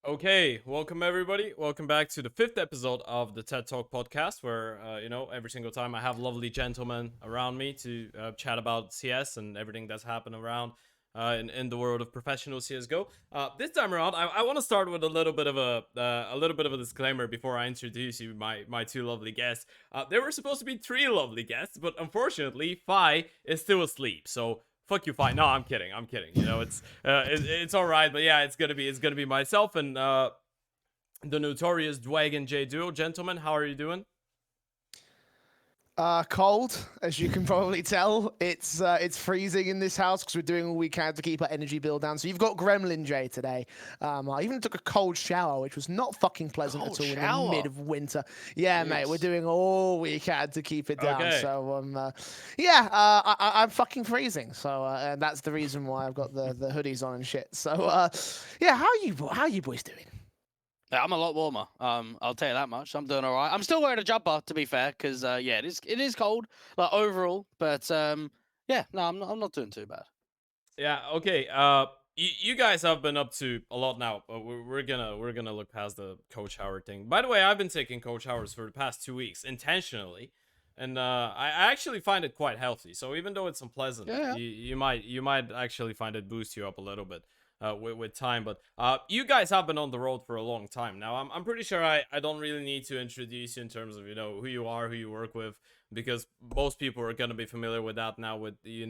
Okay, welcome everybody. Welcome back to the fifth episode of the TED Talk podcast, where every single time I have lovely gentlemen around me to chat about CS and everything that's happened around in the world of professional CS:GO. This time around, I want to start with a little bit of a disclaimer before I introduce you my two lovely guests. There were supposed to be three lovely guests, but unfortunately, Fi is still asleep. So fuck you, fine. No, I'm kidding. I'm kidding. It's all right. But yeah, it's gonna be myself and the notorious Dweg and J duo. Gentlemen, how are you doing? Cold, as you can probably tell. It's freezing in this house because we're doing all we can to keep our energy bill down. So you've got TheEternalJay today. I even took a cold shower, which was not fucking pleasant Cold at all in shower? the mid of winter. Yeah, mate, we're Jeez. doing all we can to keep it down. Okay. So I'm fucking freezing. So and that's the reason why I've got the hoodies on and shit. So yeah, how are you boys doing? Yeah, I'm a lot warmer. I'll tell you that much. I'm doing all right. I'm still wearing a jumper, to be fair, because yeah, it is cold, like overall. But yeah, no, I'm not doing too bad. Yeah. Okay. You guys have been up to a lot now. But we're gonna look past the cold shower thing. By the way, I've been taking cold showers for the past 2 weeks intentionally. And I actually find it quite healthy. So even though it's unpleasant, Yeah. you might actually find it boost you up a little bit. With time, but you guys have been on the road for a long time now. I'm pretty sure I don't really need to introduce you in terms of who you are, who you work with, because most people are gonna be familiar with that now. With the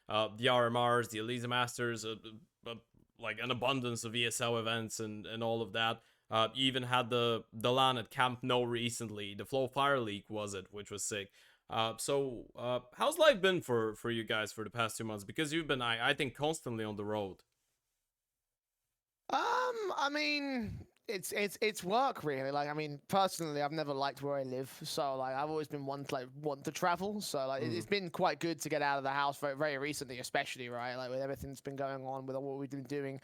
RMRs, the Elisa Masters, like an abundance of ESL events and all of that. You even had the LAN at Camp No recently. The Flow Fire League was it, which was sick. How's life been for you guys for the past 2 months? Because you've been, I think, constantly on the road. I mean, it's work really. Like, I mean, personally, I've never liked where I live, so like, I've always been one to want to travel. So like, it's been quite good to get out of the house very, very recently, especially right, like with everything that's been going on with what we've been doing,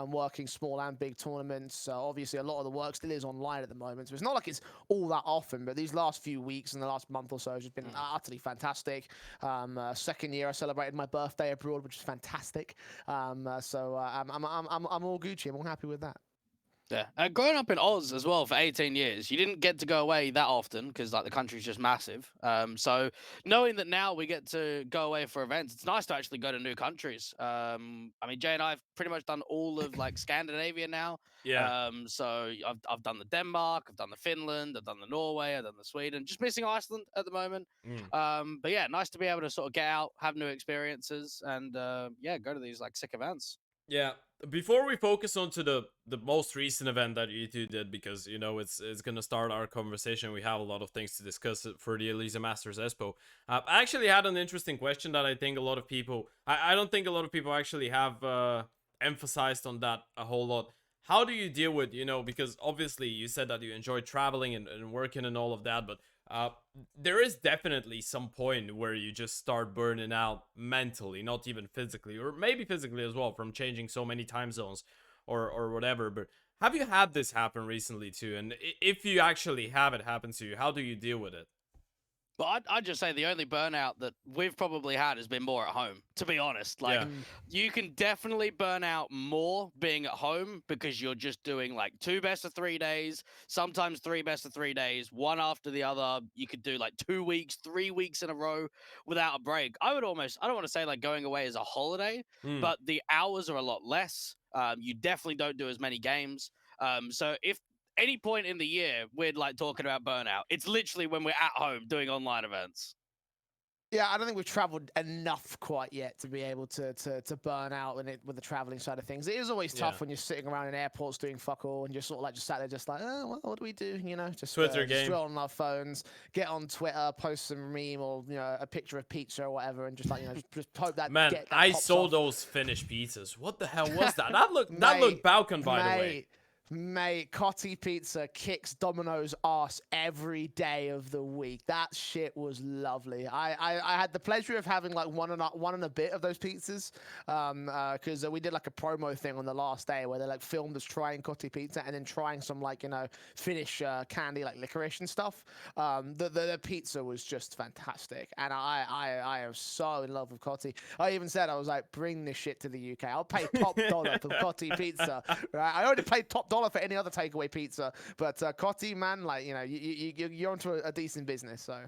working small and big tournaments. So obviously, a lot of the work still is online at the moment. So it's not like it's all that often, but these last few weeks and the last month or so has just been utterly fantastic. Second year, I celebrated my birthday abroad, which is fantastic. I'm all Gucci. I'm all happy with that. Yeah, growing up in Oz as well for 18 years, you didn't get to go away that often because like the country's just massive. So knowing that now we get to go away for events, it's nice to actually go to new countries. I mean, Jay and I have pretty much done all of like Scandinavia now. Yeah. So I've done the Denmark, I've done the Finland, I've done the Norway, I've done the Sweden. Just missing Iceland at the moment. But yeah, nice to be able to sort of get out, have new experiences, and yeah, go to these like sick events. Yeah. Before we focus on to the most recent event that you two did, because it's gonna start our conversation. We have a lot of things to discuss for the Elisa Masters Espoo. I actually had an interesting question that I think a lot of people. I don't think a lot of people actually have emphasized on that a whole lot. How do you deal with because obviously you said that you enjoy traveling and working and all of that, but uh, there is definitely some point where you just start burning out mentally, not even physically, or maybe physically as well, from changing so many time zones or whatever. But have you had this happen recently too? And if you actually have it happen to you, how do you deal with it? But I'd just say the only burnout that we've probably had has been more at home, to be honest. Like, Yeah. you can definitely burn out more being at home because you're just doing like 2 best of 3 days, sometimes 3 best of 3 days, one after the other. You could do like 2 weeks, 3 weeks in a row without a break. I don't want to say like going away as a holiday, Mm. but the hours are a lot less. You definitely don't do as many games. So if any point in the year we're like talking about burnout, it's literally when we're at home doing online events. Yeah, I don't think we've traveled enough quite yet to be able to burn out with the traveling side of things. It is always tough Yeah. when you're sitting around in airports doing fuck all and just sort of like just sat there just like, oh, what do we do? Just Twitter just game. scroll on our phones, get on Twitter, post some meme or a picture of pizza or whatever, and just like just hope that Man, get that I pops saw off. those Finnish pizzas. What the hell was that? That looked Mate, Balkan, by the way. Mate, Cotti Pizza kicks Domino's ass every day of the week. That shit was lovely. I had the pleasure of having like one and a bit of those pizzas, because we did like a promo thing on the last day where they like filmed us trying Cotti Pizza and then trying some like Finnish candy like licorice and stuff. The pizza was just fantastic, and I am so in love with Cotti. I even said I was like, bring this shit to the UK. I'll pay top dollar for Cotti Pizza. Right? I already paid top dollar $1 for any other takeaway pizza, but Coty, man, like you're onto a decent business, so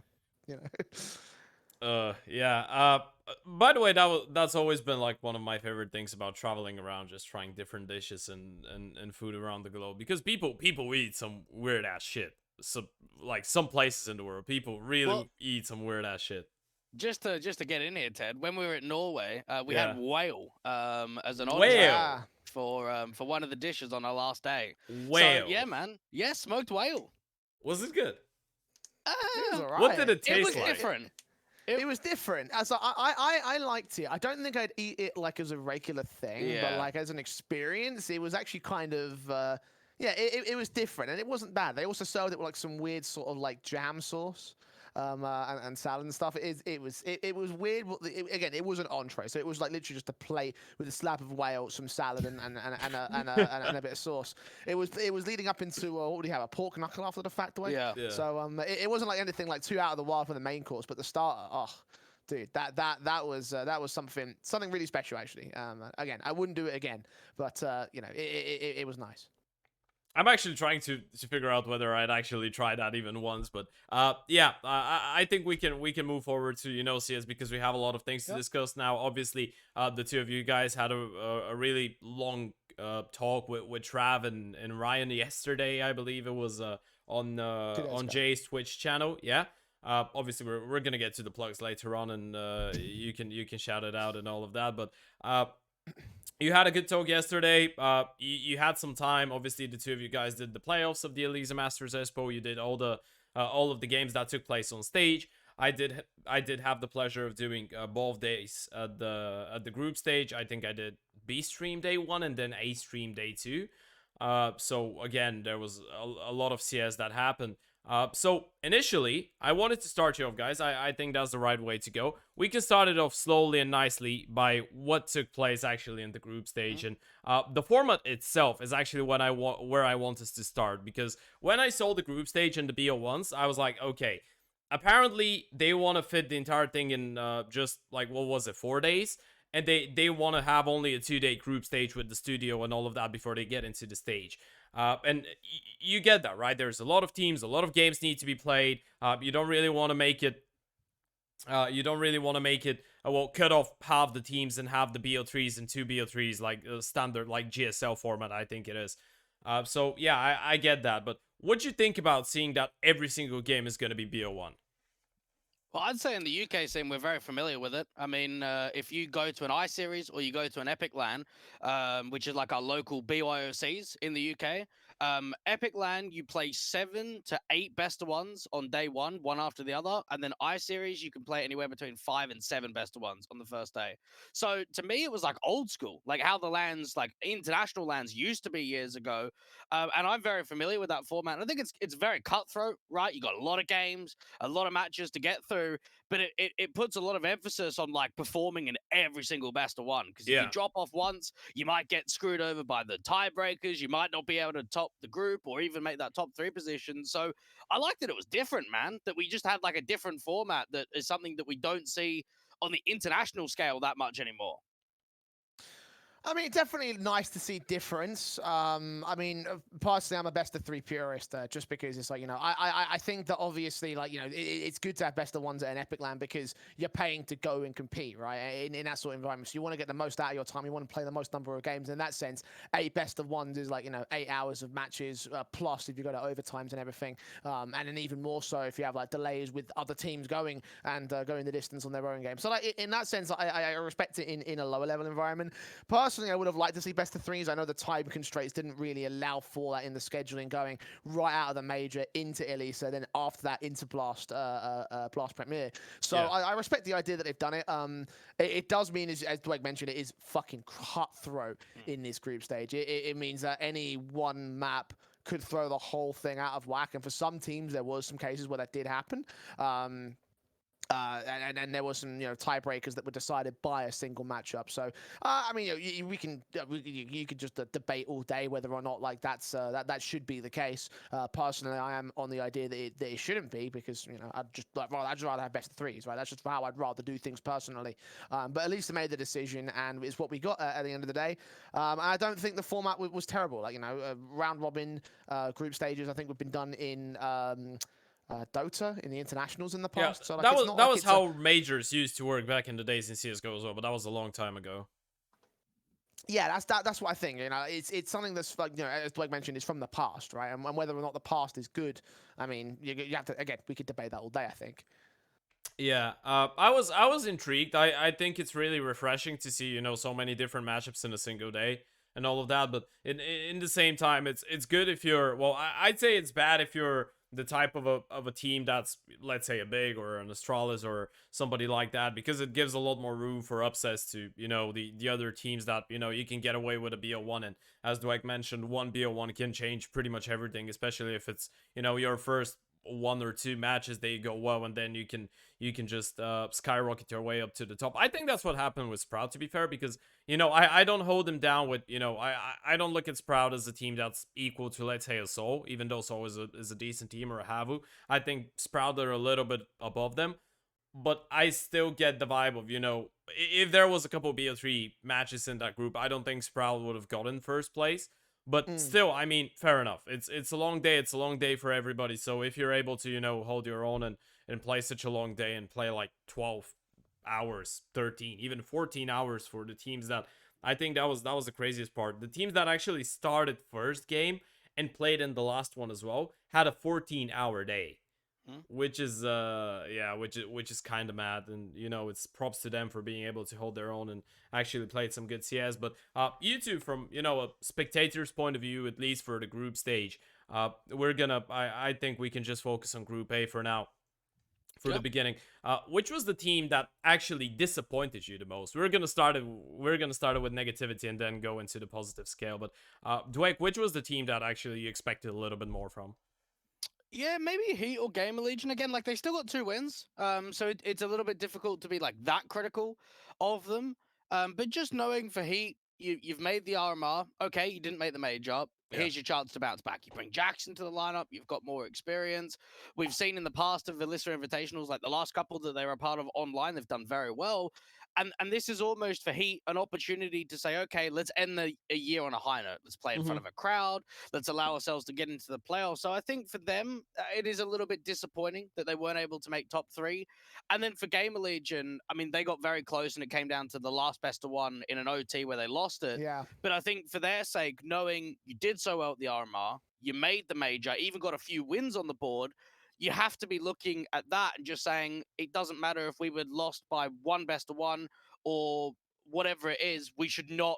you know. Yeah. By the way, that's always been like one of my favorite things about traveling around, just trying different dishes and food around the globe, because people eat some weird ass shit. So like some places in the world, people really eat some weird ass shit. Just to get in here, Ted. When we were at Norway, we Yeah. had whale as an Whale. entree for one of the dishes on our last day. Whale. So yeah, man. Yeah, smoked whale. Was it good? It was alright. What did it It taste was like? different. It was different. As I liked it. I don't think I'd eat it like as a regular thing, but like as an experience, it was actually kind of yeah, it was different and it wasn't bad. They also served it with like some weird sort of like jam sauce. And salad and stuff. It was weird. Again, it was an entree, so it was like literally just a plate with a slab of whale, some salad, and a bit of sauce. It was leading up into what do you have, a pork knuckle after the fact, Dweg? Yeah. So it wasn't like anything like too out of the wild for the main course, but the starter, oh, dude, that was something really special actually. Again, I wouldn't do it again, but you know, it was nice. I'm actually trying to figure out whether I'd actually try that even once, but yeah, I think we can move forward to CS, because we have a lot of things to discuss now. Obviously, the two of you guys had a really long talk with Trav and Ryan yesterday. I believe it was on Jay's Twitch channel. Yeah. Obviously, we're gonna get to the plugs later on, and you can shout it out and all of that, but you had a good talk yesterday. You had some time. Obviously, the two of you guys did the playoffs of the Elisa Masters Espoo. You did all of the games that took place on stage. I did have the pleasure of doing both days at the group stage. I think I did B stream day 1 and then A stream day 2. So again, there was a lot of CS that happened. So initially, I wanted to start you off, guys. I think that's the right way to go. We can start it off slowly and nicely by what took place actually in the group stage, and the format itself is actually where I want us to start, because when I saw the group stage and the BO1s, I was like, okay, apparently they want to fit the entire thing in just like, what was it, 4 days? And they want to have only a 2-day group stage with the studio and all of that before they get into the stage. And you get that, right? There's a lot of teams, a lot of games need to be played. You don't really want to make it. Well, cut off half the teams and have the BO3s and 2 BO3s like standard like GSL format. I think it is. So yeah, I get that. But what do you think about seeing that every single game is going to be BO1? Well, I'd say in the UK scene, we're very familiar with it. I mean, if you go to an iSeries or you go to an Epic LAN, which is like our local BYOCs in the UK, Epic LAN, you play 7 to 8 best of ones on day 1, one after the other. And then iSeries, you can play anywhere between 5 and 7 best of ones on the first day. So to me, it was like old school, like how the LANs, like international LANs used to be years ago. And I'm very familiar with that format. And I think it's very cutthroat, right? You got a lot of games, a lot of matches to get through, but it puts a lot of emphasis on like performing in every single best of one. Because if you drop off once, you might get screwed over by the tiebreakers. You might not be able to top the group or even make that top 3 position. So I like that it was different, man, that we just had like a different format that is something that we don't see on the international scale that much anymore. I mean, definitely nice to see difference. I mean, personally, I'm a best of 3 purist, just because it's like, you know, I think that obviously, like, you know, it's good to have best of ones at an Epic LAN because you're paying to go and compete, right? In that sort of environment. So you want to get the most out of your time. You want to play the most number of games. In that sense, a best of ones is like, you know, 8 hours of matches plus if you go to overtimes and everything. And then even more so if you have like delays with other teams going and going the distance on their own game. So like in that sense, I respect it in a lower level environment. Personally, I would have liked to see best of 3s. I know the time constraints didn't really allow for that in the scheduling, going right out of the major into Elisa, then after that into Blast Premier. So yeah. I respect the idea that they've done it. It does mean, as Dweg mentioned, it is fucking cutthroat in this group stage. It means that any one map could throw the whole thing out of whack, and for some teams there was some cases where that did happen. And there were some tiebreakers that were decided by a single matchup. So I mean we can you could just debate all day whether or not like that should be the case. Personally, I am on the idea that it shouldn't be, because I'd just rather have best of threes, right? That's just how I'd rather do things personally. But at least they made the decision, and it's what we got at the end of the day. And I don't think the format was terrible. Like round robin group stages, I think we've been done in. Dota in the internationals in the past. So like, that was how majors used to work back in the days in CS:GO as well, but that was a long time ago. Yeah, that's what I think. It's something that's like as Dweg mentioned, is from the past, right? And whether or not the past is good, I mean, you have to, again, we could debate that all day, I think. Yeah, I was intrigued. I think it's really refreshing to see so many different matchups in a single day and all of that. But in the same time, it's good if you're, well, I'd say it's bad if you're the type of a team that's, let's say, a Big or an Astralis or somebody like that, because it gives a lot more room for upsets to the other teams that you can get away with a BO1. And as Dweg mentioned, one BO1 can change pretty much everything, especially if it's your first 1 or 2 matches they go well, and then you can just skyrocket your way up to the top. I think that's what happened with Sprout, to be fair, because I don't hold them down with I don't look at Sprout as a team that's equal to, let's say, a Soul, even though Soul is a decent team, or a Havu. I think Sprout are a little bit above them, but I still get the vibe of if there was a couple BO3 matches in that group, I don't think Sprout would have gotten first place. But still, I mean, fair enough. It's a long day. It's a long day for everybody. So if you're able to, hold your own and play such a long day and play like 12 hours, 13, even 14 hours for the teams that, I think that was the craziest part. The teams that actually started first game and played in the last one as well had a 14-hour day. Which is which is kind of mad, and it's props to them for being able to hold their own and actually played some good CS. But you two, from a spectator's point of view, at least for the group stage, we're gonna I think we can just focus on Group A for now, for the beginning. Which was the team that actually disappointed you the most? We're gonna start it with negativity and then go into the positive scale. But Dweg, which was the team that actually you expected a little bit more from? Yeah, maybe Heat or Gamer Legion again. Like, they still got 2 wins, so it's a little bit difficult to be like that critical of them. But just knowing for Heat, you've made the RMR. Okay, you didn't make the major. Here's your chance to bounce back. You bring Jackson to the lineup. You've got more experience. We've seen in the past of Elisa Invitationals, like the last couple that they were a part of online, they've done very well. And this is almost for Heat an opportunity to say, okay, let's end a year on a high note. Let's play in front of a crowd. Let's allow ourselves to get into the playoffs. So I think for them, it is a little bit disappointing that they weren't able to make top 3. And then for Gamer Legion, I mean, they got very close, and it came down to the last best of 1 in an OT where they lost it. Yeah. But I think for their sake, knowing you did so well at the RMR, you made the major, even got a few wins on the board, you have to be looking at that and just saying, it doesn't matter if we were lost by 1 best of 1 or whatever it is, we should not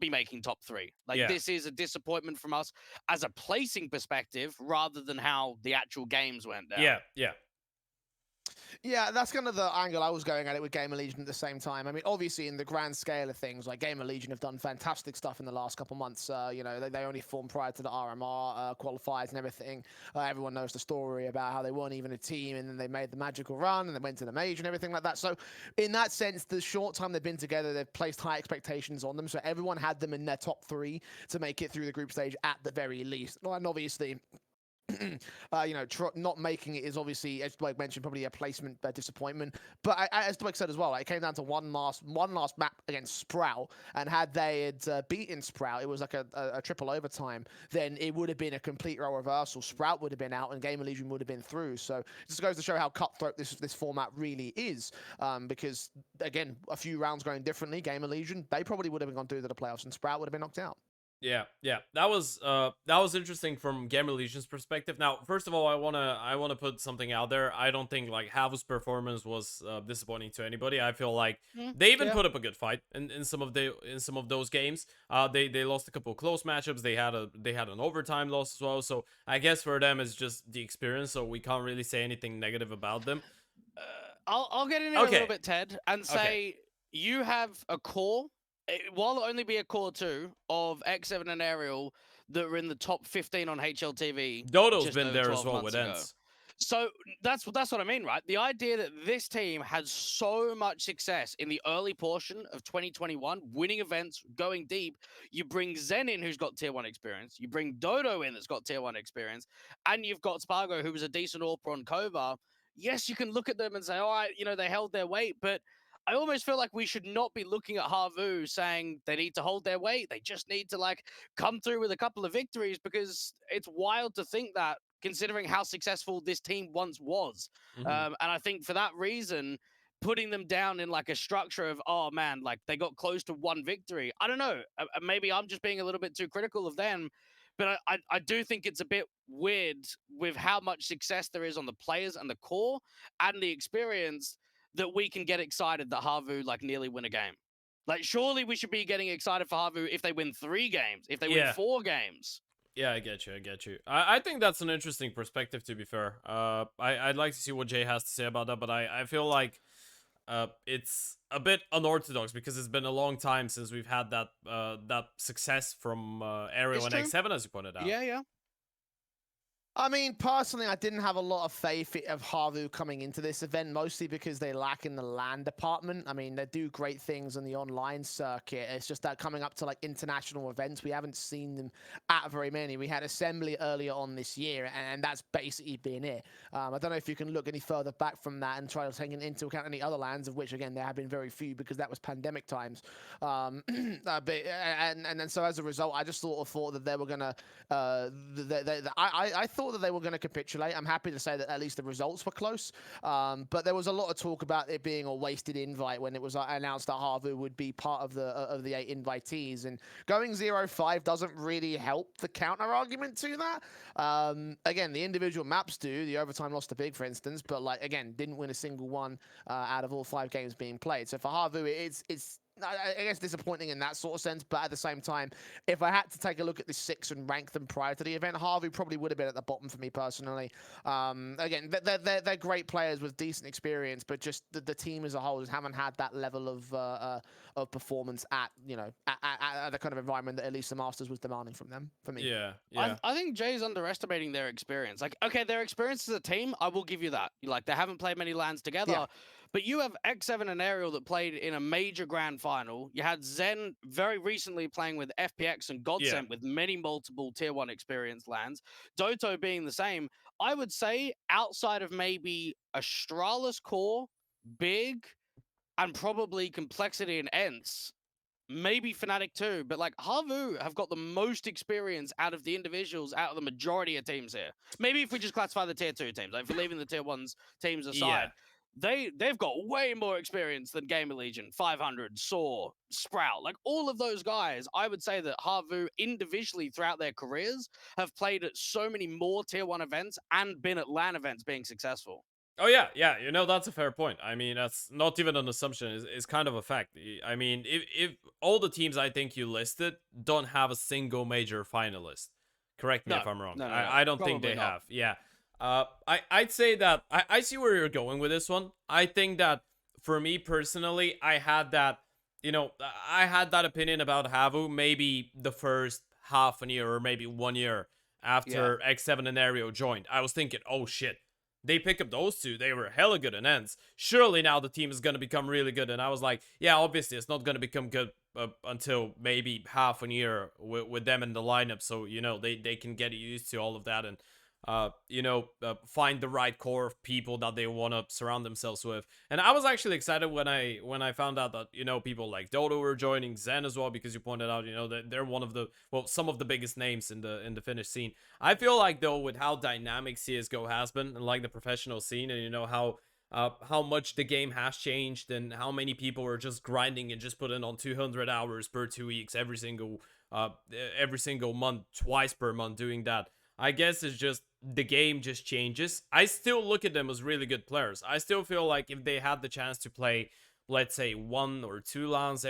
be making top 3. Like, this is a disappointment from us as a placing perspective rather than how the actual games went down. Yeah, that's kind of the angle I was going at it with Gamer Legion at the same time. I mean, obviously, in the grand scale of things, like, Gamer Legion have done fantastic stuff in the last couple months. They only formed prior to the RMR qualifiers and everything. Everyone knows the story about how they weren't even a team, and then they made the magical run, and they went to the major and everything like that. So, in that sense, the short time they've been together, they've placed high expectations on them. So, everyone had them in their top 3 to make it through the group stage at the very least. And obviously, not making it is obviously, as Dweg mentioned, probably a placement disappointment. But as Dweg said as well, it came down to one last map against Sprout, and had they had beaten Sprout, it was like a triple overtime, then it would have been a complete role reversal. Sprout would have been out, and Gamer Legion would have been through. So it just goes to show how cutthroat this format really is. Because again, a few rounds going differently, Gamer Legion, they probably would have gone through to the playoffs, and Sprout would have been knocked out. Yeah, that was interesting from Gamer Legion's perspective. Now, first of all, I wanna put something out there. I don't think like Havu's performance was disappointing to anybody. I feel like they even put up a good fight in some of those games. They lost a couple of close matchups. They had an overtime loss as well. So I guess for them it's just the experience. So we can't really say anything negative about them. I'll get in here a little bit, Ted, and say you have a core. While it only be a core 2 of X7 and Aerial that were in the top 15 on HLTV. Dodo's been there as well with Ents. So that's what I mean, right? The idea that this team had so much success in the early portion of 2021, winning events, going deep. You bring Zen in, who's got tier 1 experience. You bring Dodo in, that's got tier 1 experience. And you've got Spargo, who was a decent AWP on Kova. Yes, you can look at them and say, all right, they held their weight. But I almost feel like we should not be looking at Havu saying they need to hold their weight. They just need to, come through with a couple of victories, because it's wild to think that, considering how successful this team once was. And I think for that reason, putting them down in a structure of, oh man, they got close to one victory. I don't know. Maybe I'm just being a little bit too critical of them, but I do think it's a bit weird with how much success there is on the players and the core and the experience that we can get excited that Havu nearly win a game. Surely we should be getting excited for Havu if they win 3 games, if they win 4 games. Yeah, I get you. I think that's an interesting perspective, to be fair. I'd like to see what Jay has to say about that, but I feel like it's a bit unorthodox, because it's been a long time since we've had that success from Aerial and X7, as you pointed out. Yeah. I mean, personally, I didn't have a lot of faith of Havu coming into this event, mostly because they lack in the LAN department. I mean, they do great things on the online circuit. It's just that coming up to international events, we haven't seen them at very many. We had Assembly earlier on this year, and that's basically been it. I don't know if you can look any further back from that and try to take into account any other LANs, of which, again, there have been very few, because that was pandemic times. And then so as a result, I just thought that they were going to... I thought that they were going to capitulate. I'm happy to say that at least the results were close, but there was a lot of talk about it being a wasted invite when it was announced that Havu would be part of the 8 invitees, and going 0-5 doesn't really help the counter argument to that. Again, the individual maps do. The overtime loss to Big, for instance, but again, didn't win a single one out of all 5 games being played. So for Havu, it's I guess disappointing in that sort of sense, but at the same time, if I had to take a look at the 6 and rank them prior to the event, Harvey probably would have been at the bottom for me personally. Again, they're great players with decent experience, but just the team as a whole just haven't had that level of performance at the kind of environment that Elisa Masters was demanding from them. For me, yeah. I think Jay's underestimating their experience. Okay, their experience as a team, I will give you that. They haven't played many LANs together. Yeah. But you have X7 and Aerial that played in a major grand final. You had Zen very recently playing with FPX and Godsent with many multiple tier 1 experience LANs. Doto being the same. I would say outside of maybe Astralis core, Big, and probably Complexity and Ents, maybe Fnatic too, but Havu have got the most experience out of the individuals, out of the majority of teams here. Maybe if we just classify the tier 2 teams, if we're leaving the tier 1s teams aside. They've got way more experience than Gamer Legion, 500, Saw, Sprout, all of those guys. I would say that Havu individually throughout their careers have played at so many more tier 1 events and been at LAN events being successful. Oh yeah, that's a fair point. I mean, that's not even an assumption, it's kind of a fact. I mean, if all the teams I think you listed don't have a single major finalist, correct me if I'm wrong. No, I don't think they not. have. Yeah. I'd say that I see where you're going with this one. I think that for me personally, I had that opinion about Havu maybe the first half a year or maybe 1 year after X7 and Aerial joined. I was thinking, oh shit, they pick up those 2, they were hella good in ends. Surely now the team is going to become really good. And I was like, yeah, obviously it's not going to become good until maybe half a year with them in the lineup. So, they can get used to all of that and find the right core of people that they want to surround themselves with. And I was actually excited when I found out that, people like Dodo were joining, Zen as well, because you pointed out, that they're one of some of the biggest names in the Finnish scene. I feel like, though, with how dynamic CSGO has been and the professional scene, and how much the game has changed and how many people are just grinding and just putting on 200 hours per 2 weeks every single month, twice per month doing that. I guess it's just the game just changes. I still look at them as really good players. I still feel like if they had the chance to play, let's say, 1 or 2 LANs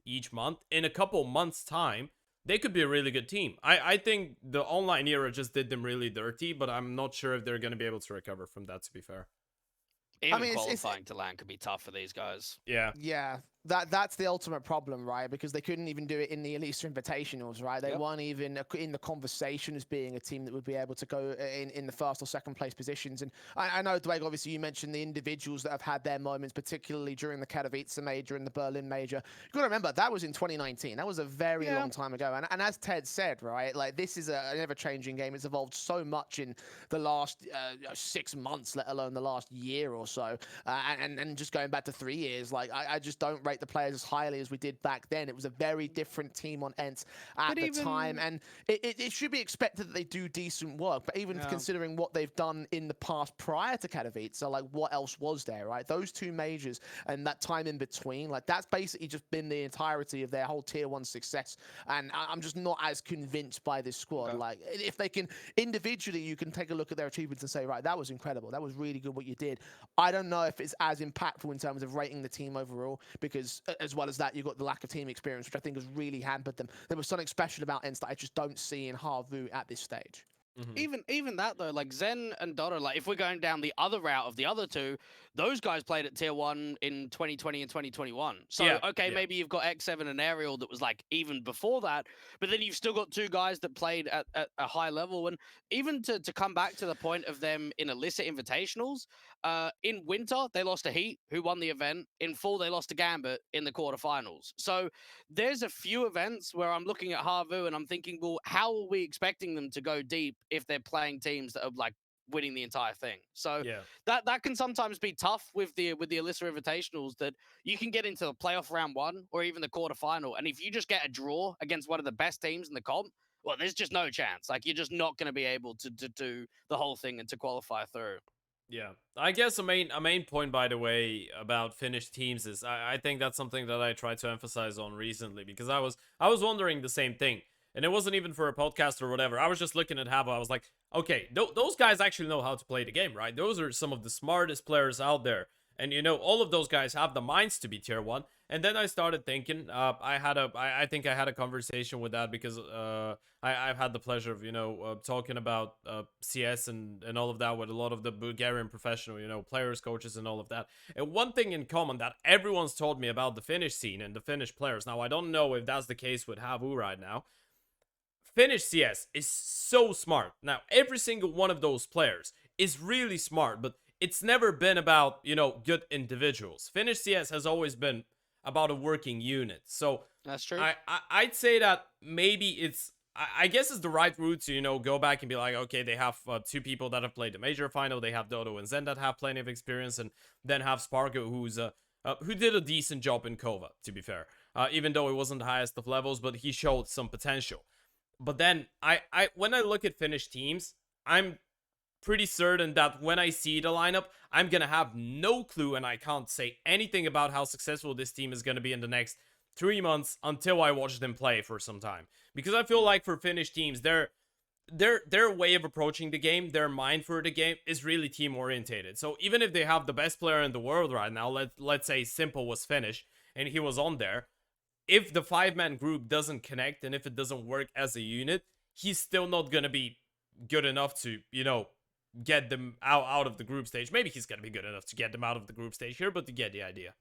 each month, in a couple months' time, they could be a really good team. I think the online era just did them really dirty, but I'm not sure if they're going to be able to recover from that, to be fair. Even qualifying to LAN could be tough for these guys. Yeah. Yeah. That's the ultimate problem, right? Because they couldn't even do it in the Elisa Invitationals, right? They weren't even in the conversation as being a team that would be able to go in the first or second place positions. And I know, Dweg, obviously you mentioned the individuals that have had their moments, particularly during the Katowice major and the Berlin major. You've got to remember, that was in 2019. That was a very long time ago. And as Ted said, right, like this is an ever-changing game. It's evolved so much in the last 6 months, let alone the last year or so. And just going back to 3 years, like I just don't rate the players as highly as we did back then. It was a very different team on ENT at the time, and it should be expected that they do decent work. But even considering what they've done in the past prior to Katowice, so like what else was there, right? Those 2 majors and that time in between, like that's basically just been the entirety of their whole tier 1 success. And I'm just not as convinced by this squad. Like if they can individually, you can take a look at their achievements and say, right, that was incredible. That was really good what you did. I don't know if it's as impactful in terms of rating the team overall, because as well as that, you've got the lack of team experience, which I think has really hampered them. There was something special about ENCE that I just don't see in Harvu at this stage. Even that though, like Zen and Dotto, like if we're going down the other route of the other 2, those guys played at tier 1 in 2020 and 2021. So maybe you've got X7 and Aerial that was like even before that, but then you've still got 2 guys that played at a high level. And even to come back to the point of them in illicit invitationals, in winter they lost to Heat, who won the event. In fall they lost to Gambit in the quarterfinals. So there's a few events where I'm looking at Harvu and I'm thinking, well, how are we expecting them to go deep if they're playing teams that are like winning the entire thing? So that can sometimes be tough with the Elisa Invitationals, that you can get into the playoff round 1 or even the quarterfinal, and if you just get a draw against one of the best teams in the comp, well, there's just no chance. Like you're just not going to be able to do the whole thing and to qualify through. Yeah, I guess a main point, by the way, about Finnish teams is I think that's something that I tried to emphasize on recently, because I was wondering the same thing, and it wasn't even for a podcast or whatever. I was just looking at Havo. I was like, okay, those guys actually know how to play the game, right? Those are some of the smartest players out there, and you know, all of those guys have the minds to be tier 1. And then I started thinking, I think I had a conversation with that, because I've had the pleasure of, you know, talking about CS and all of that with a lot of the Bulgarian professional, you know, players, coaches, and all of that. And one thing in common that everyone's told me about the Finnish scene and the Finnish players, now I don't know if that's the case with Havu right now, Finnish CS is so smart. Now, every single one of those players is really smart, but it's never been about, you know, good individuals. Finnish CS has always been about a working unit. So that's true. I'd say that maybe it's, I guess it's the right route to, you know, go back and be like, okay, they have 2 people that have played the major final. They have Dodo and Zen that have plenty of experience, and then have Sparko, who did a decent job in Kova, to be fair. Even though it wasn't the highest of levels, but he showed some potential. But then when I look at Finnish teams, I'm pretty certain that when I see the lineup, I'm gonna have no clue, and I can't say anything about how successful this team is gonna be in the next 3 months until I watch them play for some time. Because I feel like for Finnish teams, their way of approaching the game, their mind for the game, is really team orientated. So even if they have the best player in the world right now, let's say Simple was Finnish and he was on there, if the 5-man group doesn't connect and if it doesn't work as a unit, he's still not gonna be good enough to, you know, get them out of the group stage. Maybe he's gonna be good enough to get them out of the group stage here, but to get the idea.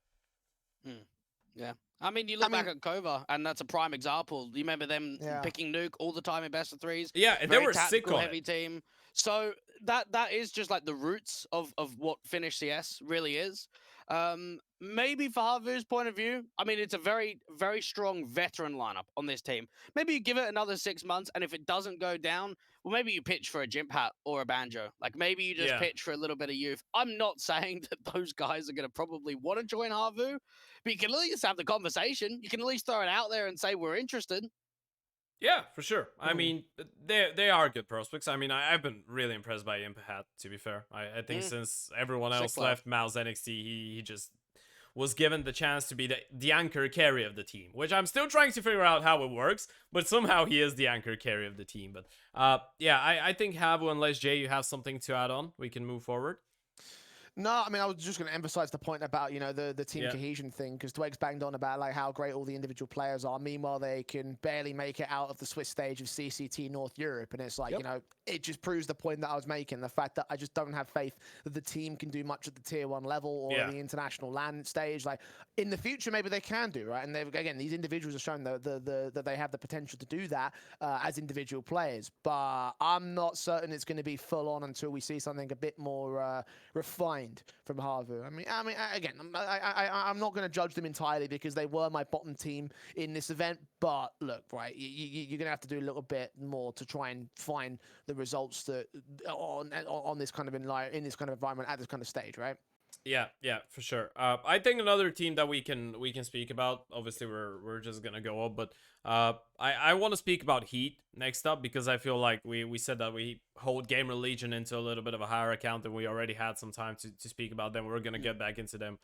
Yeah. I mean, you look back at Kova, and that's a prime example. You remember them picking Nuke all the time in best of 3s? Yeah, and they were sick on heavy team. So that is just like the roots of what Finnish CS really is. Maybe for Harvu's point of view, I mean, it's a very, very strong veteran lineup on this team. Maybe you give it another 6 months, and if it doesn't go down, well, maybe you pitch for a Jimp Hat or a Banjo. Like, maybe you just pitch for a little bit of youth. I'm not saying that those guys are going to probably want to join Harvu, but you can at least have the conversation. You can at least throw it out there and say, we're interested. Yeah, for sure. I mean, they are good prospects. I mean, I've been really impressed by Impahat, to be fair. I think since everyone else left Mal's NXT, he just was given the chance to be the anchor carry of the team, which I'm still trying to figure out how it works, but somehow he is the anchor carry of the team. But yeah, I think Havu, unless Jay, you have something to add on, we can move forward. No, I mean, I was just going to emphasize the point about, you know, the team Yeah. cohesion thing, because Dweg's banged on about like how great all the individual players are. Meanwhile, they can barely make it out of the Swiss stage of CCT North Europe. And it's like, Yep. you know, it just proves the point that I was making. The fact that I just don't have faith that the team can do much at the tier 1 level or Yeah. the international land stage. Like in the future, maybe they can do, right? And they've, again, these individuals have shown that they have the potential to do that as individual players. But I'm not certain it's going to be full on until we see something a bit more refined from Harvu. Again, I'm not going to judge them entirely because they were my bottom team in this event. But look, right, you're going to have to do a little bit more to try and find the results that on this kind of in this kind of environment at this kind of stage, right? Yeah, for sure. I think another team that we can speak about. Obviously, we're just gonna go up, but I want to speak about Heat next up because I feel like we said that we hold Gamer Legion into a little bit of a higher account and we already had some time to speak about them. We're gonna get back into them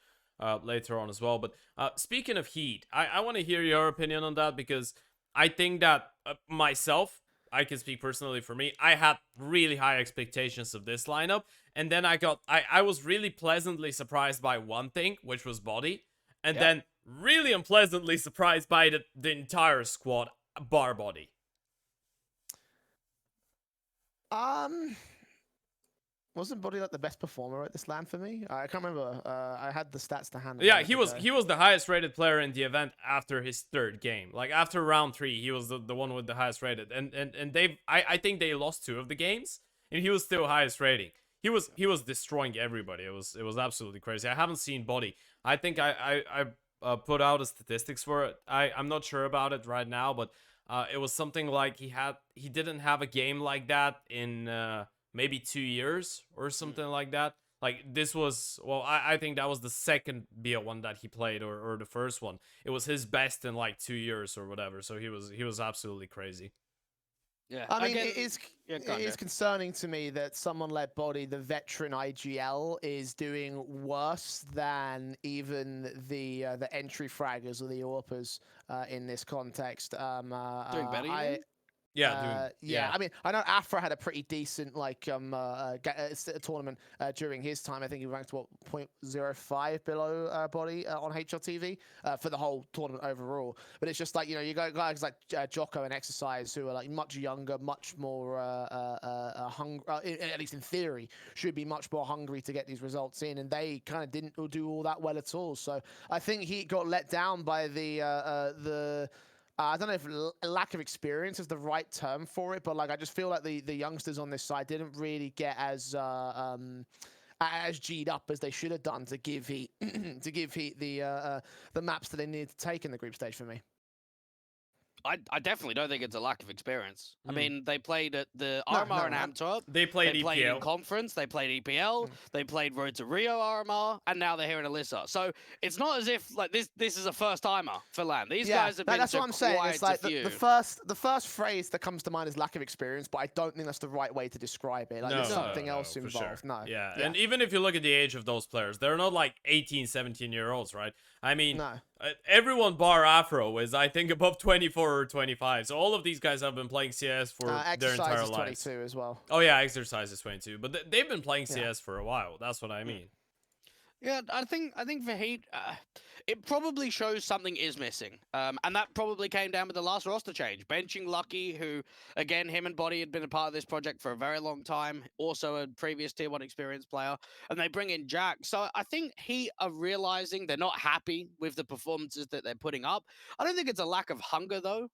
later on as well. But speaking of Heat, I want to hear your opinion on that because I think that myself, I can speak personally for me. I had really high expectations of this lineup. And then I was really pleasantly surprised by one thing, which was body. And then really unpleasantly surprised by the entire squad, bar body. Wasn't Body like the best performer at this LAN for me? I can't remember. I had the stats to hand. Yeah, he was the highest rated player in the event after his third game. Like after round 3, he was the one with the highest rated. And I think they lost 2 of the games, and he was still highest rating. He was destroying everybody. It was absolutely crazy. I haven't seen body. I think I put out the statistics for it. I'm not sure about it right now, but it was something like he didn't have a game like that in maybe 2 years or something like that. Like this was, well, I think that was the second BO1 that he played or the first one. It was his best in like 2 years or whatever. So he was absolutely crazy. Yeah, I mean, it is concerning to me that someone like Body, the veteran IGL, is doing worse than even the entry fraggers or the AWPers in this context. Doing better, you mean? Yeah. I mean, I know Afra had a pretty decent tournament during his time. I think he ranked 0.05 below Body on HLTV for the whole tournament overall. But it's just like, you know, you got guys like Jocko and Exercise who are like much younger, much more hungry. At least in theory, should be much more hungry to get these results in, and they kind of didn't do all that well at all. So I think he got let down by the I don't know if lack of experience is the right term for it, but like I just feel like the youngsters on this side didn't really get as G'd up as they should have done to give Heat the maps that they needed to take in the group stage for me. I definitely don't think it's a lack of experience. I mean, they played at the RMR in Antwerp. They played EPL. In conference. They played EPL. They played Road to Rio RMR, and now they're here in Elisa. So it's not as if like this is a first timer for LAN. These guys have been that's what I'm saying. It's like the first phrase that comes to mind is lack of experience, but I don't think that's the right way to describe it. Like there's something else involved. Sure. No. Yeah, and even if you look at the age of those players, they're not like 18, 17-year-olds, right? I mean, everyone bar Afro is, I think, above 24 or 25. So all of these guys have been playing CS for their entire lives. 22 as well. Oh yeah, Exercise is 22, but they've been playing CS for a while. That's what I mean. Yeah, I think for Heat, it probably shows something is missing, and that probably came down with the last roster change. Benching Lucky, who, again, him and Body had been a part of this project for a very long time, also a previous Tier 1 experienced player, and they bring in Jack. So I think Heat are realizing they're not happy with the performances that they're putting up. I don't think it's a lack of hunger, though,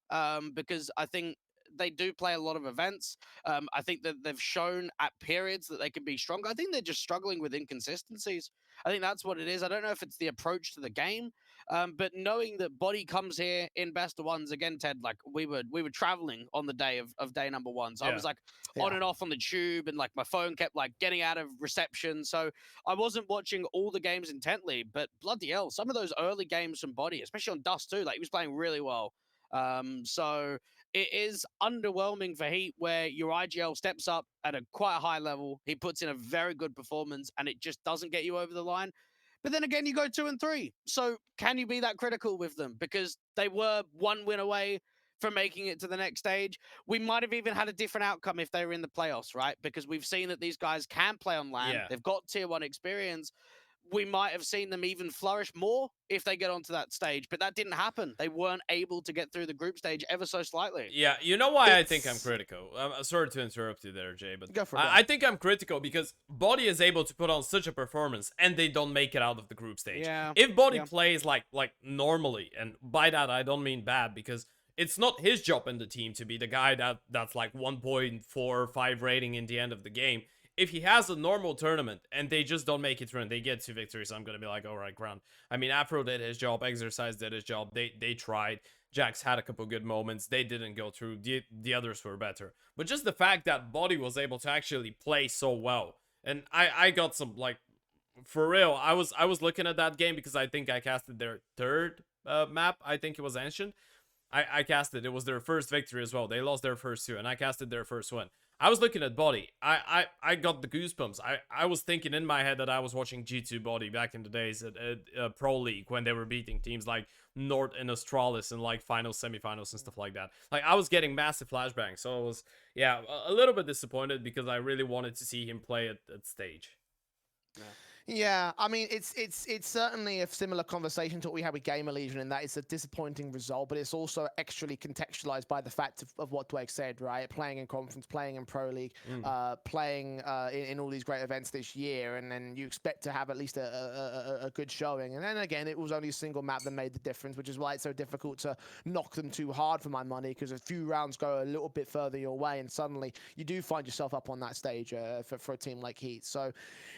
because I think they do play a lot of events. I think that they've shown at periods that they can be stronger. I think they're just struggling with inconsistencies. I think that's what it is. I don't know if it's the approach to the game, but knowing that Body comes here in best of ones again, Ted, like we were traveling on the day of day number 1. So I was like on and off on the tube, and like my phone kept like getting out of reception. So I wasn't watching all the games intently, but bloody hell, some of those early games from Body, especially on Dust too, like he was playing really well. So it is underwhelming for Heat where your IGL steps up at a quite high level. He puts in a very good performance and it just doesn't get you over the line. But then again, you go 2 and 3. So can you be that critical with them? Because they were 1 win away from making it to the next stage. We might have even had a different outcome if they were in the playoffs, right? Because we've seen that these guys can play on LAN. Yeah. They've got tier 1 experience. We might have seen them even flourish more if they get onto that stage, but that didn't happen. They weren't able to get through the group stage ever so slightly. Yeah, you know why I think I'm critical? Sorry to interrupt you there, Jay, but Go for it, I think I'm critical because Body is able to put on such a performance and they don't make it out of the group stage. Yeah. If Body plays like normally, and by that I don't mean bad, because it's not his job in the team to be the guy that's like 1.45 rating in the end of the game. If he has a normal tournament and they just don't make it through and they get 2 victories, I'm gonna be like, all right, ground. I mean, Afro did his job, Exercise did his job, they tried. Jax had a couple good moments, they didn't go through, the others were better. But just the fact that Body was able to actually play so well, and I got some, like, for real, I was looking at that game because I think I casted their third map, I think it was Ancient. I casted, it was their first victory as well. They lost their first 2, and I casted their first win. I was looking at Body. I got the goosebumps. I was thinking in my head that I was watching G2 Body back in the days at Pro League when they were beating teams like Nord and Astralis in like finals, semifinals, and stuff like that. Like, I was getting massive flashbangs. So I was, yeah, a little bit disappointed because I really wanted to see him play at stage. Yeah, I mean, it's certainly a similar conversation to what we had with Gamer Legion, in that it's a disappointing result, but it's also extrally contextualized by the fact of what Dweg said, right? Playing in conference, playing in Pro League, playing in all these great events this year, and then you expect to have at least a good showing. And then again, it was only a single map that made the difference, which is why it's so difficult to knock them too hard for my money, because a few rounds go a little bit further your way, and suddenly you do find yourself up on that stage for a team like Heat. So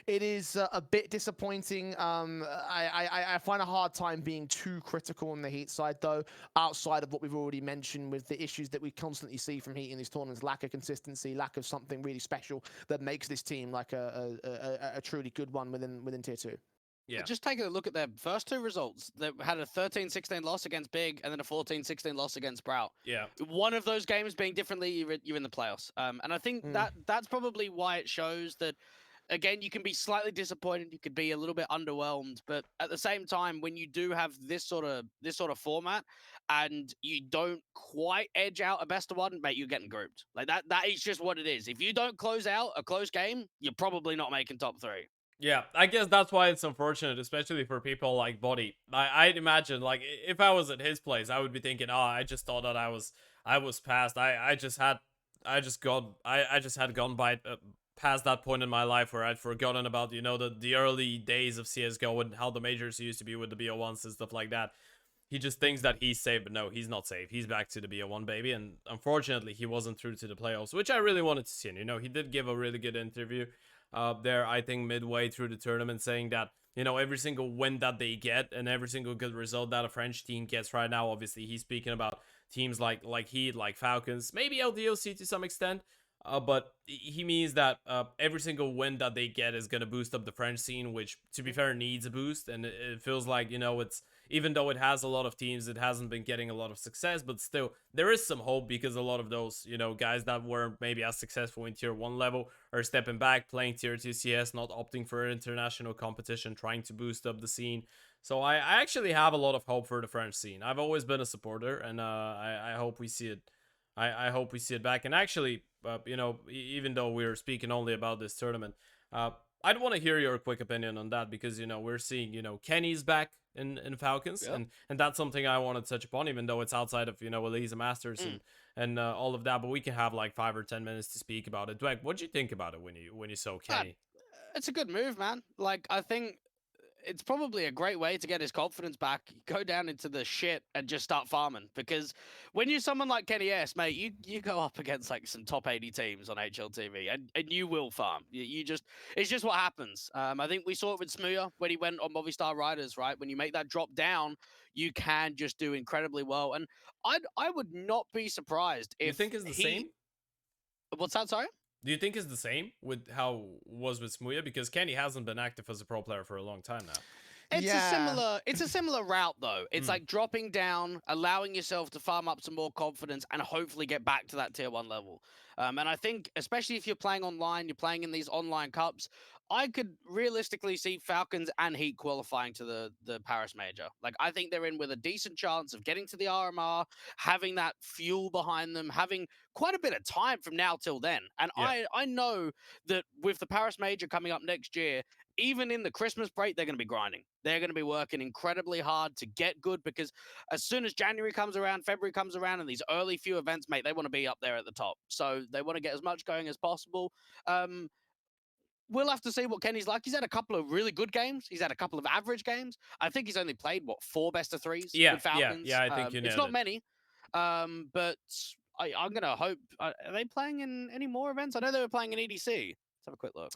it is a bit disappointing. I find a hard time being too critical on the Heat side, though, outside of what we've already mentioned with the issues that we constantly see from Heat in these tournaments: lack of consistency, lack of something really special that makes this team like a truly good one within tier 2. Yeah. Just taking a look at their first 2 results. They had a 13-16 loss against Big and then a 14-16 loss against Sprout. Yeah. One of those games being differently, you're in the playoffs. And I think that's probably why it shows that, again, you can be slightly disappointed, you could be a little bit underwhelmed, but at the same time, when you do have this sort of format and you don't quite edge out a best of 1, mate, you're getting grouped. Like that is just what it is. If you don't close out a close game, you're probably not making top 3. Yeah, I guess that's why it's unfortunate, especially for people like Body. I'd imagine, like, if I was at his place, I would be thinking, oh, I just thought that I was past. I just had gone by past that point in my life where I'd forgotten about, you know, the early days of CSGO and how the majors used to be with the BO1s and stuff like that. He just thinks that he's safe, but no, he's not safe. He's back to the BO1, baby, and unfortunately, he wasn't through to the playoffs, which I really wanted to see. And, you know, he did give a really good interview there, I think, midway through the tournament, saying that, you know, every single win that they get and every single good result that a French team gets right now, obviously, he's speaking about teams like Heat, like Falcons, maybe LDOC to some extent, but he means that every single win that they get is going to boost up the French scene, which, to be fair, needs a boost. And it feels like, you know, it's, even though it has a lot of teams, it hasn't been getting a lot of success, but still, there is some hope because a lot of those, you know, guys that weren't maybe as successful in tier 1 level are stepping back, playing tier 2 CS, not opting for international competition, trying to boost up the scene. So I actually have a lot of hope for the French scene. I've always been a supporter, and I hope we see it. I hope we see it back. And actually, you know, even though we're speaking only about this tournament, I'd want to hear your quick opinion on that, because, you know, we're seeing, you know, Kenny's back in Falcons, and that's something I want to touch upon, even though it's outside of, you know, Elisa Masters and all of that, but we can have like 5 or 10 minutes to speak about it. Dweg, what do you think about it when you saw Kenny? It's a good move, man. Like, I think it's probably a great way to get his confidence back. Go down into the shit and just start farming. Because when you're someone like Kenny S, mate, you go up against like some top 80 teams on HLTV, and you will farm. You just, it's just what happens. I think we saw it with Smooya when he went on Movistar Riders, right? When you make that drop down, you can just do incredibly well. And I would not be surprised if you think it's the same? What's that? Sorry. Do you think it's the same with how it was with Smooya? Because Kenny hasn't been active as a pro player for a long time now. It's a similar route though. It's like dropping down, allowing yourself to farm up some more confidence, and hopefully get back to that tier 1 level. And I think, especially if you're playing online, you're playing in these online cups, I could realistically see Falcons and Heat qualifying to the Paris Major. Like, I think they're in with a decent chance of getting to the RMR, having that fuel behind them, having quite a bit of time from now till then. And I know that with the Paris Major coming up next year, even in the Christmas break, they're going to be grinding. They're going to be working incredibly hard to get good, because as soon as January comes around, February comes around, and these early few events, mate, they want to be up there at the top. So they want to get as much going as possible. We'll have to see what Kenny's like. He's had a couple of really good games. He's had a couple of average games. I think he's only played, 4 best of 3s with Falcons? Yeah, I think you it's nailed not it. many, but I'm going to hope... Are they playing in any more events? I know they were playing in EDC. Let's have a quick look.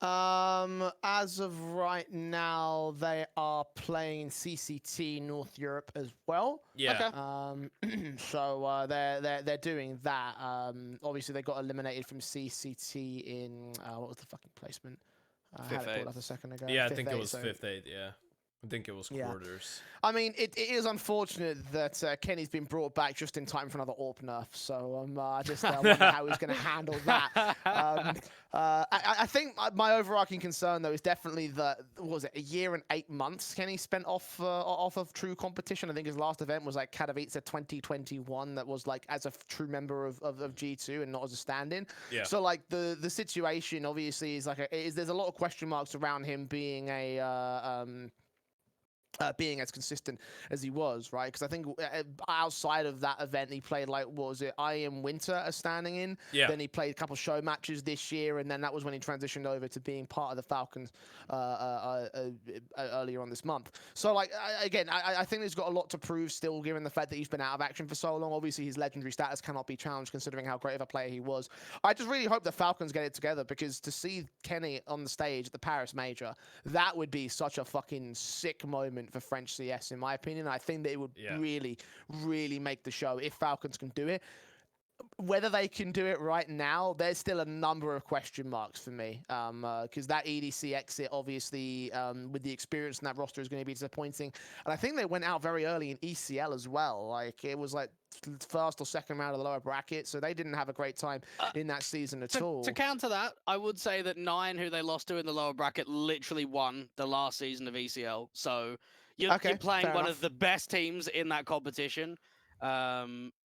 As of right now, they are playing CCT North Europe as well. Yeah. Okay. So they're doing that. Obviously they got eliminated from CCT in what was the fucking placement? I had it pulled up a second ago. Yeah, I think it was 5th, 8th. Yeah. I think it was quarters. I mean, it is unfortunate that Kenny's been brought back just in time for another AWP nerf. So I just wonder how he's going to handle that. I think my overarching concern, though, is definitely what was it, a year and 8 months Kenny spent off of true competition. I think his last event was like Katowice 2021. That was like as a true member of G2 and not as a stand-in. Yeah. So like the situation obviously is like there's a lot of question marks around him being being as consistent as he was, right? Because I think outside of that event, he played like, what was it, IM Winter as standing in. Yeah. Then he played a couple show matches this year, and then that was when he transitioned over to being part of the Falcons earlier on this month. So, like, I think he's got a lot to prove still, given the fact that he's been out of action for so long. Obviously, his legendary status cannot be challenged, considering how great of a player he was. I just really hope the Falcons get it together, because to see Kenny on the stage at the Paris Major, that would be such a fucking sick moment for French CS, in my opinion. I think that it would really, really make the show if Falcons can do it. Whether they can do it right now, there's still a number of question marks for me. Because that EDC exit, obviously, with the experience in that roster, is going to be disappointing. And I think they went out very early in ECL as well. Like, it was like first or second round of the lower bracket, so they didn't have a great time in that season at all. To counter that, I would say that 9, who they lost to in the lower bracket, literally won the last season of ECL. So you're playing one of the best teams in that competition.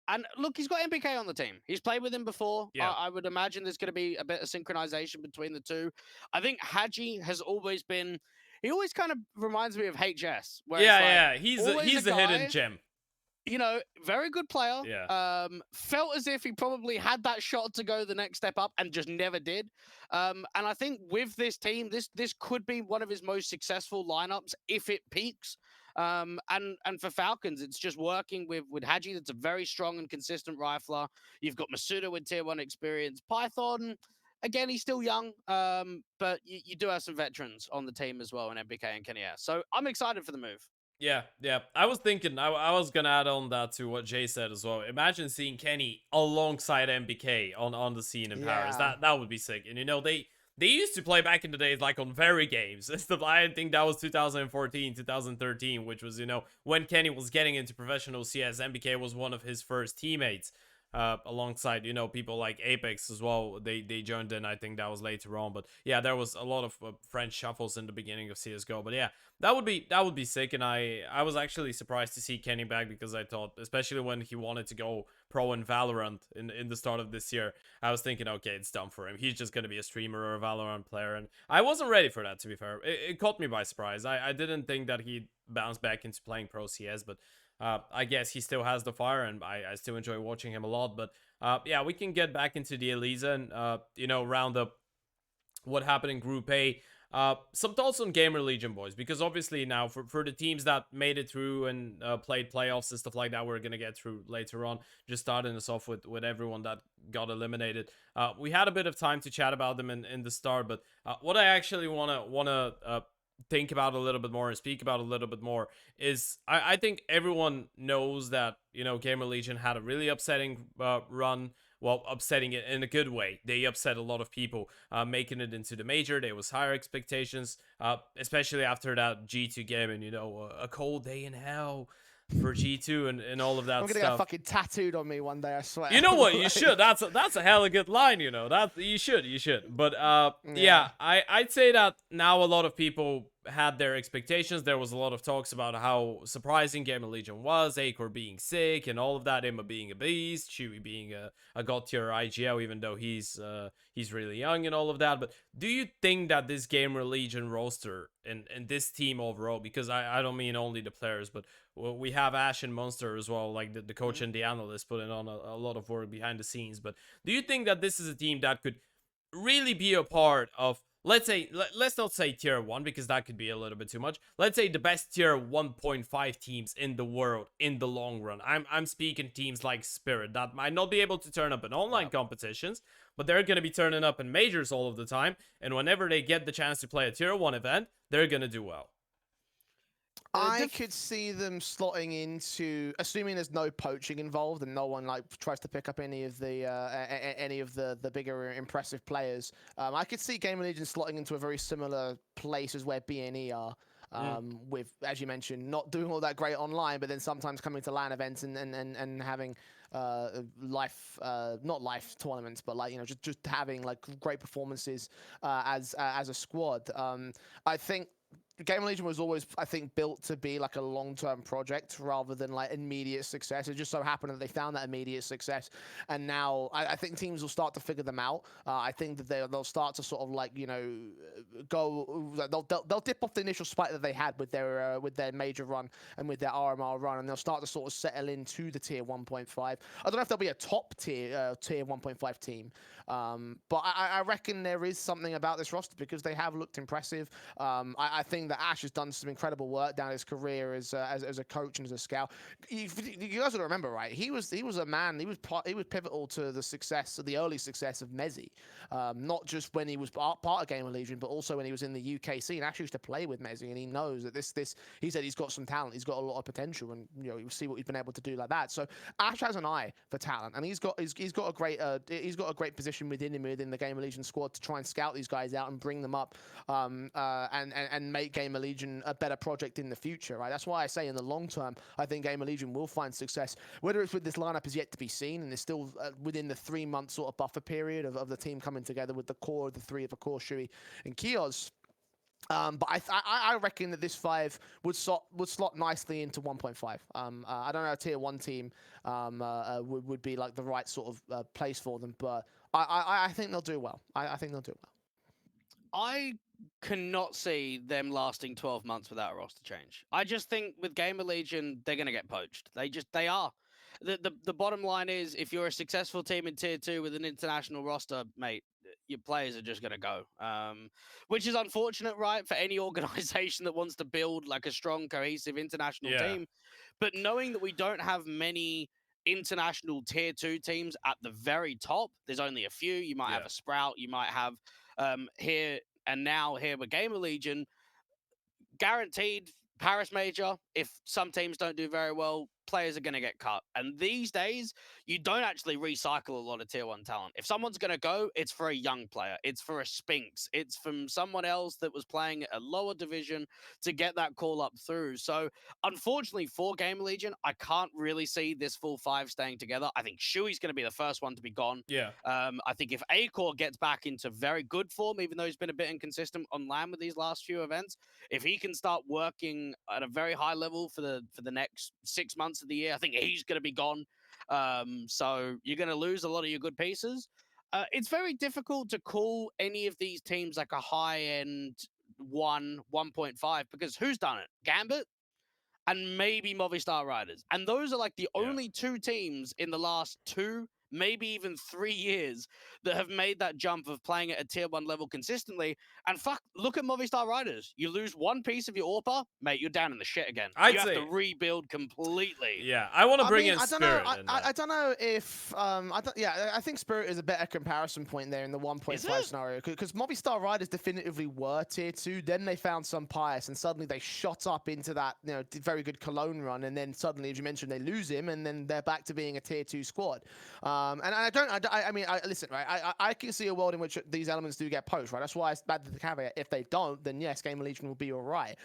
And look, he's got MBK on the team. He's played with him before. Yeah. I would imagine there's going to be a bit of synchronization between the two. I think Hadji has always been... He always kind of reminds me of HS. Where He's the hidden gem. You know, very good player. Yeah. Felt as if he probably had that shot to go the next step up and just never did. And I think with this team, this could be one of his most successful lineups if it peaks. And for Falcons, it's just working with Hadji. That's a very strong and consistent rifler. You've got Masuda with tier 1 experience. Python, again, he's still young, but you do have some veterans on the team as well in MBK and Kenny S. So I'm excited for the move. Yeah. I was thinking, I was gonna add on that to what Jay said as well. Imagine seeing Kenny alongside MBK on the scene in Paris. That would be sick. And you know, they used to play back in the days like on very games. I think that was 2014, 2013, which was, you know, when Kenny was getting into professional CS. MBK was one of his first teammates. Alongside, you know, people like Apex as well. They joined in. I think that was later on, but yeah, there was a lot of French shuffles in the beginning of CSGO. But yeah, that would be sick. And I was actually surprised to see Kenny back, because I thought, especially when he wanted to go pro in Valorant in the start of this year, I was thinking, okay, it's done for him. He's just gonna be a streamer or a Valorant player, and I wasn't ready for that, to be fair. It caught me by surprise. I didn't think that he'd bounce back into playing pro CS, but I guess he still has the fire, and I still enjoy watching him a lot. But yeah, we can get back into the Elisa and you know, round up what happened in Group A. Some thoughts on Gamer Legion, boys, because obviously now for the teams that made it through and played playoffs and stuff like that, we're gonna get through later on. Just starting us off with everyone that got eliminated. We had a bit of time to chat about them in the start, but what I actually wanna think about a little bit more and speak about a little bit more is I think everyone knows that, you know, Gamer Legion had a really upsetting run. Well, upsetting it in a good way. They upset a lot of people, making it into the major. There was higher expectations, especially after that G2 game, and, you know, a cold day in hell for G2 and all of that I'm gonna stuff. get fucking tattooed on me one day, I swear. You know what? You Like, should. That's a hella good line. You know that you should. You should. But Yeah. I'd say that now a lot of people had their expectations. There was a lot of talks about how surprising Gamer Legion was, Acor being sick, and all of that. Emma being a beast, Chewy being a god tier IGL, even though he's really young and all of that. But do you think that this Gamer Legion roster and this team overall, because I don't mean only the players, but well, we have Ash and Monster as well, like the coach and the analyst putting on a lot of work behind the scenes. But do you think that this is a team that could really be a part of, let's say, let's not say tier 1 because that could be a little bit too much. Let's say the best tier 1.5 teams in the world in the long run. I'm speaking teams like Spirit that might not be able to turn up in online competitions, but they're going to be turning up in majors all of the time. And whenever they get the chance to play a tier 1 event, they're going to do well. I could see them slotting into, assuming there's no poaching involved and no one like tries to pick up any of the bigger impressive players. I could see Gamer Legion slotting into a very similar place as where BNE are. With, as you mentioned, not doing all that great online, but then sometimes coming to LAN events and having not life tournaments, but like, you know, just having like great performances as a squad. I think Gamer Legion was always, I think, built to be like a long-term project rather than like immediate success. It just so happened that they found that immediate success, and now I think teams will start to figure them out. I think that they'll start to sort of like, you know, go. They'll dip off the initial spike that they had with their major run and with their RMR run, and they'll start to sort of settle into the tier 1.5. I don't know if they'll be a top tier 1.5 team, but I reckon there is something about this roster because they have looked impressive. I think that Ash has done some incredible work down his career as a coach and as a scout. You guys got to remember, right? He was a man. He was pivotal to the success, the early success of Mezzy. Not just when he was part of Gamer Legion, but also when he was in the UK scene. Ash used to play with Mezzy, and he knows that he said he's got some talent. He's got a lot of potential, and you know, you see what he's been able to do like that. So Ash has an eye for talent, and he's got a great position within the Gamer Legion squad to try and scout these guys out and bring them up, and make Gamer Legion a better project in the future, right? That's why I say in the long term, I think Gamer Legion will find success. Whether it's with this lineup is yet to be seen, and it's still within the 3-month sort of buffer period of the team coming together with the core of the three, of course, Shui and Kios. But I reckon that this 5 would slot nicely into 1.5. I don't know a tier 1 team would be like the right sort of place for them, but I think they'll do well. I think they'll do well. I cannot see them lasting 12 months without a roster change. I just think with Gamer Legion, they're going to get poached. They are. The bottom line is, if you're a successful team in tier 2 with an international roster, mate, your players are just going to go. Which is unfortunate, right, for any organization that wants to build like a strong, cohesive international team. But knowing that we don't have many international tier 2 teams at the very top, there's only a few. You might have a Sprout, you might have here with Gamer Legion, guaranteed Paris Major. If some teams don't do very well, players are going to get cut. And these days, you don't actually recycle a lot of tier 1 talent. If someone's going to go, it's for a young player. It's for a Spinks. It's from someone else that was playing a lower division to get that call up through. So, unfortunately for Gamer Legion, I can't really see this full 5 staying together. I think Shui's going to be the first one to be gone. Yeah. I think if Acor gets back into very good form, even though he's been a bit inconsistent on LAN with these last few events, if he can start working at a very high level for the next 6 months of the year, I think he's going to be gone. So you're going to lose a lot of your good pieces. It's very difficult to call any of these teams like a high-end 1.5 because who's done it? Gambit and maybe Movistar Riders. And those are like the only 2 teams in the last 2 maybe even 3 years that have made that jump of playing at a tier 1 level consistently. And fuck, look at Movistar Riders. You lose one piece of your AWPer, mate, you're down in the shit again. You have to rebuild completely. Yeah, I want to bring in I don't know. Spirit. I don't know if I think Spirit is a better comparison point there in the 1.5 scenario, because Movistar Riders definitively were tier 2. Then they found some pious, and suddenly they shot up into that very good Cologne run, and then suddenly, as you mentioned, they lose him, and then they're back to being a tier 2 squad. Listen, right? I can see a world in which these elements do get poached, right? That's why it's bad to the caveat. If they don't, then yes, Gamer Legion will be all right.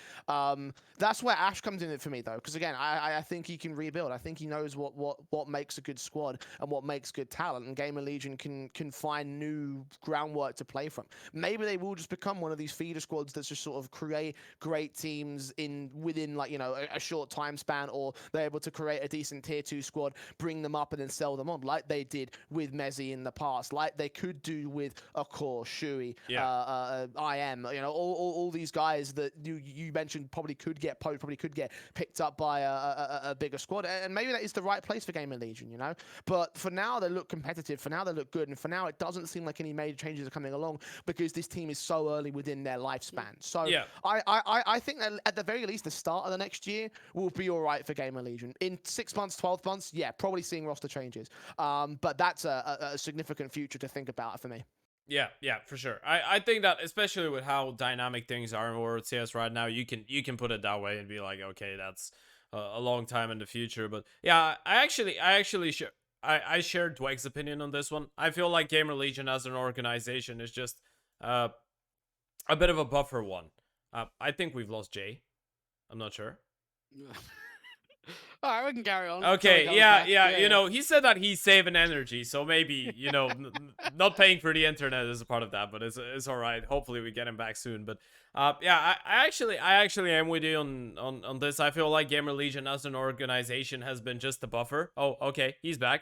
That's where Ash comes in for me, though, because again, I think he can rebuild. I think he knows what makes a good squad and what makes good talent, and Gamer Legion can find new groundwork to play from. Maybe they will just become one of these feeder squads that just sort of create great teams within a short time span, or they're able to create a decent tier 2 squad, bring them up, and then sell them on, like they did with Mezzy in the past, like they could do with Akor, Shui, IM, all these guys that you mentioned probably could get poached, probably could get picked up by a bigger squad, and maybe that is the right place for Gamer Legion, But for now, they look competitive. For now, they look good, and for now, it doesn't seem like any major changes are coming along because this team is so early within their lifespan. So I think that at the very least, the start of the next year will be all right for Gamer Legion. In 6 months, 12 months, probably seeing roster changes. But that's a significant future to think about for me. Yeah, for sure. I think that especially with how dynamic things are in World CS right now, you can put it that way and be like, okay, that's a long time in the future. But yeah, I shared Dweg's opinion on this one. I feel like Gamer Legion as an organization is just a bit of a buffer one. I think we've lost Jay. I'm not sure. All right, we can carry on. Okay, yeah. He said that he's saving energy, so maybe, not paying for the internet is a part of that, but it's all right. Hopefully we get him back soon. But I actually am with you on this. I feel like Gamer Legion as an organization has been just a buffer. Oh, okay, he's back.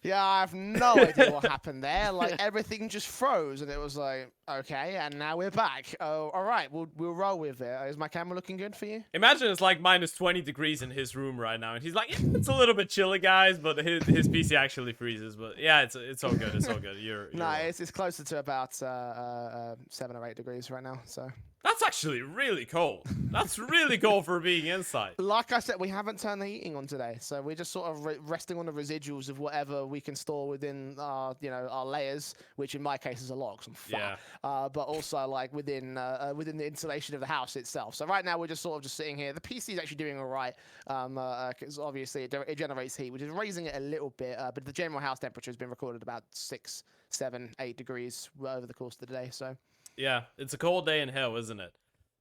Yeah, I have no idea what happened there. Like, everything just froze, and it was like, okay, and now we're back. Oh, all right, we'll roll with it. Is my camera looking good for you? Imagine it's like minus 20 degrees in his room right now, and he's like, it's a little bit chilly, guys, but his PC actually freezes. But yeah, it's all good. It's all good. You're it's closer to about 7 or 8 degrees right now. So. That's actually really cold. That's really cold for being inside. Like I said, we haven't turned the heating on today, so we're just sort of resting on the residuals of whatever we can store within our layers, which in my case is a lot, 'cause I'm fat. Yeah. But also like within the insulation of the house itself. So right now we're just sort of sitting here. The PC is actually doing all right, because obviously it generates heat, which is raising it a little bit. But the general house temperature has been recorded about 6, 7, 8 degrees over the course of the day. So. Yeah, it's a cold day in hell, isn't it?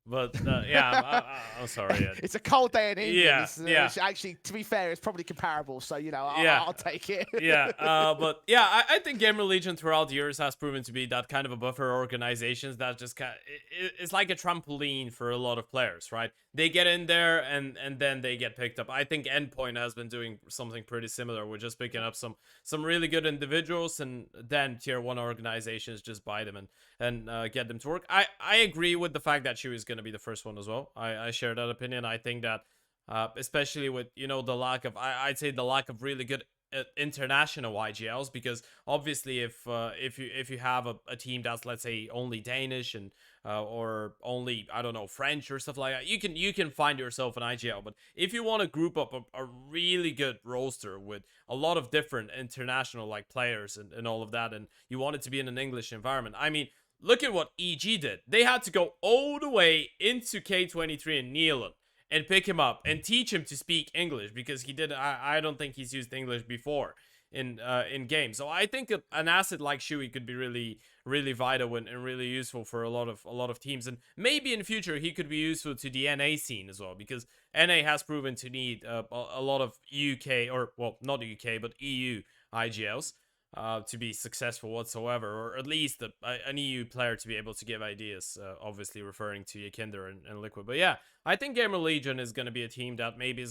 But yeah, I'm sorry. It's a cold day in England. Yeah. Actually, to be fair, it's probably comparable. So I'll take it. But yeah, I think Gamer Legion throughout the years has proven to be that kind of a buffer organization that just it's like a trampoline for a lot of players, right? They get in there and then they get picked up. I think Endpoint has been doing something pretty similar. We're just picking up some really good individuals, and then tier 1 organizations just buy them and get them to work. I agree with the fact that she was going to be the first one as well. I share that opinion. I think that especially with the lack of I'd say the lack of really good international IGLs, because obviously if you have a team that's, let's say, only Danish and or only, I don't know, French or stuff like that, you can find yourself an IGL. But if you want to group up a really good roster with a lot of different international like players and all of that, and you want it to be in an English environment, I mean, look at what EG did. They had to go all the way into K23 in Nealon and pick him up and teach him to speak English, because he did. I don't think he's used English before in game. So I think an asset like Shui could be really vital and really useful for a lot of teams. And maybe in the future he could be useful to the NA scene as well, because NA has proven to need a lot of UK, or well, not UK but EU IGLs. To be successful whatsoever, or at least an EU player to be able to give ideas, obviously referring to Yakinder and Liquid. But yeah, I think Gamer Legion is going to be a team that maybe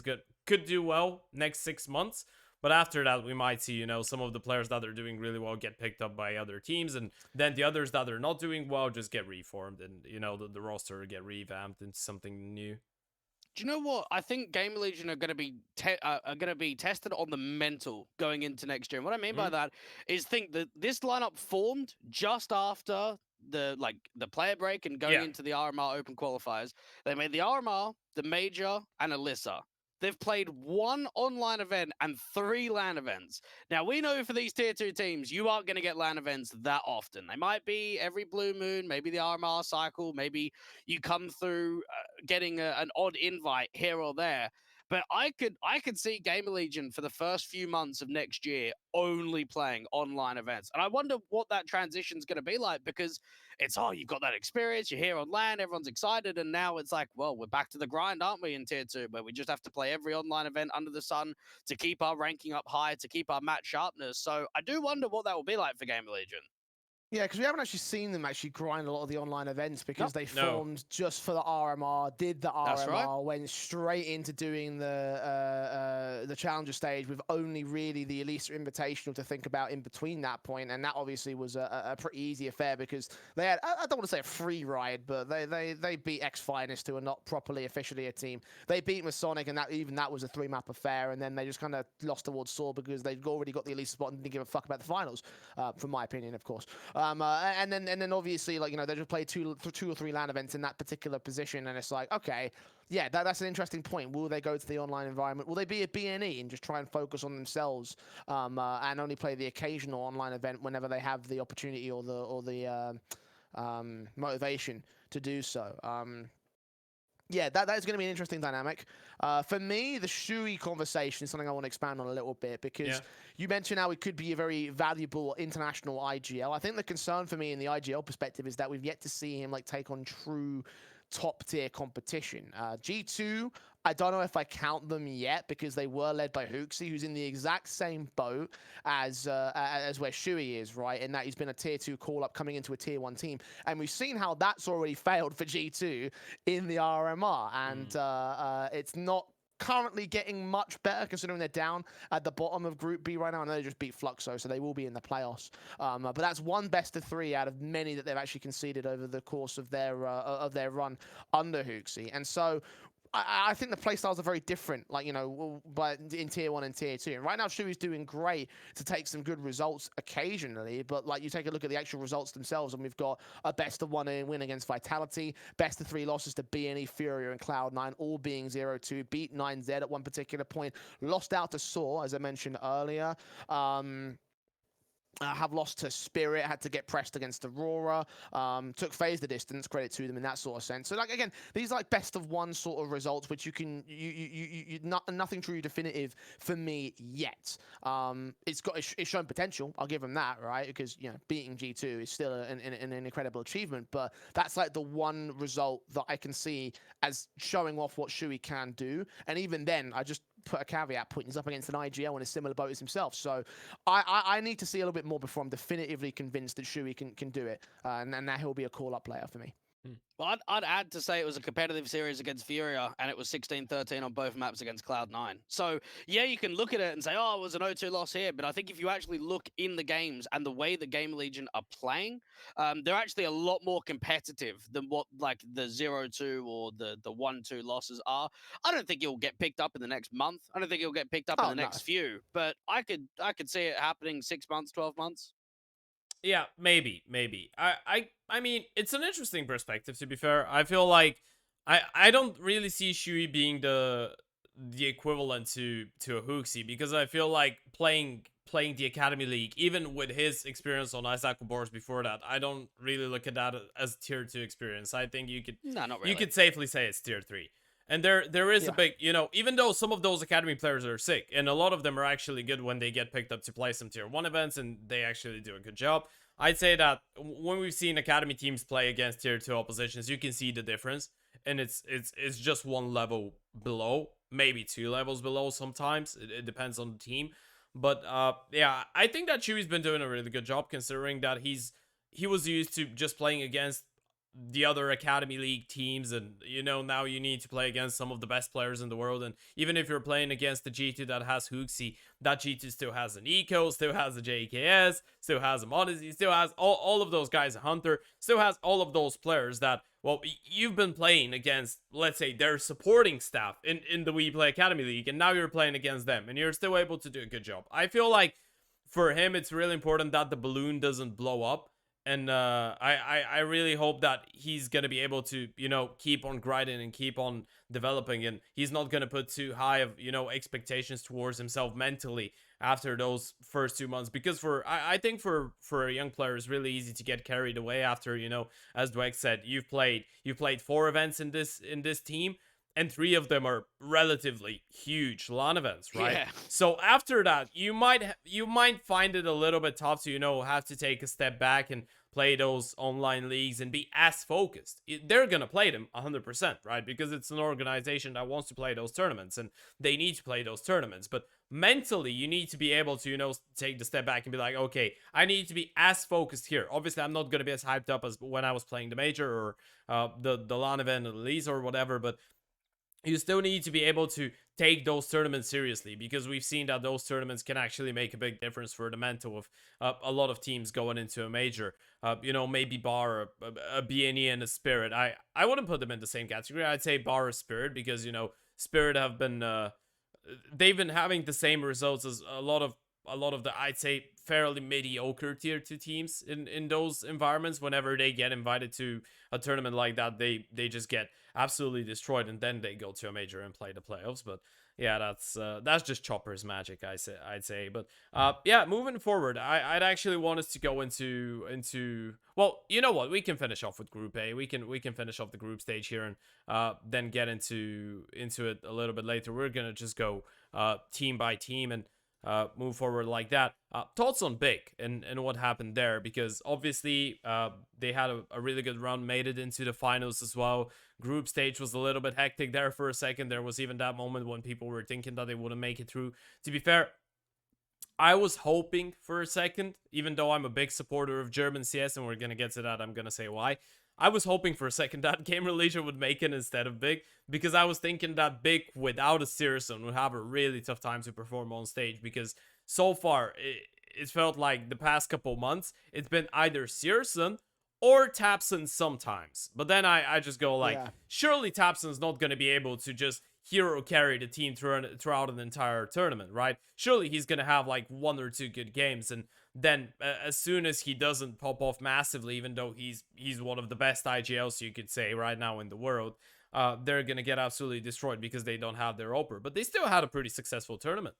could do well next 6 months, but after that we might see, some of the players that are doing really well get picked up by other teams, and then the others that are not doing well just get reformed, and the roster get revamped into something new. Do you know what? I think Game Legion are going to be tested on the mental going into next year. And what I mean by that is think that this lineup formed just after the player break and going into the RMR Open qualifiers. They made the RMR, the Major, and Elisa. They've played 1 online event and 3 LAN events. Now, we know for these tier 2 teams, you aren't going to get LAN events that often. They might be every blue moon, maybe the RMR cycle, maybe you come through getting an odd invite here or there. But I could see Gamer Legion for the first few months of next year only playing online events. And I wonder what that transition is going to be like, because it's, you've got that experience, you're here on LAN, everyone's excited, and now it's like, well, we're back to the grind, aren't we, in tier 2, where we just have to play every online event under the sun to keep our ranking up high, to keep our match sharpness. So I do wonder what that will be like for Gamer Legion. Yeah, because we haven't actually seen them actually grind a lot of the online events, because they formed just for the RMR, did the RMR, went straight into doing the Challenger stage with only really the Elisa Invitational to think about in between that point, and that obviously was a pretty easy affair, because they had, I don't want to say a free ride, but they beat X-Finest, who are not properly officially a team. They beat Masonic, and that was a 3-map affair, and then they just kind of lost towards Saw because they'd already got the Elisa spot and didn't give a fuck about the finals, from my opinion, of course. And then obviously, like, they just played two or three LAN events in that particular position, and it's like, okay, yeah, that's an interesting point. Will they go to the online environment? Will they be a BNE and just try and focus on themselves, and only play the occasional online event whenever they have the opportunity or the motivation to do so? Yeah, that is going to be an interesting dynamic. For me, the Shui conversation is something I want to expand on a little bit, because you mentioned how it could be a very valuable international IGL. I think the concern for me in the IGL perspective is that we've yet to see him take on true top tier competition. G2, I don't know if I count them yet, because they were led by Hooksy, who's in the exact same boat as where Shui is, right? In that he's been a tier 2 call-up coming into a tier 1 team. And we've seen how that's already failed for G2 in the RMR. And it's not currently getting much better, considering they're down at the bottom of Group B right now, and they just beat Fluxo, so they will be in the playoffs. But that's one best of 3 out of many that they've actually conceded over the course of their run under Hooksy. And so I think the playstyles are very different, but in tier 1 and tier 2. And right now, Shui's doing great to take some good results occasionally, but you take a look at the actual results themselves, and we've got a best of 1 win against Vitality, best of 3 losses to BNE, Furia, and Cloud9, all being 0-2, beat 9Z at one particular point, lost out to Saw, as I mentioned earlier. Have lost to Spirit, had to get pressed against Aurora, took FaZe the distance, credit to them in that sort of sense. So again, these best of 1 sort of results, which you can, nothing truly definitive for me yet. It's shown potential, I'll give them that, right? Because, beating G2 is still an incredible achievement, but that's the one result that I can see as showing off what Shui can do. And even then, I just put a caveat, putting us up against an IGL in a similar boat as himself. So I need to see a little bit more before I'm definitively convinced that Shui can do it. And that he'll be a call-up player for me. Well, I'd add to say it was a competitive series against Furia, and it was 16-13 on both maps against Cloud9. So, yeah, you can look at it and say, it was an 0-2 loss here, but I think if you actually look in the games and the way the Game Legion are playing, they're actually a lot more competitive than what, the 0-2 or the 1-2 losses are. I don't think it'll get picked up in the next month. I don't think it'll get picked up in the next few, but I could see it happening 6 months, 12 months. Yeah, maybe. I mean, it's an interesting perspective, to be fair. I feel like I don't really see Shui being the equivalent to a Hooksy, because I feel like playing the Academy League, even with his experience on Isaac Boris before that, I don't really look at that as tier 2 experience. I think you could not really. You could safely say it's tier 3. And there is a big, even though some of those Academy players are sick, and a lot of them are actually good when they get picked up to play some tier 1 events, and they actually do a good job, I'd say that when we've seen Academy teams play against tier 2 oppositions, you can see the difference, and it's just 1 level below, maybe 2 levels below sometimes. It depends on the team. But yeah, I think that Chewy's been doing a really good job, considering that he was used to just playing against the other Academy League teams, and you know, now you need to play against some of the best players in the world. And even if you're playing against the G2 that has Hooksy, that G2 still has an Eco, still has a JKS, still has a Modesty, still has all of those guys, a Hunter, still has all of those players that, well, you've been playing against, let's say, their supporting staff in the We Play Academy League, and now you're playing against them, and you're still able to do a good job. I feel like for him, it's really important that the balloon doesn't blow up. And I really hope that he's going to be able to, you know, keep on grinding and keep on developing. And he's not going to put too high of, you know, expectations towards himself mentally after those first 2 months. Because I think for a young player, it's really easy to get carried away after, you know, as Dweg said, you've played 4 events in this team. And 3 of them are relatively huge LAN events, right? Yeah. So after that, you might find it a little bit tough to, you know, have to take a step back and play those online leagues and be as focused. They're gonna play them 100%, right? Because it's an organization that wants to play those tournaments, and they need to play those tournaments. But mentally, you need to be able to, you know, take the step back and be like, okay, I need to be as focused here. Obviously, I'm not gonna be as hyped up as when I was playing the major or the LAN event or the Elisa or whatever, but you still need to be able to take those tournaments seriously, because we've seen that those tournaments can actually make a big difference for the mental of a lot of teams going into a major. You know, maybe Bar, a BNE, and a Spirit. I wouldn't put them in the same category. I'd say Bar or Spirit, because, you know, Spirit have been they've been having the same results as a lot of the, I'd say, fairly mediocre tier 2 teams in those environments. Whenever they get invited to a tournament like that, they just get absolutely destroyed, and then they go to a major and play the playoffs. But yeah, that's just Chopper's magic, I'd say. But yeah, moving forward, I'd actually want us to go into well, you know what, we can finish off with Group A. We can finish off the group stage here, and then get into it a little bit later. We're gonna just go team by team and move forward like that. Thoughts on Big and what happened there, because obviously they had a really good run, made it into the finals as well. Group stage was a little bit hectic there for a second. There was even that moment when people were thinking that they wouldn't make it through. To be fair, I was hoping for a second, even though I'm a big supporter of German CS, and we're gonna get to that, I'm gonna say why. I was hoping for a second that Gamer Leisure would make it instead of Big, because I was thinking that Big without a syrsoN would have a really tough time to perform on stage, because so far it felt like the past couple months it's been either syrsoN or TheEternalJay sometimes. But then I just go like, surely TheEternalJay's not going to be able to just hero carry the team throughout an entire tournament, right? Surely he's going to have like 1 or 2 good games, and then as soon as he doesn't pop off massively, even though he's one of the best IGLs you could say right now in the world, they're going to get absolutely destroyed because they don't have their Oper. But they still had a pretty successful tournament.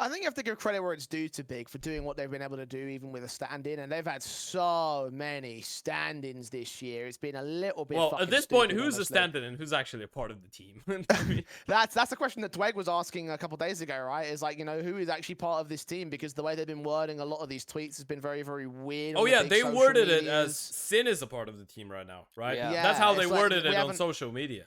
I think you have to give credit where it's due to Big for doing what they've been able to do, even with a stand-in, and they've had so many stand-ins this year. It's been a little bit. Well, at this point, who's a stand-in and who's actually a part of the team? That's the question that Dweg was asking a couple days ago, right? Is like, you know, who is actually part of this team? Because the way they've been wording a lot of these tweets has been very, very weird. Oh yeah, they worded it as syn is a part of the team right now, right? Yeah. That's how they worded it on social media.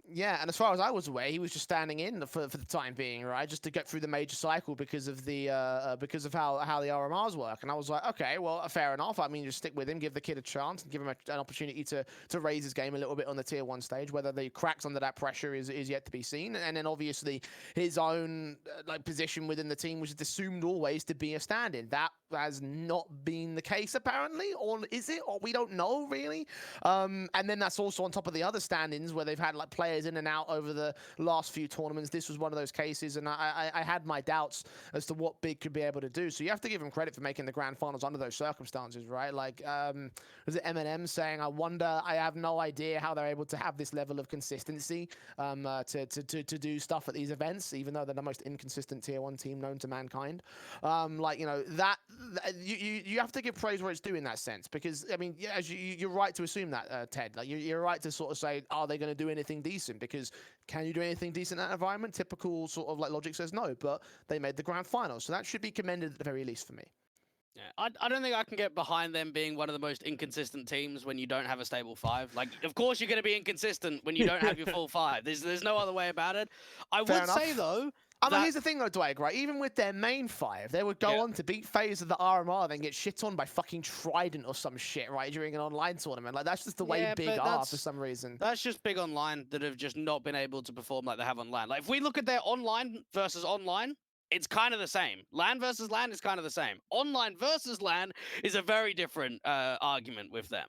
Yeah, and as far as I was aware, he was just standing in for the time being, right, just to get through the major cycle because of the how the RMRs work. And I was like, okay, well, fair enough. I mean, just stick with him, give the kid a chance, and give him an opportunity to raise his game a little bit on the tier 1 stage. Whether they cracks under that pressure is yet to be seen. And then obviously his own like position within the team was assumed always to be a stand-in. That has not been the case apparently, or is it? Or we don't know really. And then that's also on top of the other stand-ins where they've had like players in and out over the last few tournaments. This was one of those cases, and I had my doubts as to what Big could be able to do. So you have to give him credit for making the grand finals under those circumstances, right? Like, was it Eminem saying, I have no idea how they're able to have this level of consistency to do stuff at these events, even though they're the most inconsistent tier 1 team known to mankind. Like, you know, that you have to give praise where it's due in that sense, because I mean, as you're right to assume that, Ted. Like, you're right to sort of say, are they going to do anything decent? Because can you do anything decent in that environment? Typical sort of like logic says no, but they made the grand final, so that should be commended at the very least for me. Yeah, I don't think I can get behind them being one of the most inconsistent teams when you don't have a stable 5. Like, of course you're going to be inconsistent when you don't have your full 5. There's no other way about it. I would say, though, I mean, here's the thing though, Dweg, right? Even with their main 5, they would go on to beat FaZe of the RMR, then get shit on by fucking Trident or some shit, right, during an online tournament. Like, that's just the way Big are for some reason. That's just Big online that have just not been able to perform like they have online. Like, if we look at their online versus online, it's kind of the same. LAN versus LAN is kind of the same. Online versus LAN is a very different argument with them.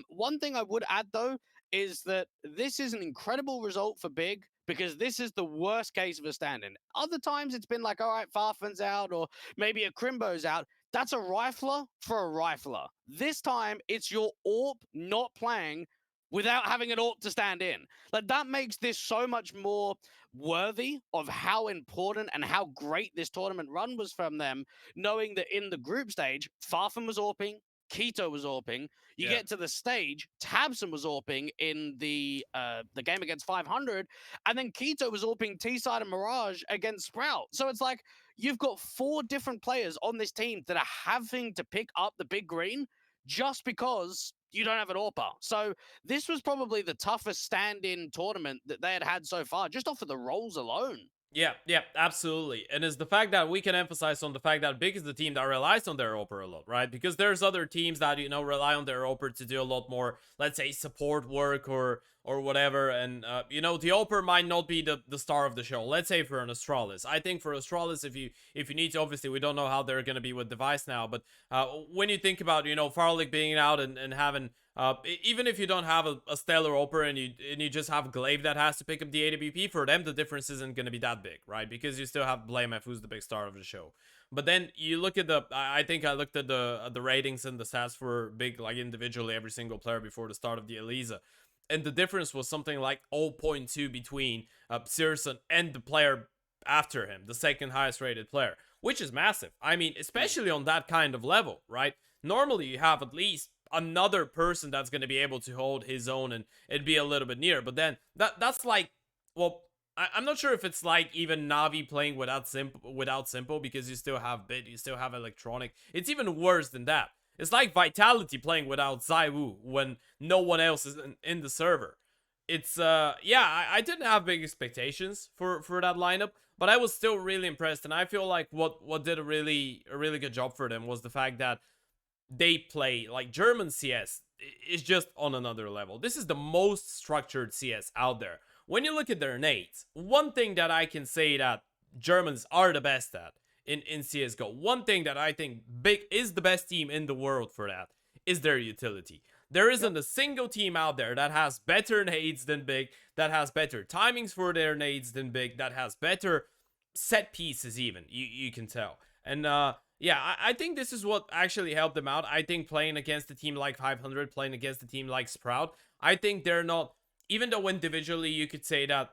One thing I would add, though, is that this is an incredible result for Big because this is the worst case of a stand-in. Other times it's been like, all right, Farfan's out or maybe a Crimbo's out. That's a rifler for a rifler. This time it's your AWP not playing without having an AWP to stand in. Like, that makes this so much more worthy of how important and how great this tournament run was from them, knowing that in the group stage, Farfan was AWPing, Keto was AWPing. You get to the stage, tabseN was AWPing in the game against 500, and then Keto was AWPing T-side and Mirage against Sprout. So it's like, you've got 4 different players on this team that are having to pick up the big green just because you don't have an AWPer. So this was probably the toughest stand-in tournament that they had so far, just off of the roles alone. Yeah, absolutely. And it's the fact that we can emphasize on the fact that Big is the team that relies on their AWPer a lot, right? Because there's other teams that, you know, rely on their AWPer to do a lot more, let's say, support work or whatever. And, you know, the AWPer might not be the star of the show. Let's say for an Astralis. I think for Astralis, if you need to, obviously, we don't know how they're going to be with Device now. But when you think about, you know, Farlick being out and having... even if you don't have a stellar AWPer and you just have Glaive that has to pick up the AWP, for them the difference isn't going to be that big, right? Because you still have blameF, who's the big star of the show. But then you look at I think I looked at the ratings and the stats for Big, like individually, every single player before the start of the Elisa. And the difference was something like 0.2 between syrsoN and the player after him, the second highest rated player, which is massive. I mean, especially on that kind of level, right? Normally you have at least another person that's going to be able to hold his own and it'd be a little bit near. But then that's like, well, I'm not sure if it's like even Na'Vi playing without Simple because you still have Bit, you still have Electronic. It's even worse than that. It's like Vitality playing without ZywOo when no one else is in the server. It's yeah, I didn't have big expectations for that lineup, but I was still really impressed. And I feel like what did a really good job for them was the fact that they play like German CS is just on another level. This is the most structured CS out there. When you look at their nades, one thing that I can say that Germans are the best at in CSGO, one thing that I think Big is the best team in the world for that, is their utility. There isn't a single team out there that has better nades than Big, that has better timings for their nades than Big, that has better set pieces even, you can tell. And yeah, I think this is what actually helped them out. I think playing against a team like 500, playing against a team like Sprout, I think they're not, even though individually you could say that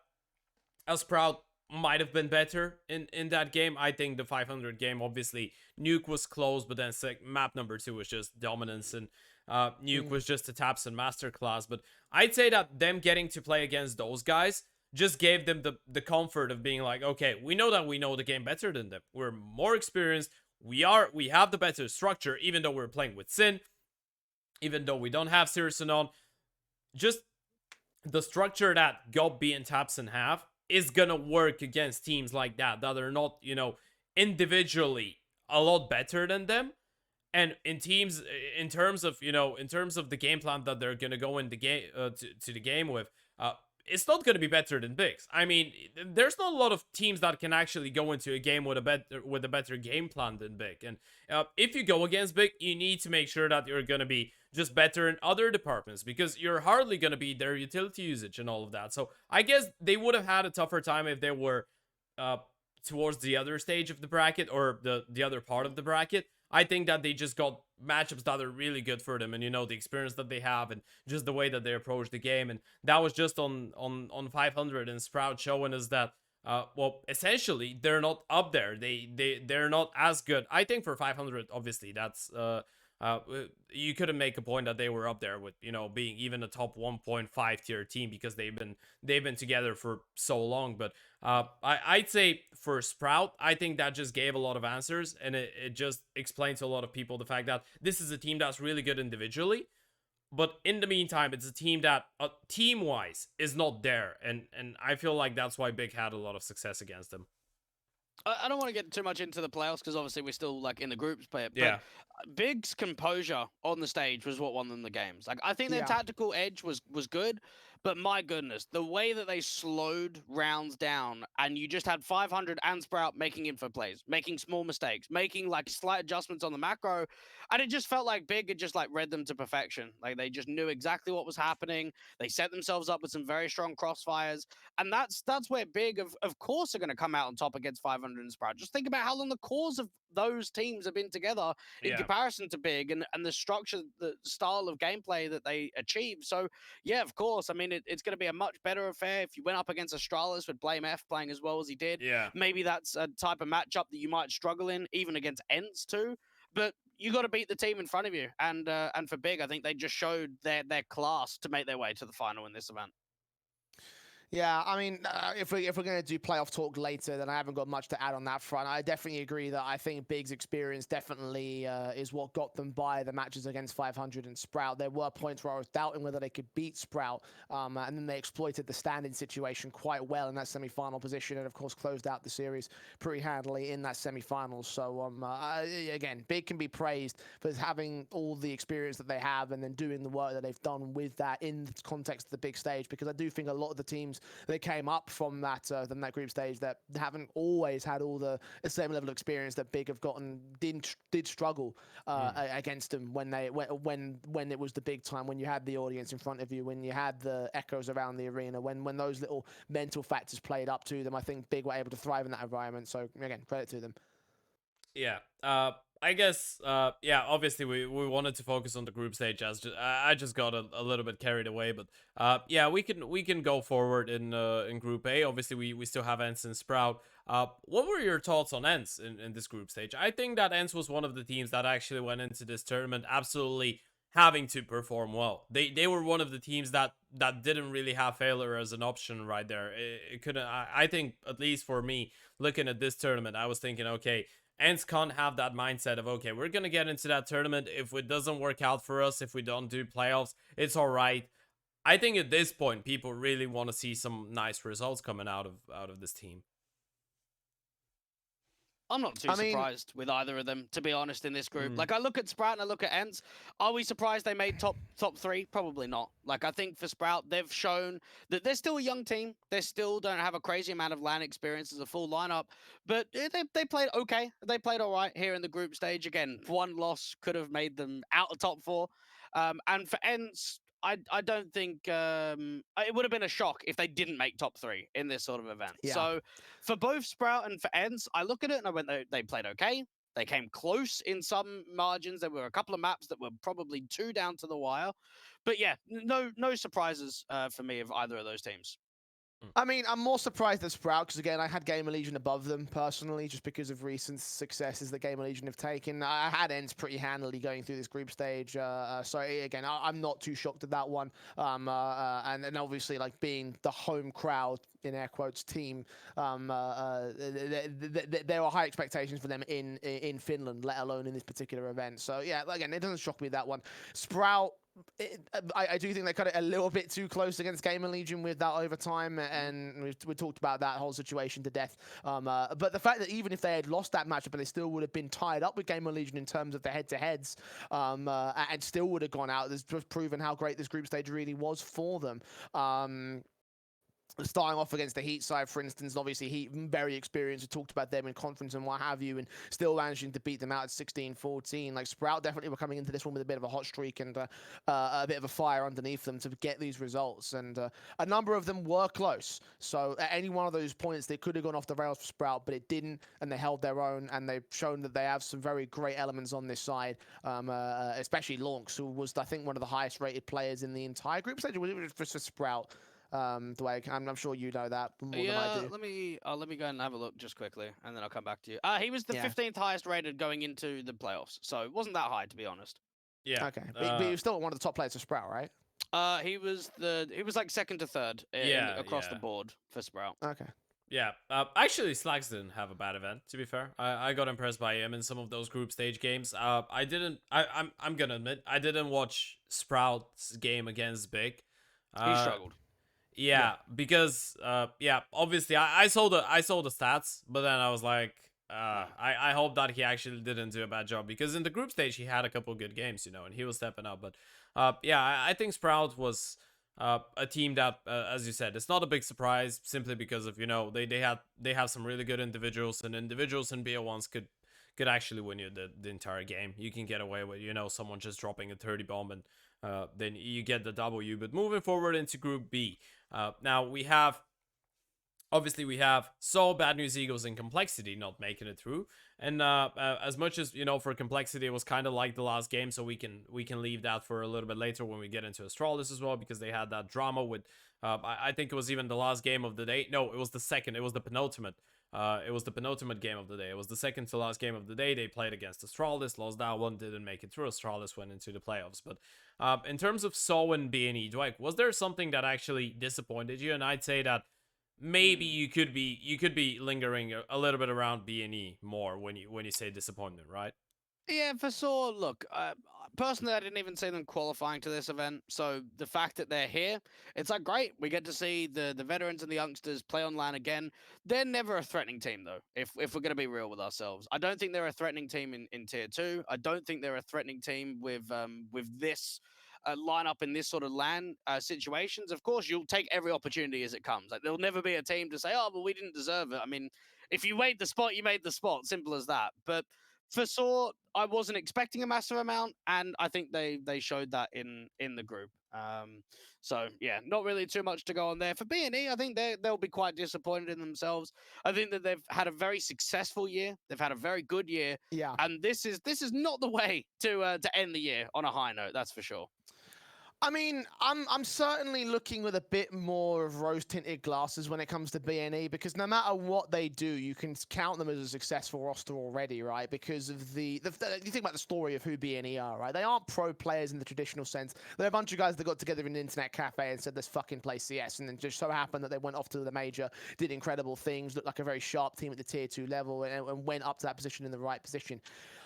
a Sprout might have been better in that game. I think the 500 game, obviously, Nuke was close, but then map number 2 was just dominance, and Nuke was just a tabseN masterclass. But I'd say that them getting to play against those guys just gave them the comfort of being like, okay, we know the game better than them. We're more experienced. We have the better structure, even though we're playing with syrsoN, even though we don't have syrsoN on. Just the structure that GOB and tabseN have is gonna work against teams like that are not, you know, individually a lot better than them. And in teams, in terms of the game plan that they're gonna go in the game to the game with, it's not going to be better than Big's. I mean, there's not a lot of teams that can actually go into a game with a better game plan than Big. And if you go against Big, you need to make sure that you're going to be just better in other departments, because you're hardly going to be their utility usage and all of that. So I guess they would have had a tougher time if they were towards the other stage of the bracket, or the other part of the bracket. I think that they just got matchups that are really good for them, and, you know, the experience that they have and just the way that they approach the game. And that was just on 500 and Sprout showing us that, well, essentially they're not up there. They're not as good. I think for 500, obviously, that's you couldn't make a point that they were up there with, you know, being even a top 1.5 tier team, because they've been together for so long. But I'd say for Sprout, I think that just gave a lot of answers, and it just explained to a lot of people the fact that this is a team that's really good individually, but in the meantime, it's a team that team-wise is not there, and I feel like that's why Big had a lot of success against them. I don't want to get too much into the playoffs because obviously we're still like in the groups, but Yeah. Big's composure on the stage was what won them the games. Like I think their Yeah. tactical edge was good, but my goodness, the way that they slowed rounds down and you just had 500 and Sprout making info plays, making small mistakes, making like slight adjustments on the macro, and it just felt like Big had just like read them to perfection. Like they just knew exactly what was happening. They set themselves up with some very strong crossfires, and that's where Big of course are going to come out on top against 500 and Sprout. Just think about how long the cores of those teams have been together in comparison to Big and the structure, the style of gameplay that they achieve. So, yeah, of course. I mean, it's going to be a much better affair if you went up against Astralis with blameF playing as well as he did. Yeah. Maybe that's a type of matchup that you might struggle in, even against Ents too. But you got to beat the team in front of you. And for Big, I think they just showed their class to make their way to the final in this event. Yeah, I mean, if we're going to do playoff talk later, then I haven't got much to add on that front. I definitely agree that I think Big's experience definitely is what got them by the matches against 500 and Sprout. There were points where I was doubting whether they could beat Sprout, and then they exploited the standing situation quite well in that semi-final position, and of course closed out the series pretty handily in that semi-finals. So again, Big can be praised for having all the experience that they have, and then doing the work that they've done with that in the context of the big stage. Because I do think a lot of the teams that came up from that group stage that haven't always had all the same level of experience that Big have gotten did struggle against them when it was the big time, when you had the audience in front of you, when you had the echoes around the arena, when those little mental factors played up to them. I think Big were able to thrive in that environment. So again, credit to them. Yeah. I guess, yeah, obviously we wanted to focus on the group stage. I just got a little bit carried away, but yeah, we can go forward in Group A. Obviously, we still have Ents and Sprout. What were your thoughts on Ents in this group stage? I think that Ents was one of the teams that actually went into this tournament absolutely having to perform well. They were one of the teams that didn't really have failure as an option right there. It couldn't. I think, at least for me, looking at this tournament, I was thinking, okay, Ents can't have that mindset of, okay, we're going to get into that tournament. If it doesn't work out for us, if we don't do playoffs, it's all right. I think at this point, people really want to see some nice results coming out of this team. I'm not too surprised with either of them, to be honest, in this group. Like, I look at Sprout and I look at Ents. Are we surprised they made top three? Probably not. Like, I think for Sprout, they've shown that they're still a young team. They still don't have a crazy amount of LAN experience as a full lineup, but they played okay. They played all right here in the group stage. Again, one loss could have made them out of top four. And for Ents, I don't think it would have been a shock if they didn't make top three in this sort of event. Yeah. So for both Sprout and for Ents, I look at it and I went, they played okay. They came close in some margins. There were a couple of maps that were probably too down to the wire. But yeah, no surprises for me of either of those teams. I mean, I'm more surprised at Sprout because, again, I had Gamer Legion above them personally, just because of recent successes that Gamer Legion have taken. I had Ents pretty handily going through this group stage. So, again, I'm not too shocked at that one. And then obviously, like, being the home crowd, in air quotes, team, there are high expectations for them in Finland, let alone in this particular event. So, yeah, again, it doesn't shock me, that one. Sprout, I do think they cut it a little bit too close against Gamer Legion with that overtime, and we talked about that whole situation to death. But the fact that even if they had lost that matchup, they still would have been tied up with Gamer Legion in terms of the head-to-heads, and still would have gone out, has just proven how great this group stage really was for them. Starting off against the Heat side, for instance, obviously Heat very experienced. We talked about them in conference and what have you, and still managing to beat them out at 16-14. Like, Sprout definitely were coming into this one with a bit of a hot streak and a bit of a fire underneath them to get these results. And a number of them were close. So at any one of those points, they could have gone off the rails for Sprout, but it didn't, and they held their own, and they've shown that they have some very great elements on this side, especially Launx, who was, I think, one of the highest rated players in the entire group stage. Was it for Sprout? Dweg, I'm sure you know that more than I do. let me go and have a look just quickly, and then I'll come back to you. He was the 15th highest rated going into the playoffs, so it wasn't that high, to be honest. Yeah. Okay, but he was still one of the top players for Sprout, right? He was like second to third across the board for Sprout. Okay. Yeah, actually, Slacks didn't have a bad event, to be fair. I got impressed by him in some of those group stage games. I'm gonna admit, I didn't watch Sprout's game against Big. He struggled. Yeah, because yeah, obviously I saw the stats, but then I was like, I hope that he actually didn't do a bad job, because in the group stage he had a couple good games, you know, and he was stepping up. But yeah, I think Sprout was a team that, as you said, it's not a big surprise, simply because of, you know, they have some really good individuals, and individuals in BO1s could actually win you the entire game. You can get away with, you know, someone just dropping a 30 bomb, and then you get the W. But moving forward into Group B, now we have, obviously we have so Bad News Eagles and Complexity not making it through. And as much as, you know, for Complexity it was kind of like the last game, so we can leave that for a little bit later when we get into Astralis as well, because they had that drama with I think it was even the last game of the day. No, it was the second, it was the penultimate. It was the penultimate game of the day. It was the second to last game of the day. They played against Astralis, lost that one, didn't make it through. Astralis went into the playoffs. But in terms of SO and BNE, Dweg, was there something that actually disappointed you? And I'd say that maybe you could be lingering a little bit around BNE more when you say disappointment, right? Yeah, for sure. Look, personally, I didn't even see them qualifying to this event. So the fact that they're here, it's like great. We get to see the veterans and the youngsters play on LAN again. They're never a threatening team, though. If we're gonna be real with ourselves, I don't think they're a threatening team in tier 2. I don't think they're a threatening team with this lineup in this sort of LAN situations. Of course, you'll take every opportunity as it comes. Like, there'll never be a team to say, "Oh, but we didn't deserve it." I mean, if you made the spot, you made the spot. Simple as that. But for sure, I wasn't expecting a massive amount, and I think they showed that in the group. So yeah, not really too much to go on there. For BNE, I think they'll be quite disappointed in themselves. I think that they've had a very successful year. They've had a very good year. Yeah. And this is not the way to end the year on a high note. That's for sure. I mean, I'm certainly looking with a bit more of rose-tinted glasses when it comes to BNE, because no matter what they do, you can count them as a successful roster already, right? Because of you think about the story of who BNE are, right? They aren't pro players in the traditional sense. They're a bunch of guys that got together in an internet cafe and said, "Let's fucking play CS," and then just so happened that they went off to the major, did incredible things, looked like a very sharp team at the tier 2 level, and went up to that position in the right position.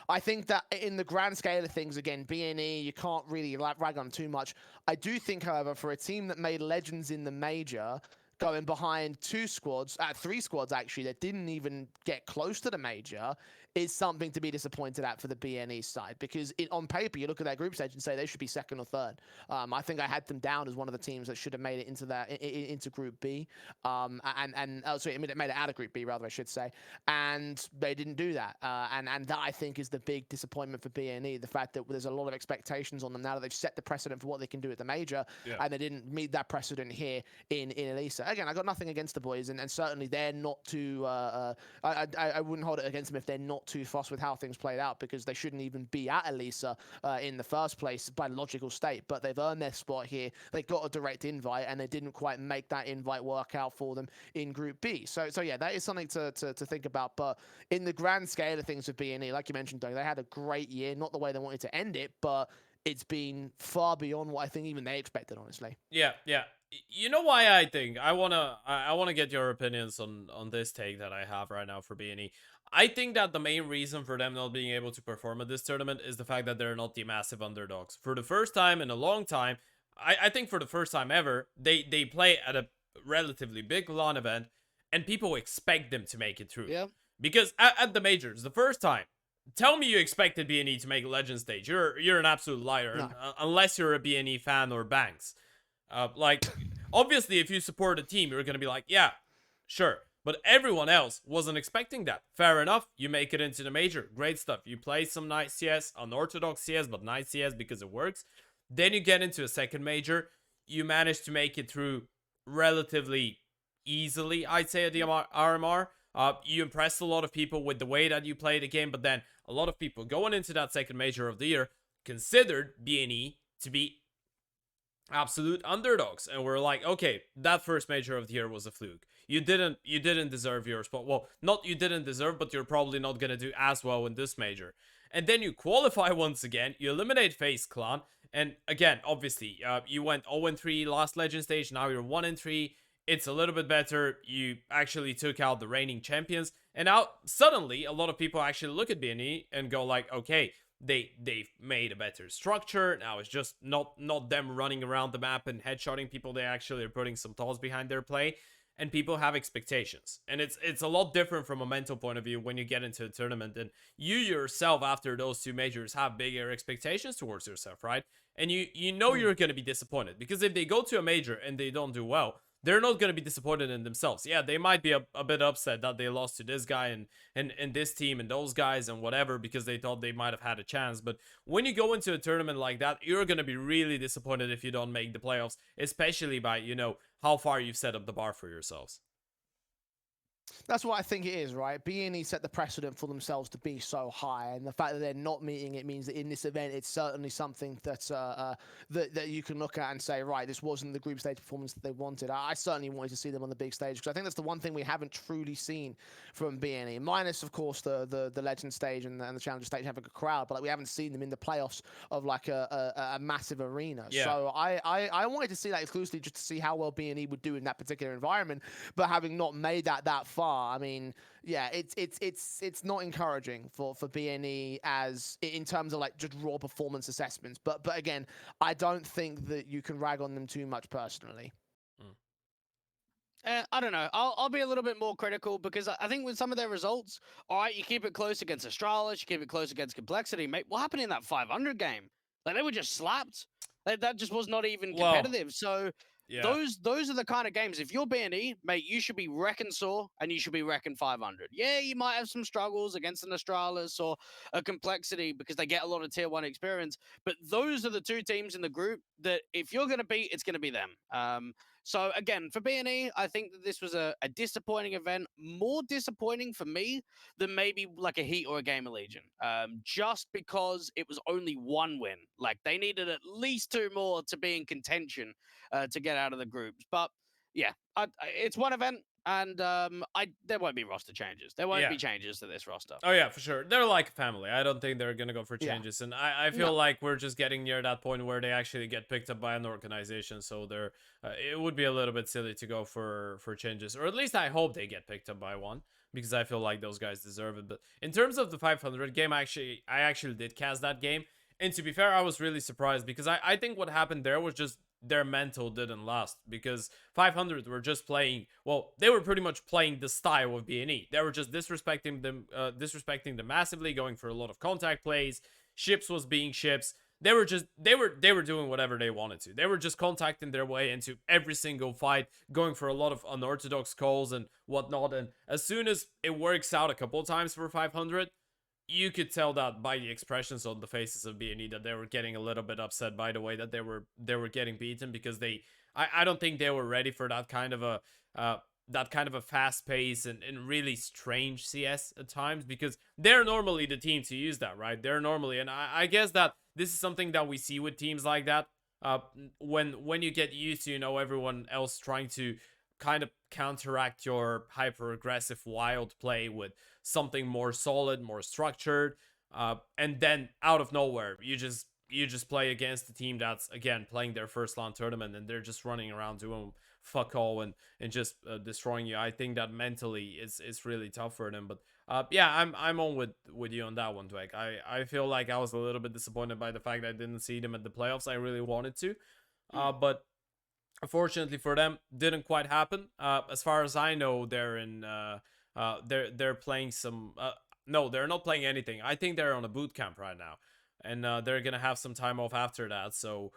I think that in the grand scale of things, again, BNE, you can't really rag on too much. I do think, however, for a team that made legends in the major, going behind 3 squads actually, that didn't even get close to the major, is something to be disappointed at for the BNE side. Because on paper, you look at their group stage and say they should be second or third. I think I had them down as one of the teams that should have made it into Group B. Sorry, I mean, it made it out of Group B, rather, I should say. And they didn't do that. And that, I think, is the big disappointment for BNE. The fact that there's a lot of expectations on them now that they've set the precedent for what they can do at the major, and they didn't meet that precedent here in Elisa. Again, I got nothing against the boys, and certainly they're not too. I wouldn't hold it against them if they're not too fussed with how things played out, because they shouldn't even be at Elisa in the first place by logical state. But they've earned their spot here. They got a direct invite, and they didn't quite make that invite work out for them in Group B. So yeah, that is something to think about. But in the grand scale of things with BNE, like you mentioned, Doug, they had a great year. Not the way they wanted to end it, but it's been far beyond what I think even they expected, honestly. Yeah. You know why I think I wanna get your opinions on this take that I have right now for BNE. I think that the main reason for them not being able to perform at this tournament is the fact that they're not the massive underdogs. For the first time in a long time, I think for the first time ever, they play at a relatively big LAN event, and people expect them to make it through. Yeah. Because at the majors, the first time, tell me you expected BNE to make Legend Stage. You're an absolute liar, No. unless you're a BNE fan or Banks. Like, obviously, if you support a team, you're gonna be like, yeah, sure. But everyone else wasn't expecting that. Fair enough, you make it into the major. Great stuff. You play some nice CS, unorthodox CS, but nice CS because it works. Then you get into a second major. You manage to make it through relatively easily, I'd say, at the RMR. You impressed a lot of people with the way that you play the game, but then a lot of people going into that second major of the year considered BNE to be absolute underdogs, and we're like, okay, that first major of the year was a fluke. You didn't deserve your spot. Well, not you didn't deserve, but you're probably not gonna do as well in this major. And then you qualify once again, you eliminate FaZe Clan, and again, obviously, you went 0-3 last Legend Stage, now you're 1-3. It's a little bit better. You actually took out the reigning champions, and now suddenly a lot of people actually look at BNE and go like, okay, they've made a better structure. Now it's just not them running around the map and headshotting people. They actually are putting some thoughts behind their play, and people have expectations. And it's a lot different from a mental point of view when you get into a tournament, and you yourself after those two majors have bigger expectations towards yourself, right? And you know you're going to be disappointed, because if they go to a major and they don't do well, they're not going to be disappointed in themselves. Yeah, they might be a bit upset that they lost to this guy and this team and those guys and whatever, because they thought they might have had a chance. But when you go into a tournament like that, you're going to be really disappointed if you don't make the playoffs, especially by, you know, how far you've set up the bar for yourselves. That's what I think it is, right? BNE set the precedent for themselves to be so high, and the fact that they're not meeting it means that in this event, it's certainly something that that you can look at and say, right, this wasn't the group stage performance that they wanted. I certainly wanted to see them on the big stage, because I think that's the one thing we haven't truly seen from BNE, minus of course the legend stage and the challenger stage having a crowd, but like, we haven't seen them in the playoffs of like a massive arena. Yeah. So I wanted to see that exclusively just to see how well BNE would do in that particular environment, but having not made that far, I mean, yeah, it's not encouraging for BNE as in terms of like just raw performance assessments. But again, I don't think that you can rag on them too much personally. I don't know. I'll be a little bit more critical, because I think with some of their results, all right, you keep it close against Astralis, you keep it close against Complexity, mate. What happened in that 500 game? Like, they were just slapped. That just was not even competitive. So yeah, those are the kind of games. If you're BNE, mate, you should be wrecking Saw and you should be wrecking 500. Yeah, you might have some struggles against an Astralis or a Complexity because they get a lot of tier 1 experience. But those are the two teams in the group that if you're going to beat, it's going to be them. So again, for BNE, I think that this was a disappointing event, more disappointing for me than maybe like a Heat or a Game of Legion, just because it was only one win. Like, they needed at least 2 more to be in contention to get out of the groups. But yeah, it's one event, and there won't be roster changes. There won't be changes to this roster. Oh yeah, for sure. They're like a family. I don't think they're gonna go for changes, and I feel like we're just getting near that point where they actually get picked up by an organization. So they're it would be a little bit silly to go for changes, or at least I hope they get picked up by one, because I feel like those guys deserve it. But in terms of the 500 game, I actually did cast that game, and to be fair, I was really surprised, because I think what happened there was just their mental didn't last, because 500 were just playing, well, they were pretty much playing the style of BNE. They were just disrespecting them massively, going for a lot of contact plays. Ships was being ships. They were doing whatever they wanted to. They were just contacting their way into every single fight, going for a lot of unorthodox calls and whatnot. And as soon as it works out a couple of times for 500, you could tell that by the expressions on the faces of BNE that they were getting a little bit upset by the way that they were getting beaten, because I don't think they were ready for that kind of a fast pace and really strange CS at times, because they're normally the team to use that, right? They're normally, and I guess that this is something that we see with teams like that, when you get used to, you know, everyone else trying to kind of counteract your hyper aggressive wild play with something more solid, more structured, and then out of nowhere you just play against a team that's again playing their first LAN tournament, and they're just running around doing fuck all and just destroying you. I think that mentally it's really tough for them. But yeah, I'm on with you on that one, Dweg. I feel like I was a little bit disappointed by the fact that I didn't see them at the playoffs. I really wanted to, but unfortunately for them, didn't quite happen. As far as I know, they're in they're playing some no, they're not playing anything. I think they're on a boot camp right now, and they're gonna have some time off after that. So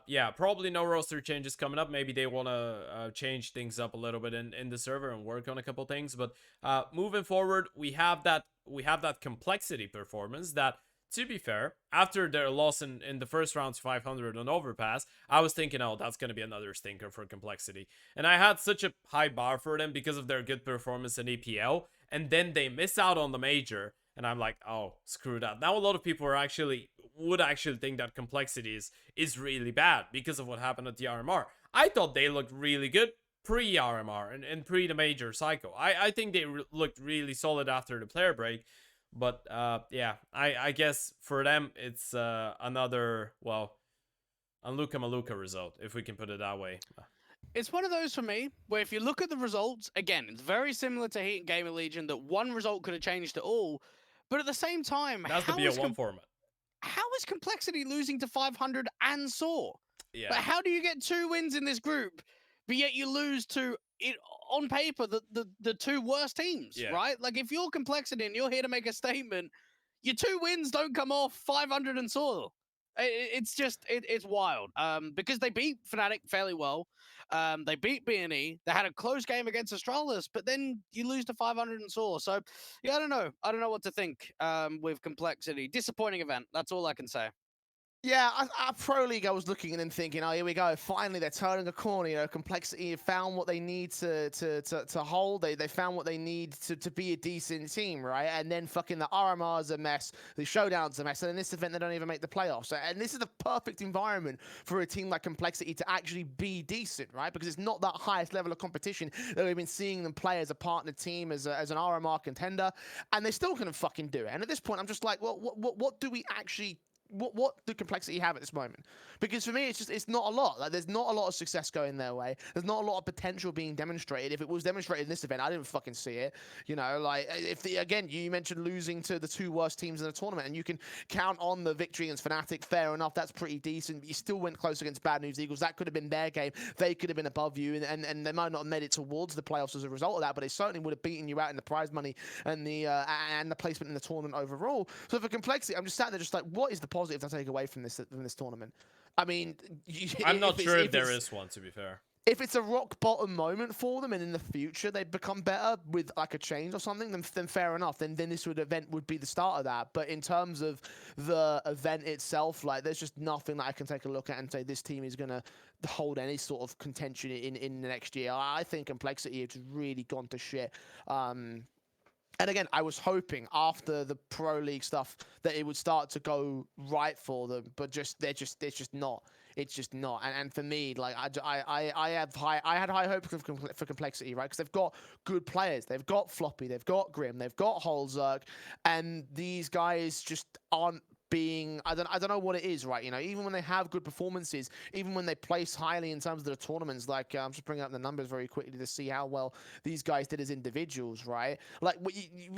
yeah, probably no roster changes coming up. Maybe they want to change things up a little bit in the server and work on a couple things. But moving forward, we have that complexity performance that, to be fair, after their loss in the first round to 500 on Overpass, I was thinking, oh, that's going to be another stinker for Complexity. And I had such a high bar for them because of their good performance in EPL, and then they miss out on the major, and I'm like, oh, screw that. Now a lot of people would actually think that Complexity is really bad because of what happened at the RMR. I thought they looked really good pre-RMR and pre the major cycle. I think they looked really solid after the player break. But yeah, I guess for them it's another, well, Unluka Maluka result, if we can put it that way. It's one of those for me where if you look at the results, again, it's very similar to Heat and Game of Legion, that one result could have changed it all. But at the same time, that's the BO1 format. is Complexity losing to 500 and Saw? Yeah. But how do you get 2 wins in this group, but yet you lose to it on paper the 2 worst teams, Yeah. right? Like if you're Complexity and you're here to make a statement, your 2 wins don't come off 500 and Saw. It's just it's wild. Because they beat Fnatic fairly well. They beat BNE. They had a close game against Astralis, but then you lose to 500 and Saw. So yeah, I don't know. I don't know what to think. With Complexity, disappointing event. That's all I can say. Yeah, Pro League, I was looking at them thinking, oh, here we go. Finally, they're turning a corner. You know, Complexity have found what they need to hold. They found what they need to be a decent team, right? And then fucking the RMR's a mess. The Showdown's a mess. And in this event, they don't even make the playoffs. And this is the perfect environment for a team like Complexity to actually be decent, right? Because it's not that highest level of competition that we've been seeing them play as a partner team, as an RMR contender. And they still couldn't fucking do it. And at this point, I'm just like, well, what do we actually... What do Complexity have at this moment? Because for me, it's not a lot. Like, there's not a lot of success going their way. There's not a lot of potential being demonstrated. If it was demonstrated in this event, I didn't fucking see it. You know, like again, you mentioned losing to the 2 worst teams in the tournament, and you can count on the victory against Fnatic. Fair enough, that's pretty decent. But you still went close against Bad News Eagles. That could have been their game. They could have been above you, and they might not have made it towards the playoffs as a result of that. But they certainly would have beaten you out in the prize money and the placement in the tournament overall. So for Complexity, I'm just sat there, just like, what is the positive to take away from this tournament? I mean, I'm not sure if there is one, to be fair. If it's a rock bottom moment for them, and in the future they become better with like a change or something, then fair enough. Then this event would be the start of that. But in terms of the event itself, like there's just nothing that I can take a look at and say this team is gonna hold any sort of contention in the next year. I think Complexity has really gone to shit. And again, I was hoping after the Pro League stuff that it would start to go right for them, but it's just not. It's just not. And for me, like I had high hopes for Complexity, right? Because they've got good players. They've got Floppy. They've got Grim. They've got Holzerk, and these guys just aren't being, I don't know what it is, right? You know, even when they have good performances, even when they place highly in terms of the tournaments, like I'm just bringing up the numbers very quickly to see how well these guys did as individuals, right? Like,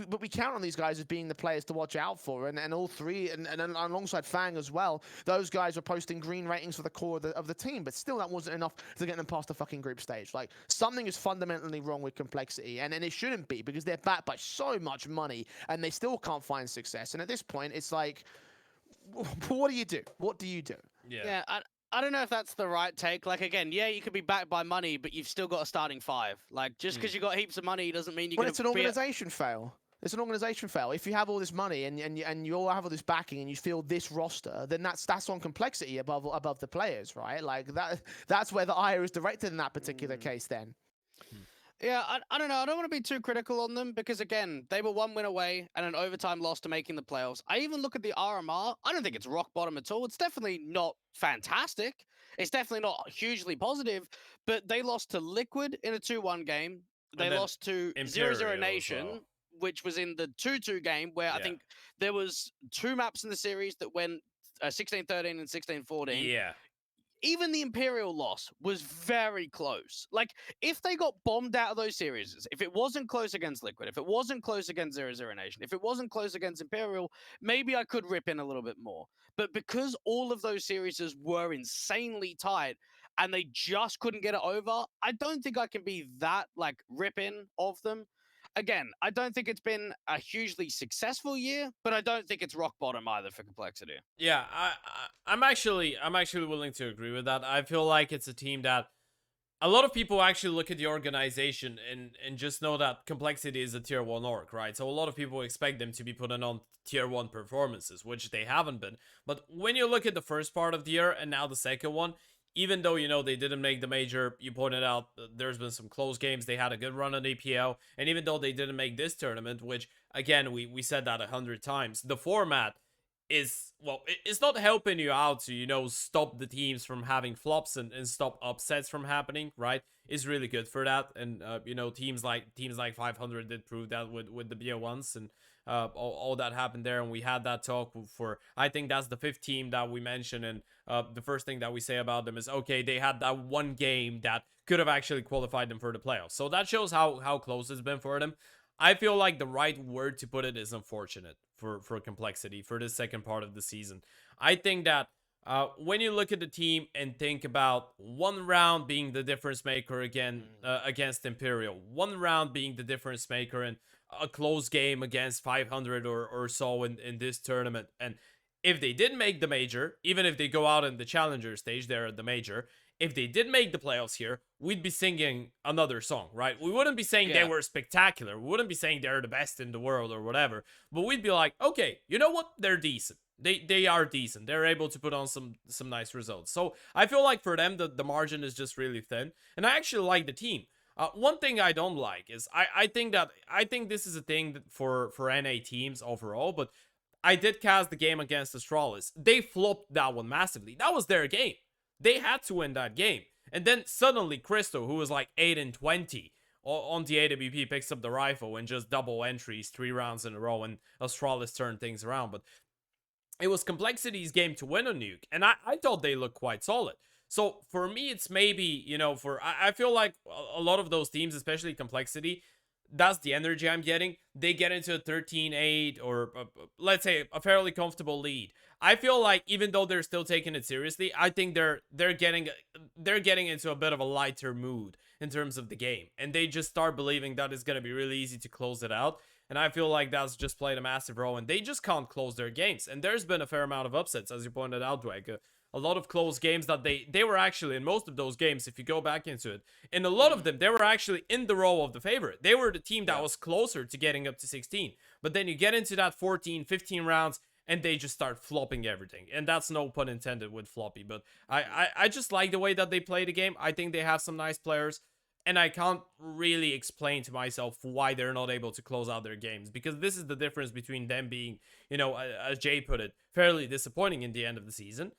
but we count on these guys as being the players to watch out for, and all 3, and alongside Fang as well, those guys were posting green ratings for the core of the team, but still that wasn't enough to get them past the fucking group stage. Like, something is fundamentally wrong with Complexity, and it shouldn't be, because they're backed by so much money, and they still can't find success. And at this point, it's like, what do you do? What do you do? Yeah, I don't know if that's the right take. Like, again, yeah, you could be backed by money, but you've still got a starting 5. Like, just because you got heaps of money doesn't mean you're going to... It's an organization fail. It's an organization fail. If you have all this money and you all have all this backing and you feel this roster, then that's on Complexity above the players, right? Like, that's where the ire is directed in that particular case then. Yeah, I don't know. I don't want to be too critical on them because, again, they were 1 win away and an overtime loss to making the playoffs. I even look at the RMR. I don't think it's rock bottom at all. It's definitely not fantastic. It's definitely not hugely positive, but they lost to Liquid in a 2-1 game. They lost to Zero Nation, well, which was in the 2-2 game where I think there was 2 maps in the series that went 16-13 and 16-14. Yeah. Even the Imperial loss was very close. Like, if they got bombed out of those series, if it wasn't close against Liquid, if it wasn't close against Zero Nation, if it wasn't close against Imperial, maybe I could rip in a little bit more. But because all of those series were insanely tight and they just couldn't get it over, I don't think I can be that, like, rip in of them. Again, I don't think it's been a hugely successful year, but I don't think it's rock bottom either for Complexity. Yeah, I'm actually willing to agree with that. I feel like it's a team that a lot of people actually look at the organization and just know that Complexity is a tier 1 org, right? So a lot of people expect them to be putting on tier 1 performances, which they haven't been. But when you look at the first part of the year and now the second one, even though, you know, they didn't make the major, you pointed out there's been some close games. They had a good run on APL. And even though they didn't make this tournament, which, again, we said that 100 times, the format is, well, it's not helping you out to, you know, stop the teams from having flops and stop upsets from happening, right? It's really good for that. And, you know, teams like 500 did prove that with the BO1s and all that happened there. And we had that talk for, I think that's the 5th team that we mentioned. And the first thing that we say about them is, okay, they had that one game that could have actually qualified them for the playoffs. So that shows how close it's been for them. I feel like the right word to put it is unfortunate for Complexity for the second part of the season. I think that when you look at the team and think about one round being the difference maker again against Imperial, one round being the difference maker in a close game against 500 or so in this tournament, and if they did make the major, even if they go out in the challenger stage, they're at the major. If they did make the playoffs here, we'd be singing another song, right? We wouldn't be saying they were spectacular. We wouldn't be saying they're the best in the world or whatever. But we'd be like, okay, you know what? They're decent. They are decent. They're able to put on some nice results. So I feel like for them, the margin is just really thin. And I actually like the team. One thing I don't like is I think this is a thing that for NA teams overall, but I did cast the game against Astralis. They flopped that one massively. That was their game. They had to win that game. And then suddenly Christo, who was like 8-20 on the AWP, picks up the rifle and just double entries 3 rounds in a row, and Astralis turned things around. But it was Complexity's game to win on Nuke, and I thought they looked quite solid. So for me, it's maybe, you know, I feel like a lot of those teams, especially Complexity, that's the energy I'm getting. They get into a 13-8 or let's say a fairly comfortable lead. I feel like even though they're still taking it seriously, I think they're getting into a bit of a lighter mood in terms of the game, and they just start believing that it's gonna be really easy to close it out. And I feel like that's just played a massive role, and they just can't close their games. And there's been a fair amount of upsets, as you pointed out, Dweg. A lot of close games that they were actually, in most of those games, if you go back into it, in a lot of them, they were actually in the role of the favorite. They were the team that was closer to getting up to 16. But then you get into that 14, 15 rounds, and they just start flopping everything. And that's no pun intended with floppy. But I just like the way that they play the game. I think they have some nice players. And I can't really explain to myself why they're not able to close out their games. Because this is the difference between them being, you know, as Jay put it, fairly disappointing in the end of the season,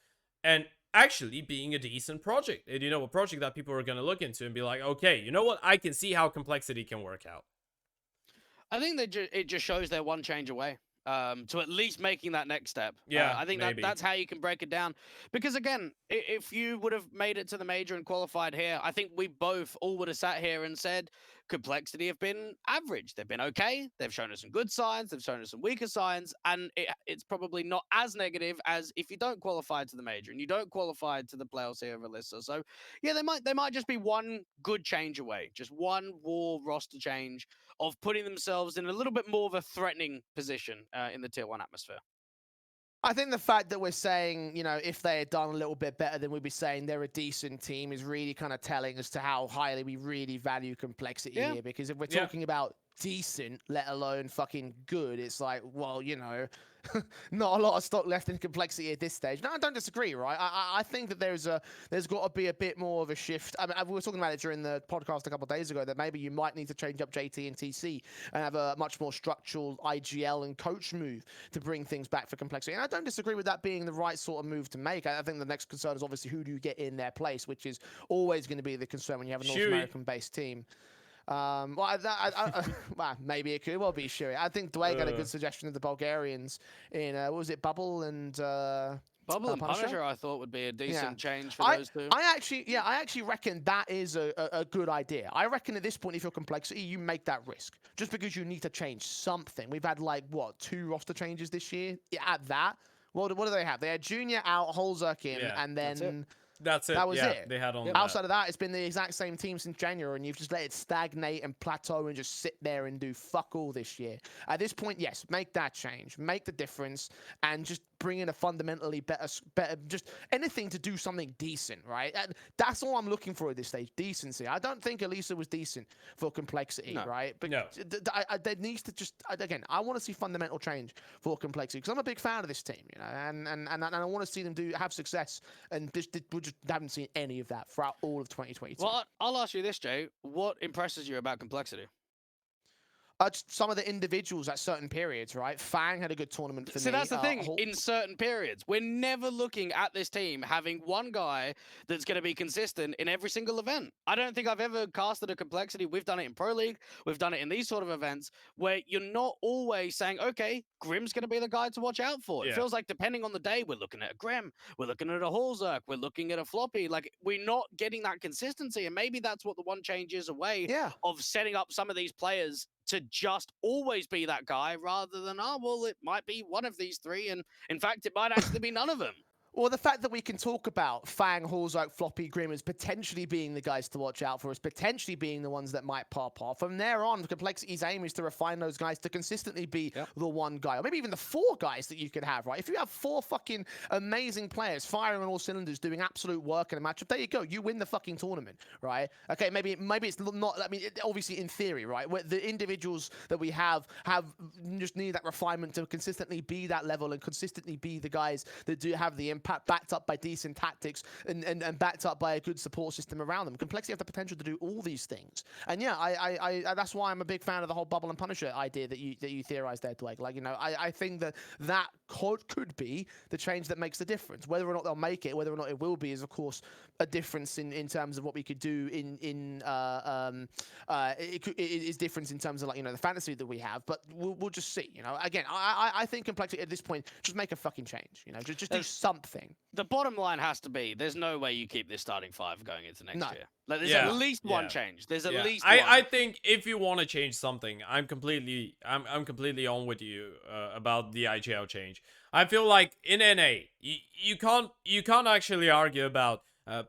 and actually being a decent project. And, you know, a project that people are going to look into and be like, okay, you know what? I can see how Complexity can work out. I think it just shows they're one change away to at least making that next step. Yeah, I think that's how you can break it down. Because again, if you would have made it to the major and qualified here, I think we both all would have sat here and said Complexity have been average. They've been okay. They've shown us some good signs. They've shown us some weaker signs. And it's probably not as negative as if you don't qualify to the major and you don't qualify to the playoffs here of Elisa. So yeah, they might just be one good change away. Just one war roster change of putting themselves in a little bit more of a threatening position in the tier 1 atmosphere. I think the fact that we're saying, you know, if they had done a little bit better than we'd be saying they're a decent team is really kind of telling as to how highly we really value Complexity here. Because if we're talking about decent, let alone fucking good, it's like, well, you know, not a lot of stock left in Complexity at this stage. No, I don't disagree, right? I think that there's got to be a bit more of a shift. I mean, we were talking about it during the podcast a couple of days ago that maybe you might need to change up JT and TC and have a much more structural IGL and coach move to bring things back for Complexity. And I don't disagree with that being the right sort of move to make. I think the next concern is obviously who do you get in their place, which is always going to be the concern when you have a North American-based team. Well, maybe it could well be Shuri. I think Dweg had a good suggestion of the Bulgarians in what was it, Bubble and Bubble and Punisher, I thought would be a decent change for those two. I actually reckon that is a good idea. I reckon at this point, if you're Complexity, you make that risk just because you need to change something. We've had like what 2 roster changes this year. At that, what do they have? They had Junior out, Holzerk in, and then. That's it. That was it. They had on outside of that, it's been the exact same team since January, and you've just let it stagnate and plateau and just sit there and do fuck all this year. At this point, yes, make that change, make the difference, and just bring in a fundamentally better, just anything to do something decent, right? And that's all I'm looking for at this stage, decency. I don't think Elisa was decent for Complexity, right? But there needs to just, again, I want to see fundamental change for Complexity because I'm a big fan of this team, you know, and I want to see them have success, and we just haven't seen any of that throughout all of 2022. Well, I'll ask you this, Jay. What impresses you about Complexity? Just some of the individuals at certain periods, right? Fang had a good tournament for me. So that's the thing. In certain periods, we're never looking at this team having one guy that's going to be consistent in every single event. I don't think I've ever casted a Complexity. We've done it in Pro League. We've done it in these sort of events where you're not always saying, okay, Grim's going to be the guy to watch out for. It feels like depending on the day, we're looking at a Grim, we're looking at a Holzerk, we're looking at a Floppy. Like, we're not getting that consistency. And maybe that's what the one change is away of setting up some of these players to just always be that guy rather than, oh, well, it might be one of these three. And in fact, it might actually be none of them. Well, the fact that we can talk about Fang, Hallzark, Floppy, Grim as potentially being the guys to watch out for, as potentially being the ones that might pop off. From there on, Complexity's aim is to refine those guys to consistently be the one guy, or maybe even the 4 guys that you can have, right? If you have 4 fucking amazing players firing on all cylinders, doing absolute work in a matchup, there you go. You win the fucking tournament, right? Okay, maybe it's not. I mean, obviously in theory, right? Where the individuals that we have just need that refinement to consistently be that level and consistently be the guys that do have the impact, backed up by decent tactics and backed up by a good support system around them. Complexity have the potential to do all these things. And yeah, I that's why I'm a big fan of the whole Bubble and Punisher idea that you theorized there, Dweg. Like, you know, I think that could be the change that makes the difference. Whether or not they'll make it, whether or not it will be, is of course a difference in terms of what we could do it is difference in terms of, like, you know, the fantasy that we have, but we'll just see. You know, again, I think Complexity at this point just make a fucking change. You know, just do something. The bottom line has to be, there's no way you keep this starting 5 going into next year. Like, there's Yeah. at least one change. There's at least one. one. I think if you want to change something, I'm completely on with you about the IGL change. I feel like in NA, you can't actually argue about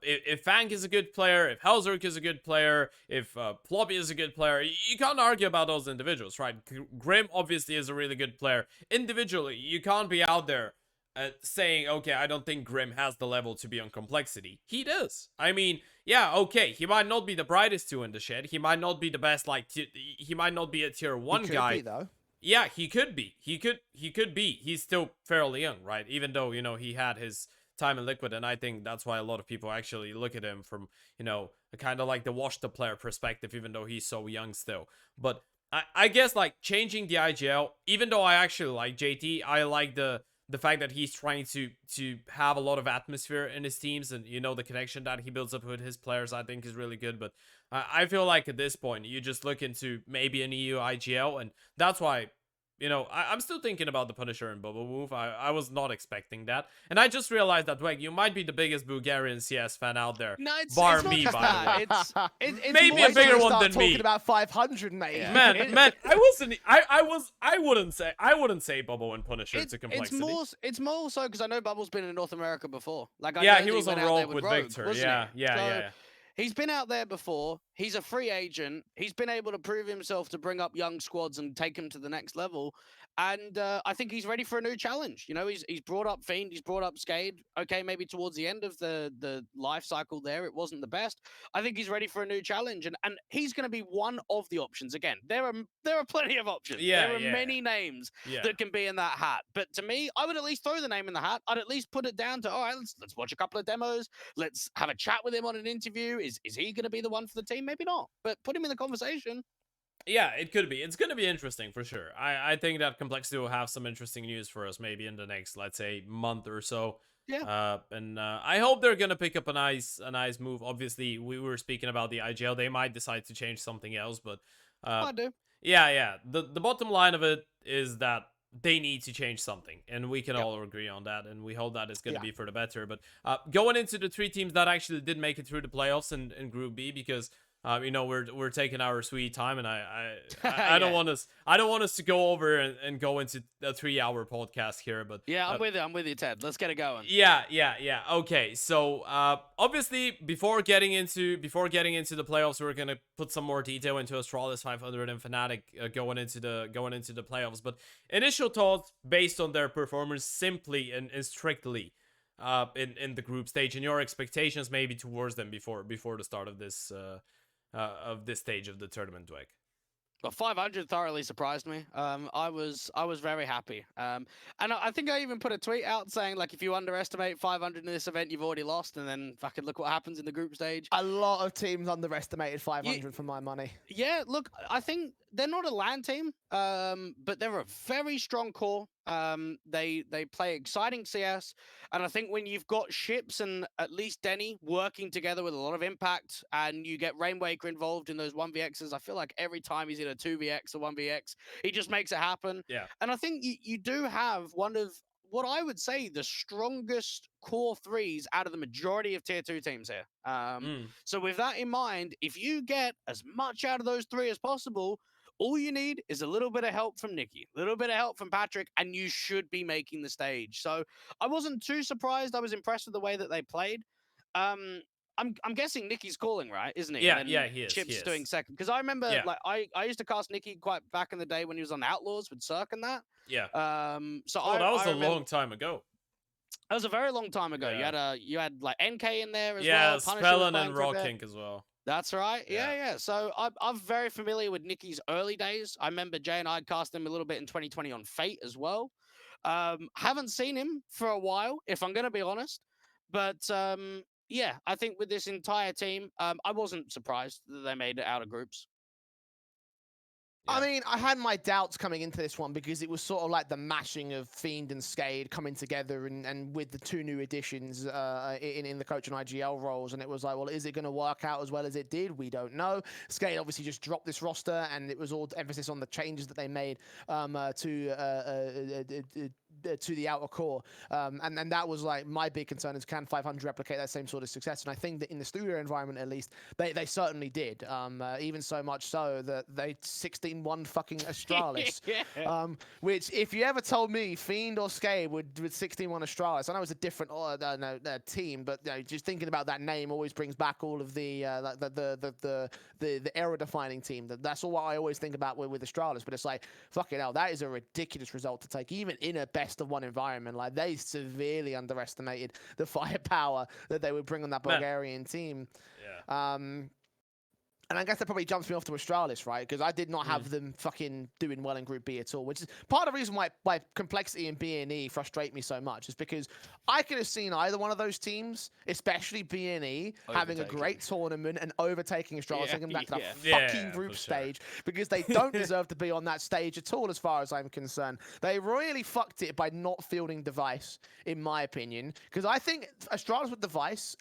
if Fang is a good player, if Hallzark is a good player, if Floppy is a good player. You can't argue about those individuals, right? Grim obviously is a really good player. Individually, you can't be out there saying, okay, I don't think Grim has the level to be on Complexity. He does. I mean, yeah, okay, he might not be the brightest 2 in the shed. He might not be the best, like, he might not be a tier 1 guy. He could be, though. Yeah, he could be. He could be. He's still fairly young, right? Even though, you know, he had his time in Liquid, and I think that's why a lot of people actually look at him from, you know, kind of like the watch the player perspective, even though he's so young still. But I guess, like, changing the IGL, even though I actually like JT, I like the fact that he's trying to have a lot of atmosphere in his teams, and, you know, the connection that he builds up with his players, I think is really good. But I feel like at this point, you just look into maybe an EU IGL, and that's why, you know, I'm still thinking about the Punisher and Bubble move. I was not expecting that. And I just realized that, Dweg, you might be the biggest Bulgarian CS fan out there. No, it's bar not me, just by that. the way. It's Maybe more a bigger so- one than talking me. about 500, mate. Yeah. Man, I wouldn't say Bubble and Punisher to Complexity. It's more so because I know Bubble's been in North America before. Like, I know Yeah, that he was on went out there Rogue with Rogue, Victor. wasn't Yeah, he? yeah. He's been out there before. He's a free agent. He's been able to prove himself to bring up young squads and take them to the next level. And I think he's ready for a new challenge. You know, he's brought up Fiend, he's brought up Skade. Okay, maybe towards the end of the life cycle there, it wasn't the best. I think he's ready for a new challenge, and he's going to be one of the options. Again, there are plenty of options. Yeah, there are many names that can be in that hat. But to me, I would at least throw the name in the hat. I'd at least put it down to, all right, let's watch a couple of demos. Let's have a chat with him on an interview. Is he going to be the one for the team? Maybe not, but put him in the conversation. Yeah, it could be. It's going to be interesting for sure. I think that Complexity will have some interesting news for us maybe in the next, let's say, month or so. Yeah. And I hope they're going to pick up a nice move. Obviously, we were speaking about the IGL. They might decide to change something else, but I do. Yeah. The bottom line of it is that they need to change something, and we can all agree on that, and we hope that it's going to be for the better. But going into the 3 teams that actually did make it through the playoffs in Group B, because you know, we're taking our sweet time, and I don't want us to go over and go into a 3-hour podcast here. But yeah, I'm with you, Ted. Let's get it going. Yeah. Okay, so obviously before getting into the playoffs, we're gonna put some more detail into Astralis 500 and Fnatic going into the playoffs. But initial thoughts based on their performance, simply and strictly in the group stage, and your expectations maybe towards them before the start of this stage of the tournament, Dweg. Well, 500 thoroughly surprised me. I was very happy. And I think I even put a tweet out saying, like, if you underestimate 500 in this event, you've already lost. And then fucking look what happens in the group stage. A lot of teams underestimated 500 for my money. Yeah, look, I think they're not a LAN team, but they're a very strong core. They play exciting CS, and I think when you've got Ships and at least Denny working together with a lot of impact, and you get Rainwaker involved in those 1vx's, I feel like every time he's in a 2vx or 1vx, he just makes it happen. Yeah. And I think you do have one of what I would say the strongest core 3s out of the majority of tier 2 teams here. So with that in mind, if you get as much out of those 3 as possible, All you need is a little bit of help from Nikki, a little bit of help from Patrick, and you should be making the stage. So I wasn't too surprised. I was impressed with the way that they played. I'm guessing Nikki's calling, right? Isn't he? Yeah, And then yeah, he is. Chip's doing second. Because I remember, Yeah. like, I used to cast Nikki quite back in the day when he was on Outlaws with Cirque and that. Yeah. So Oh, that was I a remember, long time ago. that was a very long time ago. Yeah. You had like NK in there as Yeah, well. Punisher was Spellin playing and for a bit. Rocking as well. That's right. Yeah. Yeah. So I'm very familiar with Nikki's early days. I remember Jay and I cast him a little bit in 2020 on Fate as well. Haven't seen him for a while, if I'm going to be honest. But yeah, I think with this entire team, I wasn't surprised that they made it out of groups. I mean, I had my doubts coming into this one because it was sort of like the mashing of Fiend and Skade coming together and with the two new additions in the coach and IGL roles. And it was like, well, is it going to work out as well as it did? We don't know. Skade obviously just dropped this roster and it was all emphasis on the changes that they made to the outer core. And that was like my big concern is can 500 replicate that same sort of success? And I think that in the studio environment, at least, they certainly did. Even so much so that they 16-1 fucking Astralis. Yeah. Which, if you ever told me Fiend or Skade would 16-1 Astralis, I know it's a different team, but you know, just thinking about that name always brings back all of the era-defining team. That's all I always think about with Astralis. But it's like, fucking hell, that is a ridiculous result to take, even in a best of one environment. Like, they severely underestimated the firepower that they would bring on that Bulgarian team. Yeah. And I guess that probably jumps me off to Astralis, right? Because I did not have them fucking doing well in Group B at all, which is part of the reason why complexity in B and E frustrate me so much, is because I could have seen either one of those teams, especially B and E, having a great tournament and overtaking Astralis, taking them back to the fucking group stage, because they don't deserve to be on that stage at all, as far as I'm concerned. They really fucked it by not fielding Device, in my opinion, because I think Astralis with Device,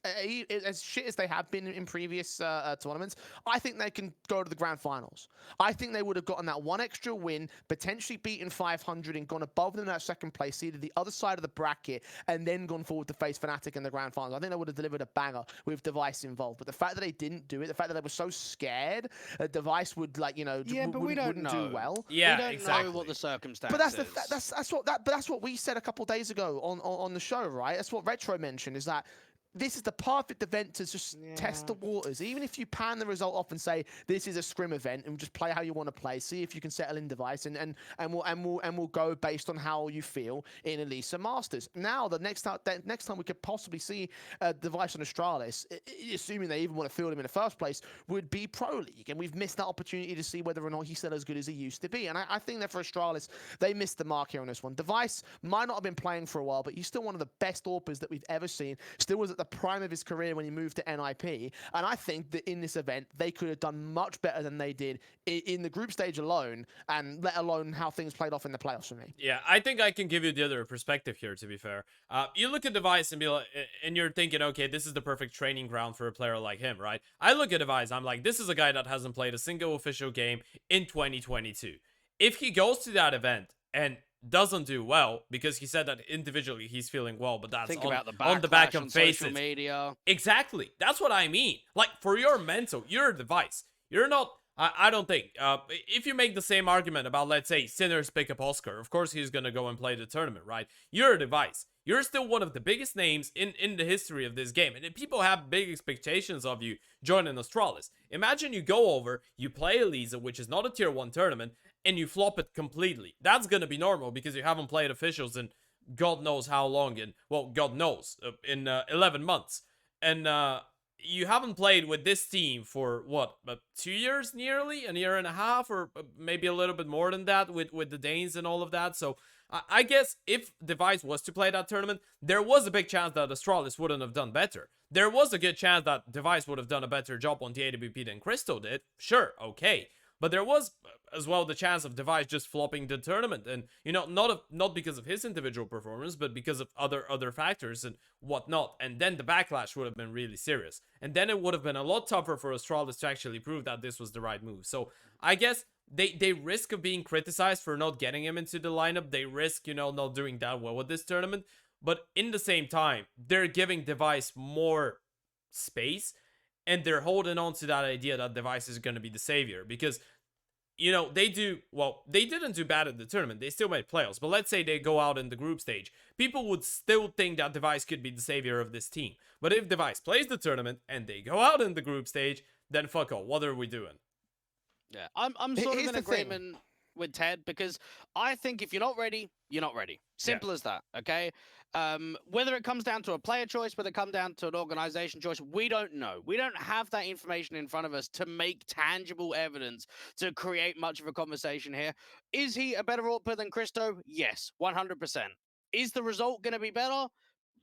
as shit as they have been in previous tournaments, I think they can go to the grand finals. I think they would have gotten that one extra win, potentially beaten 500 and gone above them in that second place, seeded the other side of the bracket, and then gone forward to face Fnatic in the grand finals. I think they would have delivered a banger with Device involved. But the fact that they didn't do it, the fact that they were so scared that Device would, like, you know, but we don't know. do well. Yeah, we don't exactly. know what the circumstances. But that's what we said a couple days ago on the show, right? That's what Retro mentioned, is that this is the perfect event to just test the waters. Even if you pan the result off and say this is a scrim event and just play how you want to play, see if you can settle in Device, and we'll go based on how you feel in Elisa Masters. Now the next time we could possibly see Device on Astralis, assuming they even want to field him in the first place, would be Pro League, and we've missed that opportunity to see whether or not he's still as good as he used to be. And I think that for Astralis, they missed the mark here on this one. Device might not have been playing for a while, but he's still one of the best AWPers that we've ever seen. Still was at the prime of his career when he moved to NIP, and I think that in this event they could have done much better than they did in the group stage alone, and let alone how things played off in the playoffs for me. Yeah, I think I can give you the other perspective here, to be fair. You look at Device and be like, and you're thinking, okay, this is the perfect training ground for a player like him, right? I look at Device, I'm like, this is a guy that hasn't played a single official game in 2022. If he goes to that event and doesn't do well, because he said that individually he's feeling well, but that's on the back of faces. Media. Exactly. That's what I mean. Like, for your mental, you're a Device. You're not, I don't think, if you make the same argument about, let's say, Sinners pick up Oscar, of course he's gonna go and play the tournament, right? You're a Device. You're still one of the biggest names in the history of this game, and people have big expectations of you joining Astralis. Imagine you go over, you play Elisa, which is not a tier 1 tournament, and you flop it completely. That's gonna be normal because you haven't played officials in God knows how long, God knows, in 11 months. And you haven't played with this team for, what, 2 years nearly? A year and a half, or maybe a little bit more than that with the Danes and all of that. So I guess if Device was to play that tournament, there was a big chance that Astralis wouldn't have done better. There was a good chance that Device would have done a better job on the AWP than Crystal did. Sure, okay. But there was as well the chance of Device just flopping the tournament, and you know, not because of his individual performance, but because of other factors and whatnot. And then the backlash would have been really serious, and then it would have been a lot tougher for Astralis to actually prove that this was the right move. So I guess they risk of being criticized for not getting him into the lineup. They risk, you know, not doing that well with this tournament. But in the same time, they're giving Device more space. And they're holding on to that idea that Device is going to be the savior. Because you know, they didn't do bad at the tournament. They still made playoffs. But let's say they go out in the group stage. People would still think that Device could be the savior of this team. But if Device plays the tournament and they go out in the group stage, then fuck all. What are we doing? Yeah, I'm sort of in agreement with TEDD, because I think if you're not ready, you're not ready. Simple as that, okay? Whether it comes down to a player choice, whether it comes down to an organization choice, we don't know. We don't have that information in front of us to make tangible evidence to create much of a conversation here. Is he a better AWP player than Cristo? Yes, 100%. Is the result going to be better?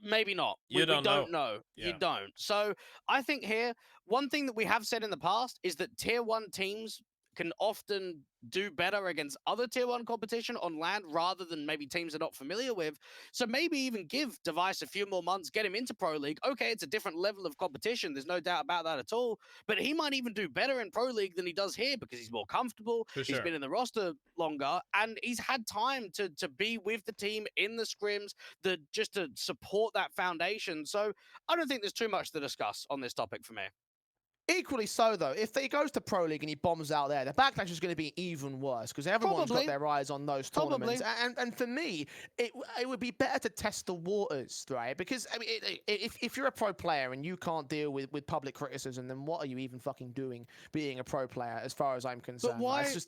Maybe not. We don't know. Yeah. You don't. So I think here, one thing that we have said in the past is that tier 1 teams can often do better against other tier 1 competition on land rather than maybe teams they're not familiar with. So maybe even give Device a few more months, get him into Pro League. Okay, it's a different level of competition. There's no doubt about that at all. But he might even do better in Pro League than he does here because he's more comfortable. He's been in the roster longer, and he's had time to be with the team in the scrims, just to support that foundation. So I don't think there's too much to discuss on this topic for me. Equally so, though, if he goes to Pro League and he bombs out there, the backlash is going to be even worse because everyone's got their eyes on those tournaments. And for me, it would be better to test the waters, right? Because I mean, if you're a pro player and you can't deal with public criticism, then what are you even fucking doing being a pro player, as far as I'm concerned? But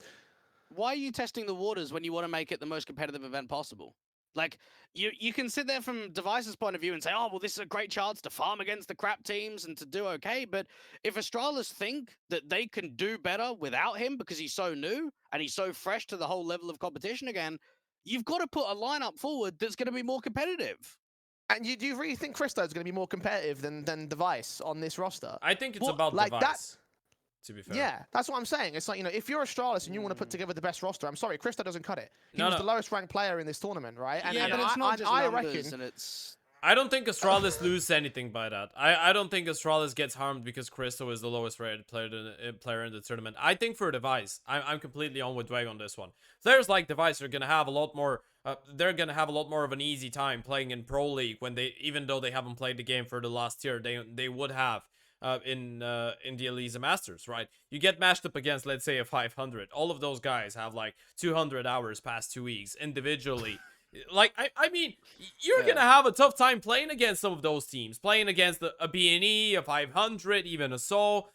why are you testing the waters when you want to make it the most competitive event possible? Like, you can sit there from Device's point of view and say, oh, well, this is a great chance to farm against the crap teams and to do okay. But if Astralis think that they can do better without him because he's so new and he's so fresh to the whole level of competition again, you've got to put a lineup forward that's going to be more competitive. And do you really think Cristo is going to be more competitive than Device on this roster? I think it's about like Device. To be fair. Yeah, that's what I'm saying. It's like, you know, if you're Astralis and you want to put together the best roster, I'm sorry, Cristo doesn't cut it. He was the lowest ranked player in this tournament, right? And, but it's not just numbers, and I don't think Astralis loses anything by that. I don't think Astralis gets harmed because Cristo is the lowest rated player in the tournament. I think for Device, I'm completely on with Dweg on this one. Players like Device are gonna have a lot more. They're gonna have a lot more of an easy time playing in Pro League when even though they haven't played the game for the last year, they would have. In the Elisa Masters, right? You get matched up against, let's say, a 500. All of those guys have like 200 hours past 2 weeks individually. Like, I mean, you're gonna have a tough time playing against some of those teams. Playing against a BNE, a 500, even a SO.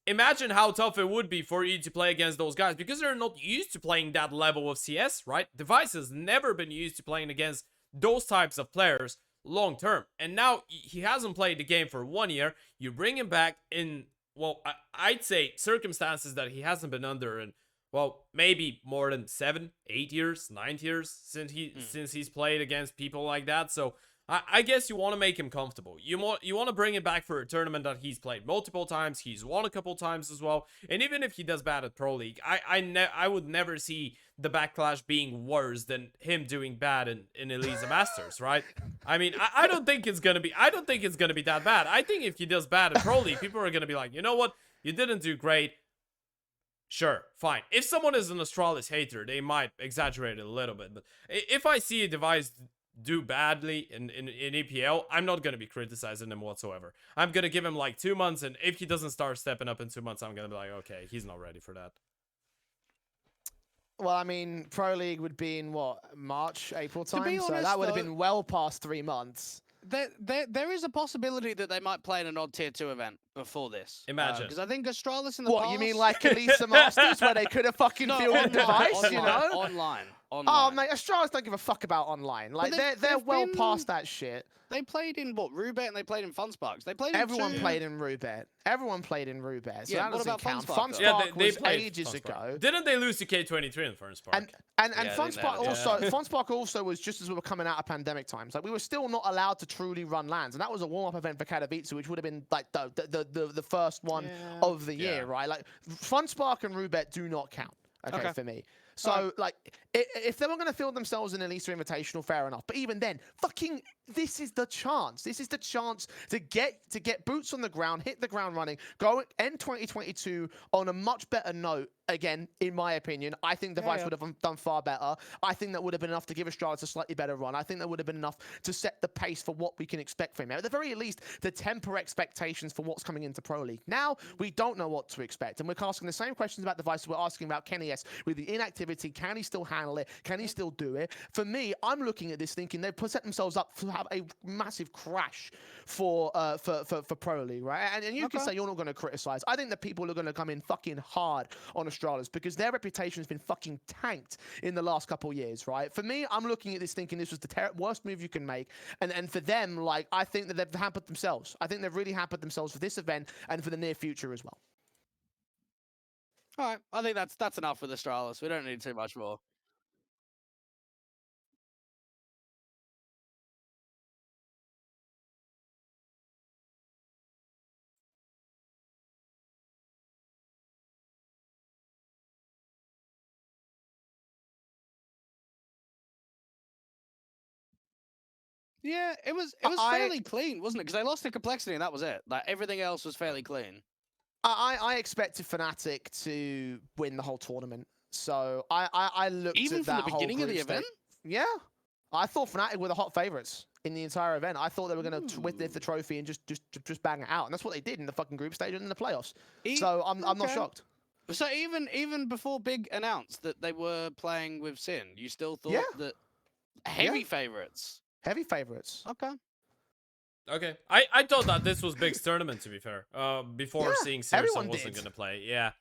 Imagine how tough it would be for you to play against those guys because they're not used to playing that level of CS, right? Device has never been used to playing against those types of players long term, and now he hasn't played the game for 1 year. You bring him back in, well, I'd say circumstances that he hasn't been under in, well, maybe more than 7, 8 years, 9 years since he's played against people like that. So I guess you want to make him comfortable. You want to bring him back for a tournament that he's played multiple times. He's won a couple times as well. And even if he does bad at Pro League, I would never see the backlash being worse than him doing bad in Elisa Masters, right? I mean, I don't think it's gonna be that bad. I think if he does bad at Pro League, people are gonna be like, you know what, you didn't do great. Sure, fine. If someone is an Astralis hater, they might exaggerate it a little bit. But if I see a Device do badly in EPL, I'm not going to be criticizing him whatsoever. I'm going to give him like 2 months, and if he doesn't start stepping up in 2 months, I'm going to be like, okay, he's not ready for that. Well, I mean, Pro League would be in, what, March, April time? Honest, so that would have been well past 3 months. There is a possibility that they might play in an odd tier 2 event before this. Imagine. Because I think Astralis in the past... What, you mean like Elisa Masters where they could have fucking fielded Device, you know? Online. Oh, mate, Astralis don't give a fuck about online. Like, they're well past that shit. They played in, what, Rubet, and they played in FunSparks. They played Everyone played in Rubet. Everyone played in Rubet. So yeah, that what doesn't about count. FunSpark was ages ago. Didn't they lose to K23 in FunSpark? And FunSpark also was just as we were coming out of pandemic times. Like, we were still not allowed to truly run LANs, and that was a warm-up event for Katowice, which would have been like the first one of the year, right? Like, FunSpark and Rubet do not count. Okay, for me. So, like, if they were going to field themselves in Elisa Invitational, fair enough. But even then, fucking this is the chance. This is the chance to get boots on the ground, hit the ground running, go end 2022 on a much better note. Again, in my opinion, I think the Vice would have done far better. I think that would have been enough to give Astralis a slightly better run. I think that would have been enough to set the pace for what we can expect from him. At the very least, to temper expectations for what's coming into Pro League. Now, we don't know what to expect. And we're asking the same questions about the Vice we're asking about Kenny S. With the inactivity, can he still handle it? Can he still do it? For me, I'm looking at this thinking they've set themselves up to have a massive crash for Pro League, right? And you can say you're not going to criticize. I think that people are going to come in fucking hard on Astralis because their reputation has been fucking tanked in the last couple of years, right? For me, I'm looking at this thinking this was the worst move you can make. And for them, like, I think that they've hampered themselves. I think they've really hampered themselves for this event and for the near future as well. All right, I think that's enough with Astralis. We don't need too much more. Yeah, it was fairly clean, wasn't it? Because they lost the complexity and that was it. Like everything else was fairly clean. I expected Fnatic to win the whole tournament. So I looked even at from that the beginning of the event. Yeah, I thought Fnatic were the hot favorites in the entire event. I thought they were going to lift the trophy and just bang it out, and that's what they did in the fucking group stage and in the playoffs. So I'm not shocked. So even before Big announced that they were playing with Sin, you still thought that heavy favorites. Heavy favorites. Okay. I thought that this was Big's tournament, to be fair. Before seeing syrsoN wasn't going to play. Yeah.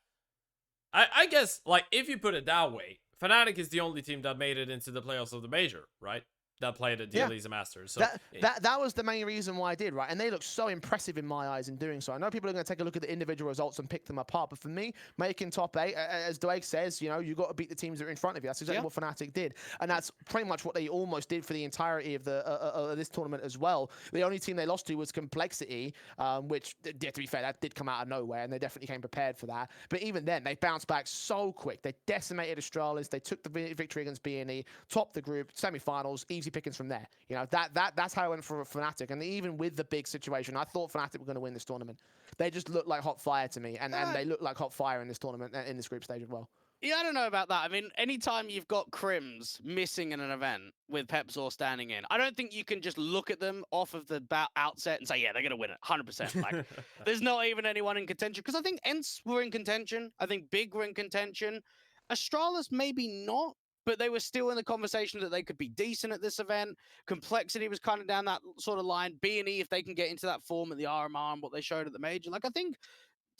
I guess, like, if you put it that way, Fnatic is the only team that made it into the playoffs of the major, right? That played at the Elisa Masters. So that was the main reason why I did, right? And they look so impressive in my eyes in doing so. I know people are going to take a look at the individual results and pick them apart, but for me, making top 8, as Dweg says, you know, you got to beat the teams that are in front of you. That's exactly what Fnatic did, and that's pretty much what they almost did for the entirety of the this tournament as well. The only team they lost to was Complexity, which, to be fair, that did come out of nowhere, and they definitely came prepared for that. But even then, they bounced back so quick. They decimated Astralis. They took the victory against BNE, topped the group, semi-finals, easy pickings from there. You know, that's how it went for Fnatic. And even with the big situation, I thought Fnatic were going to win this tournament. They just looked like hot fire to me, and they look like hot fire in this tournament, in this group stage as well. Yeah, I don't know about that. I mean, anytime you've got Crims missing in an event with Pepzor standing in, I don't think you can just look at them off of the outset and say, yeah, they're going to win it, 100%. Like, there's not even anyone in contention. Because I think Ents were in contention. I think Big were in contention. Astralis, maybe not. But they were still in the conversation that they could be decent at this event. Complexity was kind of down that sort of line. B&E, if they can get into that form at the RMR and what they showed at the major. Like, I think,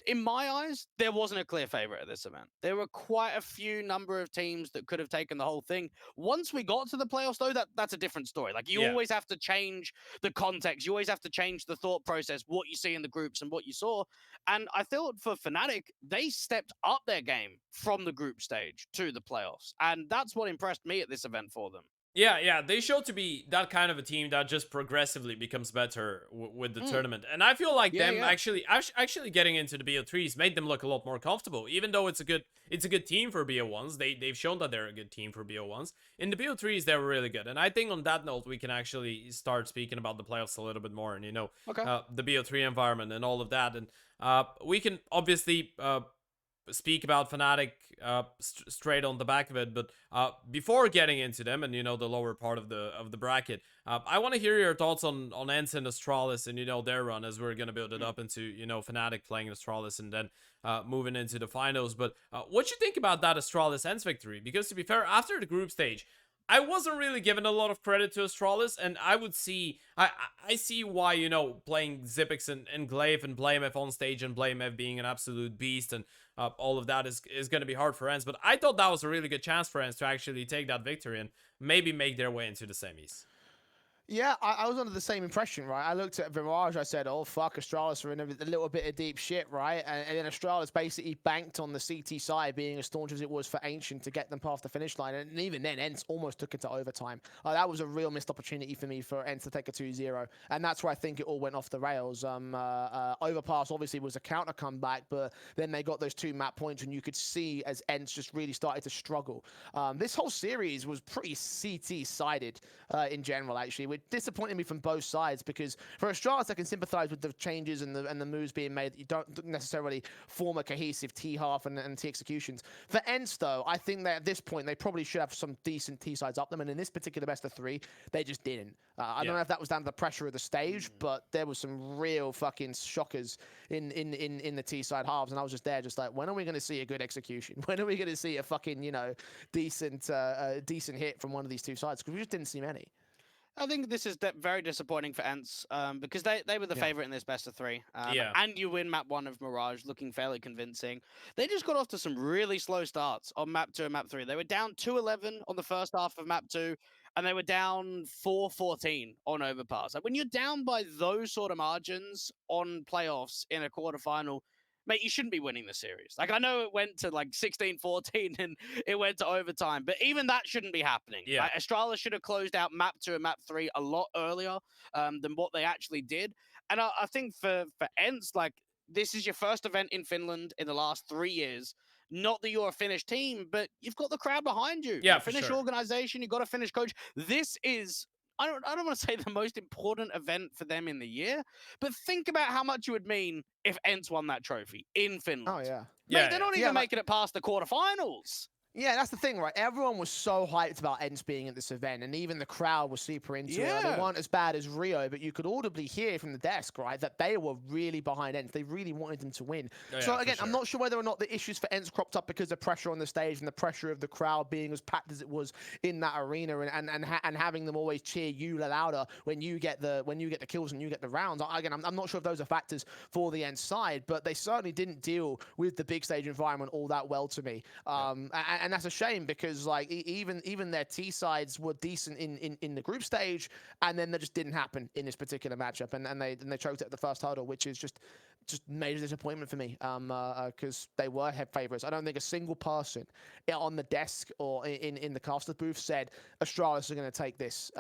in my eyes, there wasn't a clear favorite at this event. There were quite a few number of teams that could have taken the whole thing. Once we got to the playoffs, though, that's a different story. Like, you always have to change the context. You always have to change the thought process, what you see in the groups and what you saw. And I thought for Fnatic, they stepped up their game from the group stage to the playoffs. And that's what impressed me at this event for them. Yeah, they show to be that kind of a team that just progressively becomes better with the tournament. And I feel like them actually getting into the BO3s made them look a lot more comfortable. Even though it's a good team for BO1s, they've shown that they're a good team for BO1s. In the BO3s, they were really good. And I think on that note, we can actually start speaking about the playoffs a little bit more, and, you know, the BO3 environment and all of that. And we can obviously speak about Fnatic straight on the back of it, but before getting into them and, you know, the lower part of the bracket, I want to hear your thoughts on Ents and Astralis and, you know, their run, as we're going to build it up into, you know, Fnatic playing Astralis and then moving into the finals. But what you think about that Astralis Ents victory? Because, to be fair, after the group stage, I wasn't really given a lot of credit to Astralis, and I would see, I see why, you know, playing Xyp9x and Glaive and blameF on stage and blameF being an absolute beast and all of that is going to be hard for Ents, but I thought that was a really good chance for Ents to actually take that victory and maybe make their way into the semis. Yeah, I was under the same impression, right? I looked at Virage, I said, oh, fuck, Astralis are in a little bit of deep shit, right? And then Astralis basically banked on the CT side being as staunch as it was for Ancient to get them past the finish line. And even then, Ents almost took it to overtime. That was a real missed opportunity for me for Ents to take a 2-0. And that's where I think it all went off the rails. Overpass obviously was a counter comeback, but then they got those 2 map points and you could see as Ents just really started to struggle. This whole series was pretty CT-sided in general, actually, which it disappointed me from both sides, because for Astralis, I can sympathize with the changes and the moves being made that you don't necessarily form a cohesive T half and T executions. For ENCE, though, I think that at this point they probably should have some decent T sides up them, and in this particular best of 3, they just didn't. I don't know if that was down to the pressure of the stage, but there was some real fucking shockers in the T side halves, and I was just there, just like, when are we going to see a good execution? When are we going to see a fucking, you know, decent hit from one of these two sides? Because we just didn't see many. I think this is very disappointing for ENCE, because they were the favorite in this best of 3. And you win map 1 of Mirage, looking fairly convincing. They just got off to some really slow starts on map 2 and map 3. They were down 2-11 on the first half of map 2, and they were down 4-14 on Overpass. Like, when you're down by those sort of margins on playoffs in a quarterfinal, mate, you shouldn't be winning the series. Like, I know it went to like 16-14 and it went to overtime, but even that shouldn't be happening. Yeah. Like, Astralis should have closed out map 2 and map 3 a lot earlier than what they actually did. And I think for ENCE, like, this is your first event in Finland in the last 3 years. Not that you're a Finnish team, but you've got the crowd behind you. Yeah, Finnish organization, you've got a Finnish coach. This is, I don't want to say the most important event for them in the year, but think about how much it would mean if ENCE won that trophy in Finland. Oh, yeah. Mate, they're not even making it past the quarterfinals. Yeah, that's the thing, right? Everyone was so hyped about ENCE being at this event, and even the crowd was super into it. They weren't as bad as Rio, but you could audibly hear from the desk, right, that they were really behind ENCE. They really wanted them to win. So again, I'm not sure whether or not the issues for ENCE cropped up because of pressure on the stage and the pressure of the crowd being as packed as it was in that arena, and having them always cheer you louder when you get the kills and you get the rounds. Again, I'm not sure if those are factors for the ENCE side, but they certainly didn't deal with the big stage environment all that well to me. And that's a shame, because like even their T sides were decent in the group stage, and then that just didn't happen in this particular matchup, and they choked at the first hurdle, which is just major disappointment for me, because they were head favorites. I don't think a single person on the desk or in the caster booth said Astralis are going to take this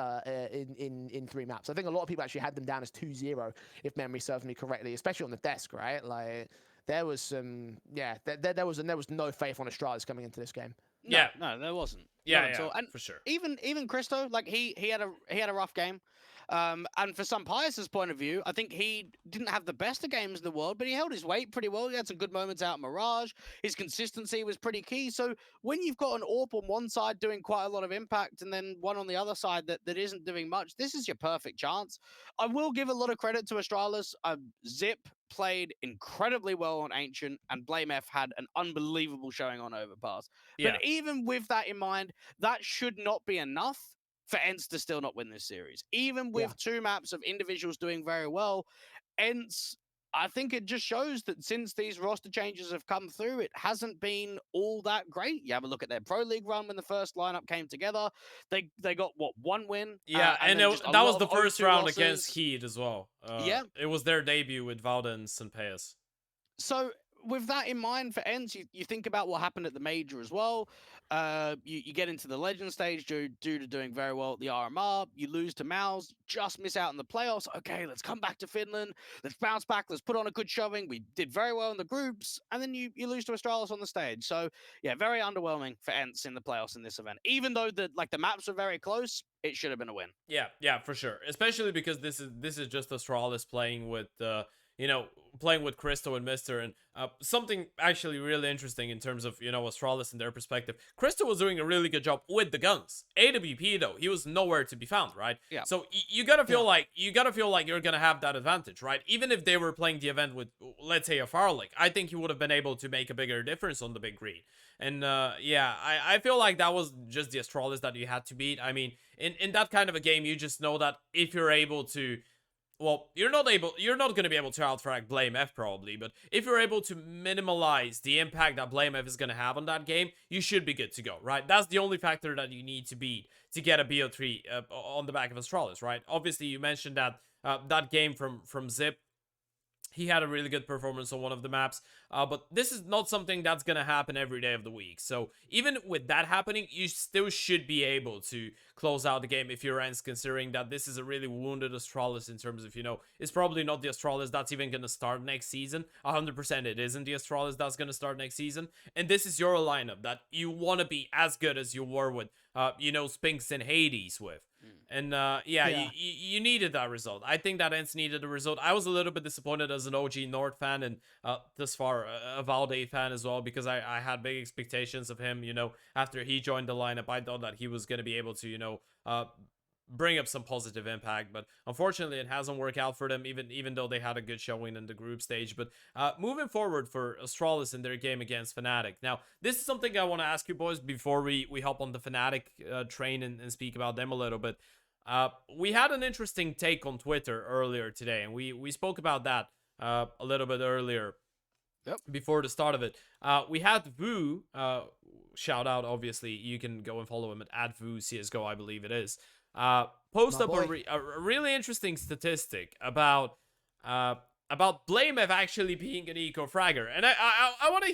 in 3 maps. I think a lot of people actually had them down as 2-0, if memory serves me correctly, especially on the desk, right? Like, there was some, there was no faith on Astralis coming into this game. No, there wasn't. Yeah, And for sure. Even Christo, like, he had a rough game. And for some Pius's point of view, I think he didn't have the best of games in the world, but he held his weight pretty well. He had some good moments out in Mirage. His consistency was pretty key. So when you've got an AWP on one side doing quite a lot of impact, and then one on the other side that isn't doing much, this is your perfect chance. I will give a lot of credit to Astralis. Zip played incredibly well on Ancient, and blameF had an unbelievable showing on Overpass. But even with that in mind, that should not be enough for ENCE to still not win this series. Even with 2 maps of individuals doing very well, ENCE, I think it just shows that since these roster changes have come through, it hasn't been all that great. You have a look at their Pro League run when the first lineup came together. They got, what, 1 win? Yeah, and that was the first round against Heat as well. It was their debut with Valdens and Payas. So with that in mind, for ENCE, you think about what happened at the major as well. You get into the legend stage due to doing very well at the RMR. You lose to Mouse, just miss out in the playoffs. Okay, let's come back to Finland. Let's bounce back. Let's put on a good showing. We did very well in the groups, and then you lose to Astralis on the stage. So yeah, very underwhelming for ENCE in the playoffs in this event. Even though the maps were very close, it should have been a win. Yeah, for sure. Especially because this is just Astralis playing with playing with Christo and Mister, and something actually really interesting in terms of, Astralis and their perspective. Christo was doing a really good job with the guns. AWP though, he was nowhere to be found, right? Yeah. So you gotta feel like you're gonna have that advantage, right? Even if they were playing the event with, let's say, a Farlick, I think he would have been able to make a bigger difference on the big green. And I feel like that was just the Astralis that you had to beat. I mean, in that kind of a game, you just know that if you're able to, well, you're not going to be able to outfrag blameF probably, but if you're able to minimize the impact that blameF is going to have on that game, you should be good to go, right? That's the only factor that you need to beat to get a BO3 on the back of Astralis, right? Obviously, you mentioned that that game from Zip, he had a really good performance on one of the maps, but this is not something that's going to happen every day of the week. So even with that happening, you still should be able to close out the game if you're ENCE, considering that this is a really wounded Astralis in terms of, it's probably not the Astralis that's even going to start next season. 100% it isn't the Astralis that's going to start next season. And this is your lineup that you want to be as good as you were with, Spinks and Hades with. And yeah, you needed that result. I think that Ents needed a result. I was a little bit disappointed as an OG Nord fan and thus far a Valde fan as well, because I had big expectations of him, you know, after he joined the lineup. I thought that he was going to be able to, you know, bring up some positive impact, but unfortunately it hasn't worked out for them, even though they had a good showing in the group stage. But moving forward for Astralis in their game against Fnatic, now this is something I want to ask you boys before we hop on the Fnatic train and speak about them a little bit. We had an interesting take on Twitter earlier today, and we spoke about that a little bit earlier. Yep. Before the start of it, we had Vu, shout out, obviously you can go and follow him at Vu Csgo, I believe it is, post up a really interesting statistic about blameF actually being an eco fragger, and I want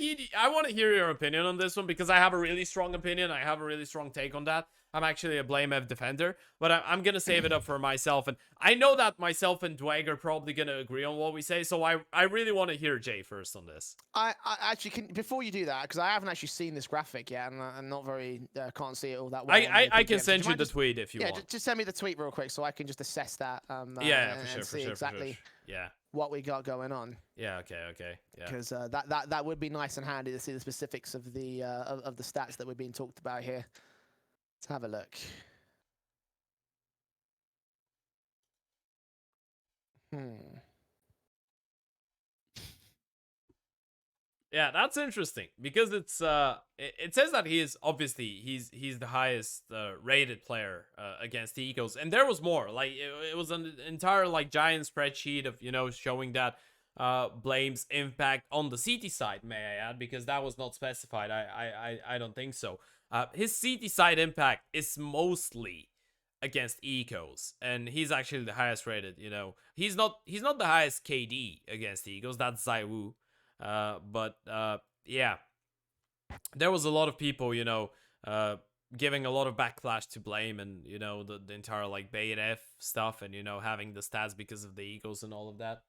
to hear your opinion on this one, because I have a really strong opinion. I have a really strong take on that. I'm actually a blameF defender, but I'm gonna save it up for myself, and I know that myself and Dweg are probably gonna agree on what we say, so I really want to hear Jay first on this. I actually can, before you do that, because I haven't actually seen this graphic yet, and I'm not very can't see it all that well. I can send you the tweet if you want. Yeah, just send me the tweet real quick so I can just assess that. Yeah, for sure, see exactly yeah, what we got going on. Yeah, okay, yeah. Because that would be nice and handy to see the specifics of the stats that we're being talked about here. Let's have a look. Yeah, that's interesting, because it's it says that he is obviously he's the highest rated player against the Eagles, and there was more. Like it was an entire like giant spreadsheet of, you know, showing that blame's impact on the CT side, may I add, because that was not specified. I don't think so. His CT side impact is mostly against ecos, and he's actually the highest rated. You know, he's not the highest KD against the Eagles. That's Zaiwu. But yeah, there was a lot of people, you know, giving a lot of backlash to blame, and, you know, the entire like blameF stuff, and, you know, having the stats because of the Eagles and all of that.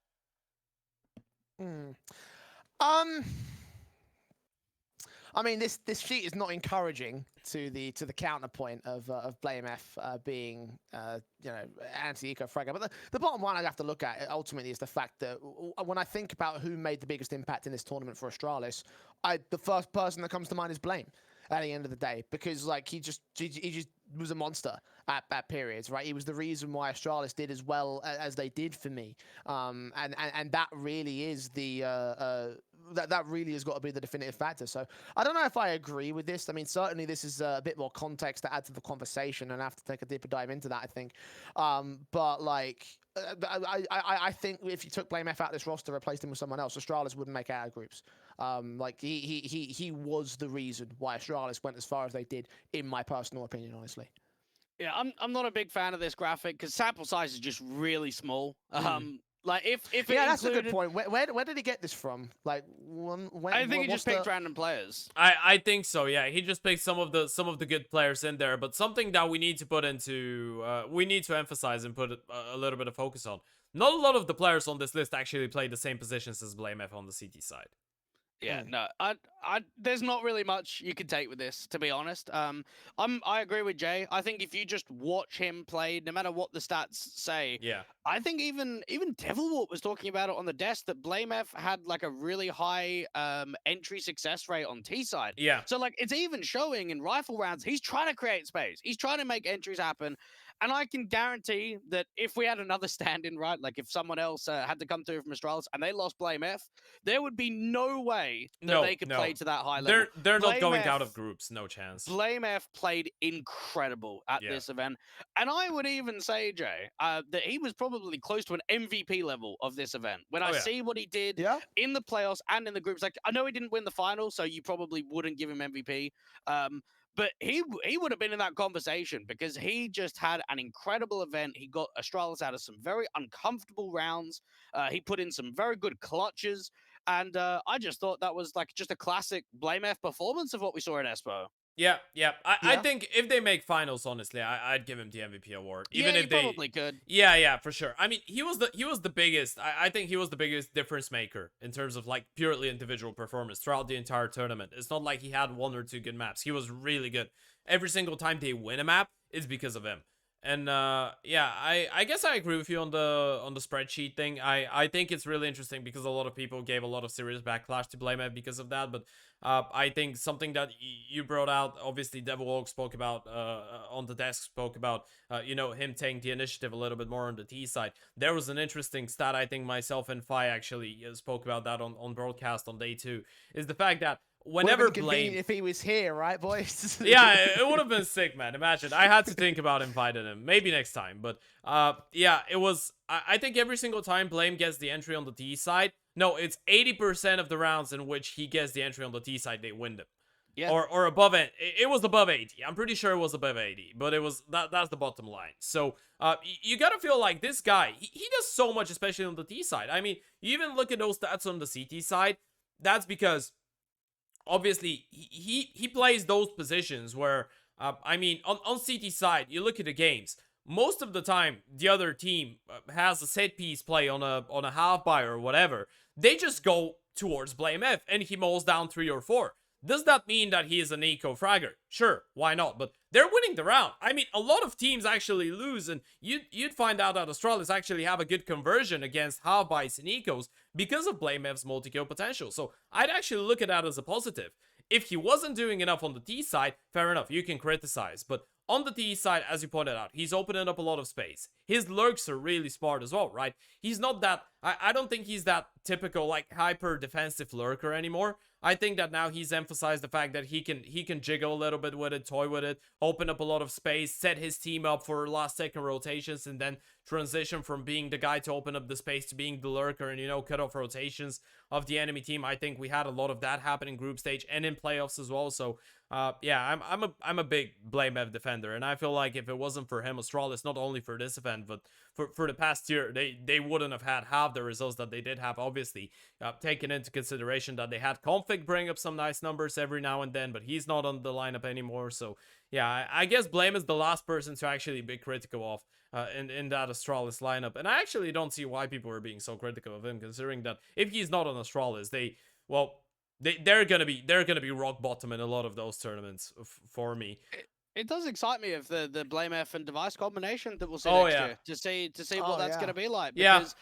I mean, this sheet is not encouraging to the counterpoint of blameF being you know, anti-eco fragger. But the bottom line I have to look at ultimately is the fact that when I think about who made the biggest impact in this tournament for Astralis, the first person that comes to mind is blame. At the end of the day, because like he just was a monster at periods, right? He was the reason why Astralis did as well as they did for me, and that really is the that really has got to be the definitive factor. So I don't know if I agree with this. I mean, certainly this is a bit more context to add to the conversation, and I have to take a deeper dive into that, I think. But like, I think if you took blameF out of this roster, replaced him with someone else, Astralis wouldn't make it out of groups. Like he was the reason why Astralis went as far as they did, in my personal opinion, honestly. Yeah, I'm not a big fan of this graphic because sample size is just really small. Like if yeah, it that's included... a good point. Where did he get this from? Like when I think he just picked random players. I think so. Yeah, he just picked some of the good players in there. But something that we need to put into we need to emphasize and put a little bit of focus on. Not a lot of the players on this list actually play the same positions as blameF on the CT side. Yeah, no, there's not really much you can take with this, to be honest. I agree with Jay. I think if you just watch him play, no matter what the stats say, yeah, I think even Devilwart was talking about it on the desk that blameF had like a really high entry success rate on T side. Yeah. So like it's even showing in rifle rounds. He's trying to create space. He's trying to make entries happen. And I can guarantee that if we had another stand-in, right, like if someone else had to come through from Astralis and they lost blameF, there would be no way that they could play to that high level. They're not going out of groups, no chance. blameF played incredible at this event. And I would even say, Jay, that he was probably close to an MVP level of this event. When I see what he did in the playoffs and in the groups, like I know he didn't win the final, so you probably wouldn't give him MVP. But he would have been in that conversation because he just had an incredible event. He got Astralis out of some very uncomfortable rounds. He put in some very good clutches. And I just thought that was like just a classic blameF performance of what we saw in Espoo. Yeah. I think if they make finals, honestly, I'd give him the MVP award. Even if they probably could. Yeah, for sure. I mean, he was the biggest. I think he was the biggest difference maker in terms of like purely individual performance throughout the entire tournament. It's not like he had one or two good maps. He was really good. Every single time they win a map, it's because of him. And yeah, I guess I agree with you on the spreadsheet thing. I think it's really interesting because a lot of people gave a lot of serious backlash to blameF because of that. But I think something that you brought out, obviously Dweg spoke about on the desk, spoke about you know, him taking the initiative a little bit more on the T side. There was an interesting stat I think myself and Fi actually spoke about that on broadcast on day 2, is the fact that whenever Blame, if he was here, right, boys? yeah, it would have been sick, man. Imagine. I had to think about inviting him. Maybe next time. But yeah, it was. I think every single time Blame gets the entry on the T side, no, it's 80% of the rounds in which he gets the entry on the T side, they win them. Yeah. Or above it. It was above 80. I'm pretty sure it was above 80, but it was that's the bottom line. So you gotta feel like this guy, he does so much, especially on the T side. I mean, you even look at those stats on the CT side. That's because obviously he plays those positions where I mean on CT side, you look at the games, most of the time the other team has a set piece play on a half buy or whatever, they just go towards blameF and he mauls down 3 or 4. Does that mean that he is an eco fragger? Sure, why not? But they're winning the round. I mean, a lot of teams actually lose, and you'd find out that Astralis actually have a good conversion against half buys and ecos because of blameF's multi-kill potential. So I'd actually look at that as a positive. If he wasn't doing enough on the T side, fair enough, you can criticize. But on the T side, as you pointed out, he's opening up a lot of space. His lurks are really smart as well, right? He's not that, I don't think he's that typical, like, hyper defensive lurker anymore. I think that now he's emphasized the fact that he can jiggle a little bit with it, toy with it, open up a lot of space, set his team up for last second rotations, and then transition from being the guy to open up the space to being the lurker and, you know, cut off rotations of the enemy team. I think we had a lot of that happen in group stage and in playoffs as well. So yeah, I'm a big blameF defender, and I feel like if it wasn't for him, Astralis, not only for this event but for the past year, they wouldn't have had half the results that they did have. Obviously, taking into consideration that they had Config bring up some nice numbers every now and then, but he's not on the lineup anymore. So yeah, I guess Blame is the last person to actually be critical of in that Astralis lineup, and I actually don't see why people are being so critical of him, considering that if he's not on Astralis, they're gonna be rock bottom in a lot of those tournaments for me. It does excite me of the blameF and device combination that we'll see Oh, next yeah. year to see what that's gonna be like. Yeah. Because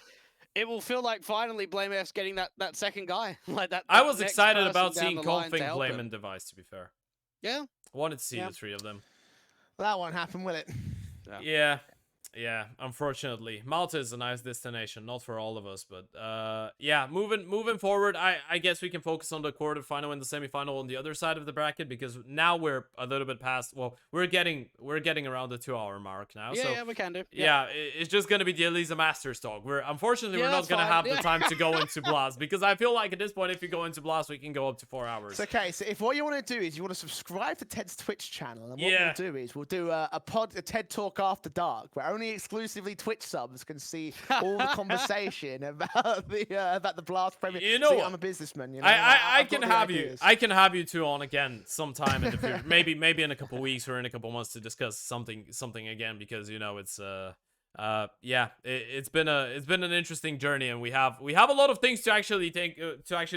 it will feel like finally blameF's getting that second guy. Like that. I was next excited person about down seeing the line to Config, help Blame, him. and Device, to be fair. Yeah. I wanted to see Yeah. the 3 of them. That won't happen, will it? Yeah, unfortunately. Malta is a nice destination, not for all of us, but yeah, moving forward, I guess we can focus on the quarterfinal and the semifinal on the other side of the bracket, because now we're a little bit past, well, we're getting around the 2-hour mark now. Yeah, so yeah, we can do. yeah, it's just gonna be the Elisa Masters talk. Unfortunately, we're not that's gonna fine. have Yeah. the time to go into Blast, because I feel like at this point, if you go into Blast, we can go up to 4 hours. It's okay. So if what you want to do is you want to subscribe to Ted's Twitch channel, and what Yeah. we'll do is we'll do a TED talk after dark, where only exclusively Twitch subs can see all the conversation about the Blast Premier. You know See, what? I'm a businessman. You know, I I've can got the have you. ideas. I can have you two on again sometime in the future. maybe in a couple weeks or in a couple months to discuss something again, because you know it's yeah, it's been an interesting journey, and we have a lot of things to actually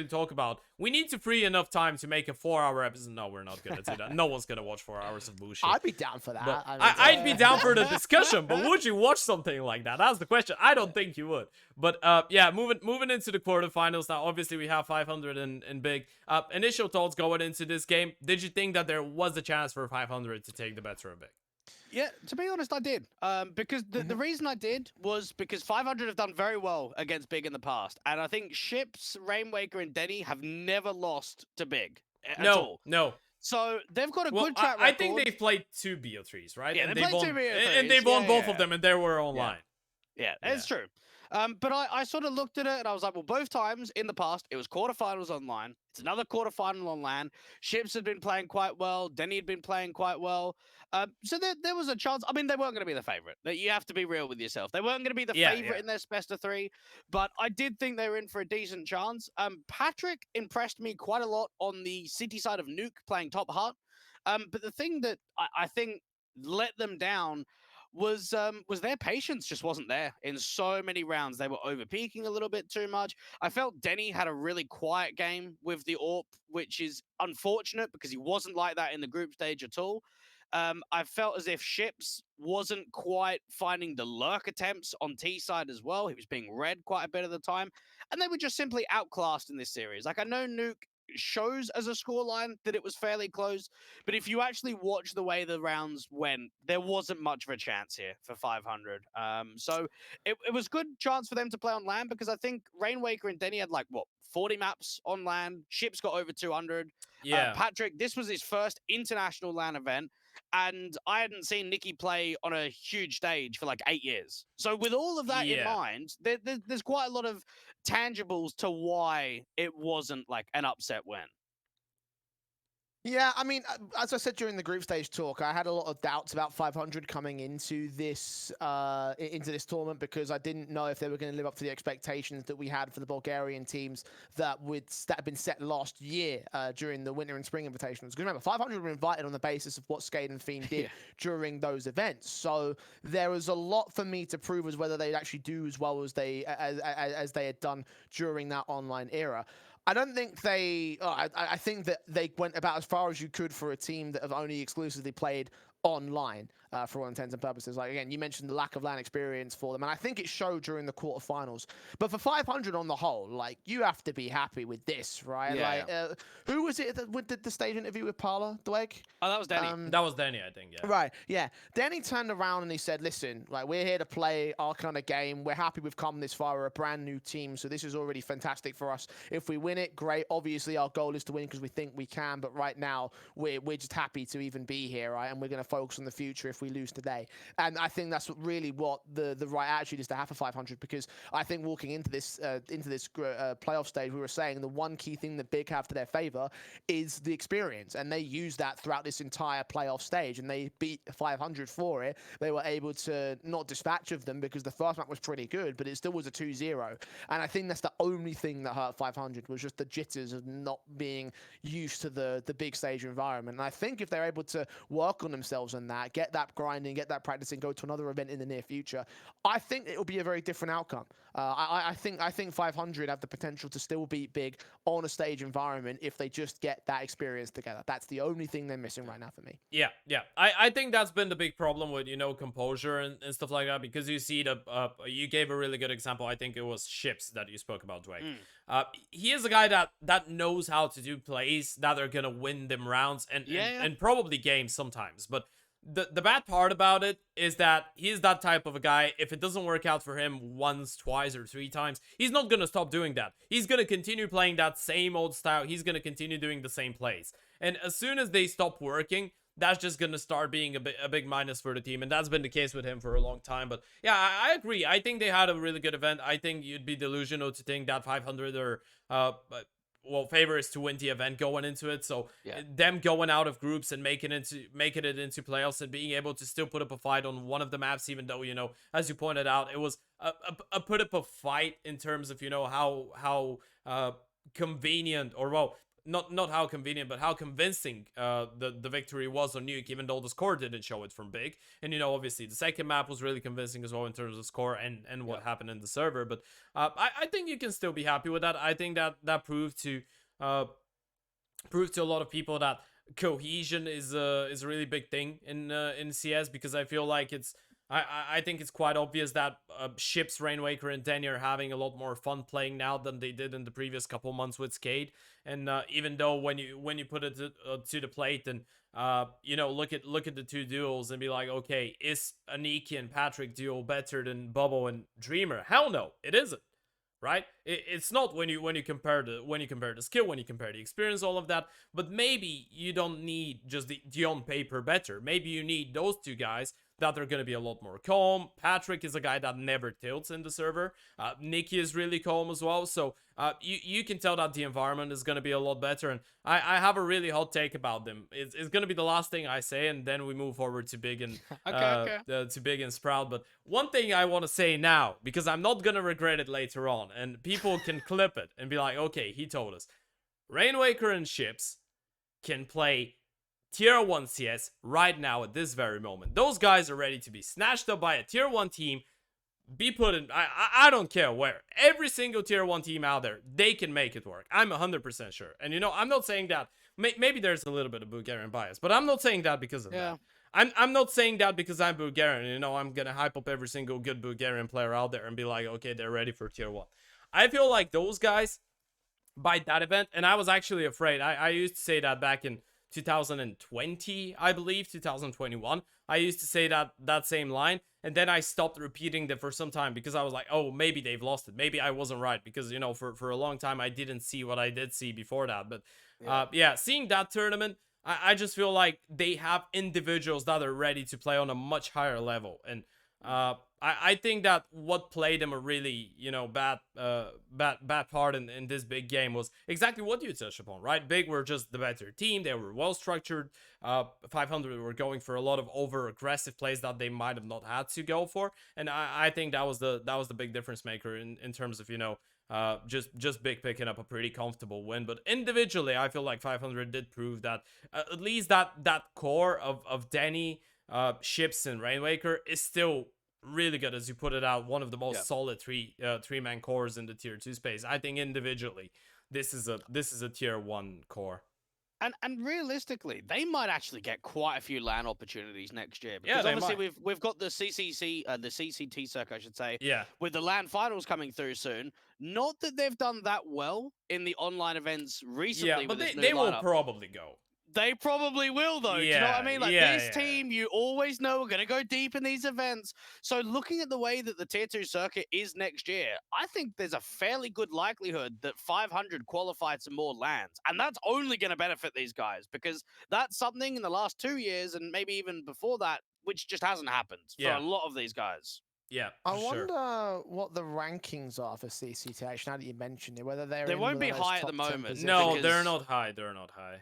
talk about. We need to free enough time to make a 4-hour episode. No, we're not gonna do that. No one's gonna watch 4 hours of bullshit. I'd be down for that. But I mean, I'd be down for the discussion, but would you watch something like that? That's the question. I don't think you would. But yeah, moving into the quarterfinals now. Obviously, we have 500 and big. Initial thoughts going into this game. Did you think that there was a chance for 500 to take the better of big? Yeah, to be honest, I did. Because the reason I did was because 500 have done very well against Big in the past. And I think Ships, Rainwaker, and Denny have never lost to Big at all. No. So they've got a Well, good track record. I think they've played 2 BO3s, right? Yeah, and they played 2 BO3s. And they've won both Yeah. of them, and they were online. Yeah, it's true. But I sort of looked at it and I was like, well, both times in the past, it was quarterfinals online. It's another quarterfinal on LAN. Ships had been playing quite well. Denny had been playing quite well. So there was a chance. I mean, they weren't going to be the favorite. You have to be real with yourself. They weren't going to be the favorite in this best of 3. But I did think they were in for a decent chance. Patrick impressed me quite a lot on the city side of Nuke playing top heart. But the thing that I think let them down was their patience just wasn't there in so many rounds. They were over peaking a little bit too much. I felt Denny had a really quiet game with the AWP, which is unfortunate because he wasn't like that in the group stage at all. I felt as if Ships wasn't quite finding the lurk attempts on T side as well. He was being read quite a bit of the time, and they were just simply outclassed in this series. Like, I know Nuke shows as a scoreline that it was fairly close, but if you actually watch the way the rounds went, there wasn't much of a chance here for 500. So it was good chance for them to play on land, because I think Rainwaker and Denny had like, what, 40 maps on land. Ships got over 200. Yeah. Patrick, this was his first international LAN event, and I hadn't seen Nicky play on a huge stage for like 8 years. So with all of that in Yeah. mind, there's quite a lot of tangibles to why it wasn't like an upset win. Yeah, I mean, as I said during the group stage talk, I had a lot of doubts about 500 coming into this tournament, because I didn't know if they were going to live up to the expectations that we had for the Bulgarian teams that had been set last year during the Winter and Spring Invitationals. Because remember, 500 were invited on the basis of what Skade and Fiend did during those events. So there was a lot for me to prove as whether they'd actually do as well as they had done during that online era. I don't think they. I think that they went about as far as you could for a team that have only exclusively played online for all intents and purposes. Like, again, you mentioned the lack of LAN experience for them, and I think it showed during the quarterfinals. But for 500 on the whole, like, you have to be happy with this, right? Yeah, Who was it that did the stage interview with Parla, Dweg? Oh, that was Danny. That was Danny, I think. Yeah. Right, yeah. Danny turned around and he said, listen, like, we're here to play our kind of game. We're happy we've come this far. We're a brand new team, so this is already fantastic for us. If we win it, great. Obviously, our goal is to win because we think we can, but right now, we're just happy to even be here, right? And we're going to focus on the future if we lose today. And I think that's really what the right attitude is to have for 500, because I think walking into this playoff stage, we were saying the one key thing that Big have to their favor is the experience, and they used that throughout this entire playoff stage, and they beat 500 for it. They were able to not dispatch of them, because the first map was pretty good, but it still was a 2-0. And I think that's the only thing that hurt 500 was just the jitters of not being used to the big stage environment. And I think if they're able to work on themselves on that, get that grinding, get that practicing, go to another event in the near future, I think it will be a very different outcome. I think 500 have the potential to still beat Big on a stage environment if they just get that experience together. That's the only thing they're missing right now for me. Yeah. I think that's been the big problem with, composure and stuff like that, because you see you gave a really good example. I think it was Ships that you spoke about, Dweg. He is a guy that knows how to do plays that are gonna win them rounds and probably games sometimes. But the bad part about it is that he's that type of a guy. If it doesn't work out for him once, twice, or 3 times, he's not gonna stop doing that. He's gonna continue playing that same old style. He's gonna continue doing the same plays. And as soon as they stop working, that's just gonna start being a big minus for the team, and that's been the case with him for a long time. But yeah, I agree. I think they had a really good event. I think you'd be delusional to think that 500 or favor is to win the event going into it. So them going out of groups and making it into playoffs and being able to still put up a fight on one of the maps, even though, as you pointed out, it was a put up a fight in terms of, how convenient, or not how convenient, but how convincing the victory was on Nuke, even though the score didn't show it from Big. And, obviously the second map was really convincing as well in terms of score and what happened in the server. But I think you can still be happy with that. I think that proved to a lot of people that cohesion is a really big thing in CS, because I feel like I think it's quite obvious that Ships, Rainwaker, and Danny are having a lot more fun playing now than they did in the previous couple months with Skade. And even though when you put it to the plate and look at the two duels and be like, okay, is a Nikki and Patrick duel better than Bubble and Dreamer? Hell no, it isn't. Right? It's not when you compare the skill, when you compare the experience, all of that. But maybe you don't need just the on paper better. Maybe you need those two guys that are going to be a lot more calm. Patrick is a guy that never tilts in the server. Nikki is really calm as well. So you can tell that the environment is going to be a lot better. And I have a really hot take about them. It's going to be the last thing I say, and then we move forward to Big and to Big and Sprout. But one thing I want to say now, because I'm not going to regret it later on, and people can clip it and be like, okay, he told us. Rainwaker and Ships can play Tier 1 CS right now at this very moment. Those guys are ready to be snatched up by a Tier 1 team, be put in, I don't care where. Every single Tier 1 team out there, they can make it work. I'm 100% sure. And I'm not saying that, maybe there's a little bit of Bulgarian bias, but I'm not saying that because of that. I'm not saying that because I'm Bulgarian. You know, I'm gonna hype up every single good Bulgarian player out there and be like, okay, they're ready for tier 1. I feel like those guys by that event, and I was actually afraid. I used to say that back in 2020, I believe, 2021. I used to say that same line, and then I stopped repeating it for some time because I was like, oh, maybe they've lost it. Maybe I wasn't right because, you know, for a long time I didn't see what I did see before that. But yeah, seeing that tournament, I just feel like they have individuals that are ready to play on a much higher level. And I think that what played them a really, you know, bad part in this big game was exactly what you touched upon, right? Big were just the better team. They were well structured. 500 were going for a lot of over aggressive plays that they might have not had to go for, and I think that was the big difference maker in terms of, you know, just Big picking up a pretty comfortable win. But individually, I feel like 500 did prove that at least that core of Denny, Ships, and Rainmaker is still really good, as you put it out. One of the most solid three-man cores in the tier 2 space. I think individually, this is a tier 1 core. And realistically, they might actually get quite a few LAN opportunities next year. Yeah, Because they obviously might. we've got the CCT circuit, I should say. Yeah. With the LAN finals coming through soon. Not that they've done that well in the online events recently. Yeah, with but this new they will lineup. probably go. They probably will, though. Do you know what I mean? Like, this team, you always know, are going to go deep in these events. So looking at the way that the Tier 2 circuit is next year, I think there's a fairly good likelihood that 500 qualify to more lands. And that's only going to benefit these guys, because that's something in the last 2 years, and maybe even before that, which just hasn't happened for a lot of these guys. Yeah, I wonder what the rankings are for CCTH, now that you mentioned it, whether they won't be high at the moment. No, they're not high. They're not high.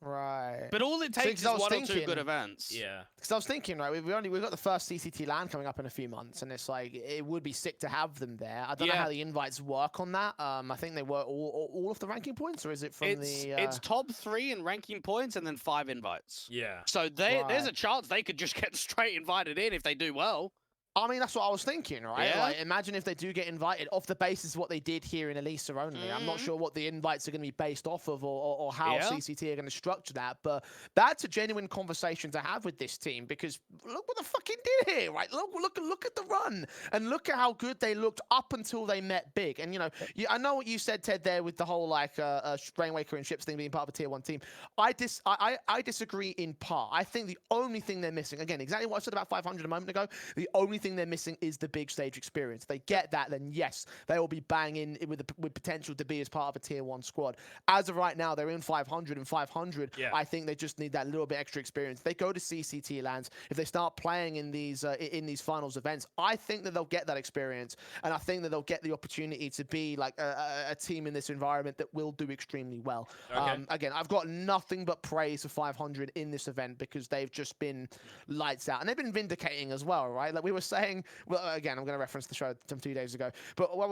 Right. But all it takes is one or two good events. Yeah. Because I was thinking, right, we've got the first CCT LAN coming up in a few months, and it's like, it would be sick to have them there. I don't know how the invites work on that. I think they were all of the ranking points, or is it from It's top 3 in ranking points and then 5 invites. Yeah. So there's a chance they could just get straight invited in if they do well. I mean, that's what I was thinking, right? Yeah. Like, imagine if they do get invited off the basis of what they did here in Elisa only. I'm not sure what the invites are going to be based off of, or how CCT are going to structure that, but that's a genuine conversation to have with this team, because look what the fucking did here, right? Look at the run, and look at how good they looked up until they met Big. And, you know, I know what you said, Ted, there with the whole, like, Rainwaker and Ships thing being part of a tier 1 team. I disagree in part. I think the only thing they're missing, again, exactly what I said about 500 a moment ago, the only thing they're missing is the big stage experience. If they get that, then yes, they will be banging with potential to be as part of a tier 1 squad. As of right now, they're in 500 and 500. Yeah. I think they just need that little bit extra experience. They go to CCT lands. If they start playing in these finals events, I think that they'll get that experience, and I think that they'll get the opportunity to be like a team in this environment that will do extremely well. Okay. Again, I've got nothing but praise for 500 in this event, because they've just been lights out, and they've been vindicating as well, right? Like we were saying, well, again, I'm going to reference the show from 2 days ago, but we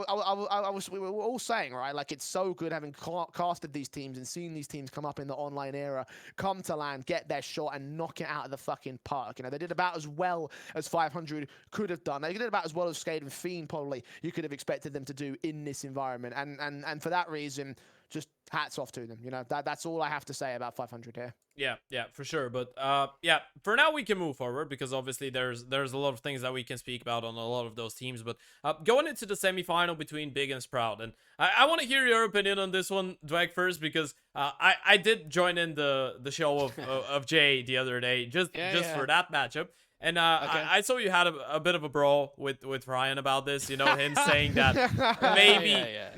were all saying, right, like, it's so good having casted these teams and seeing these teams come up in the online era, come to land, get their shot, and knock it out of the fucking park. You know, they did about as well as 500 could have done. They did about as well as Skade and Fiend probably you could have expected them to do in this environment, and for that reason, just hats off to them. You know, that's all I have to say about 500 here. Yeah, for sure. But yeah, for now we can move forward, because obviously there's a lot of things that we can speak about on a lot of those teams. But going into the semifinal between Big and Sprout, and I want to hear your opinion on this one, Dweg, first, because I did join in the show of Jay the other day just for that matchup. And I saw you had a bit of a brawl with Ryan about this, you know, him saying that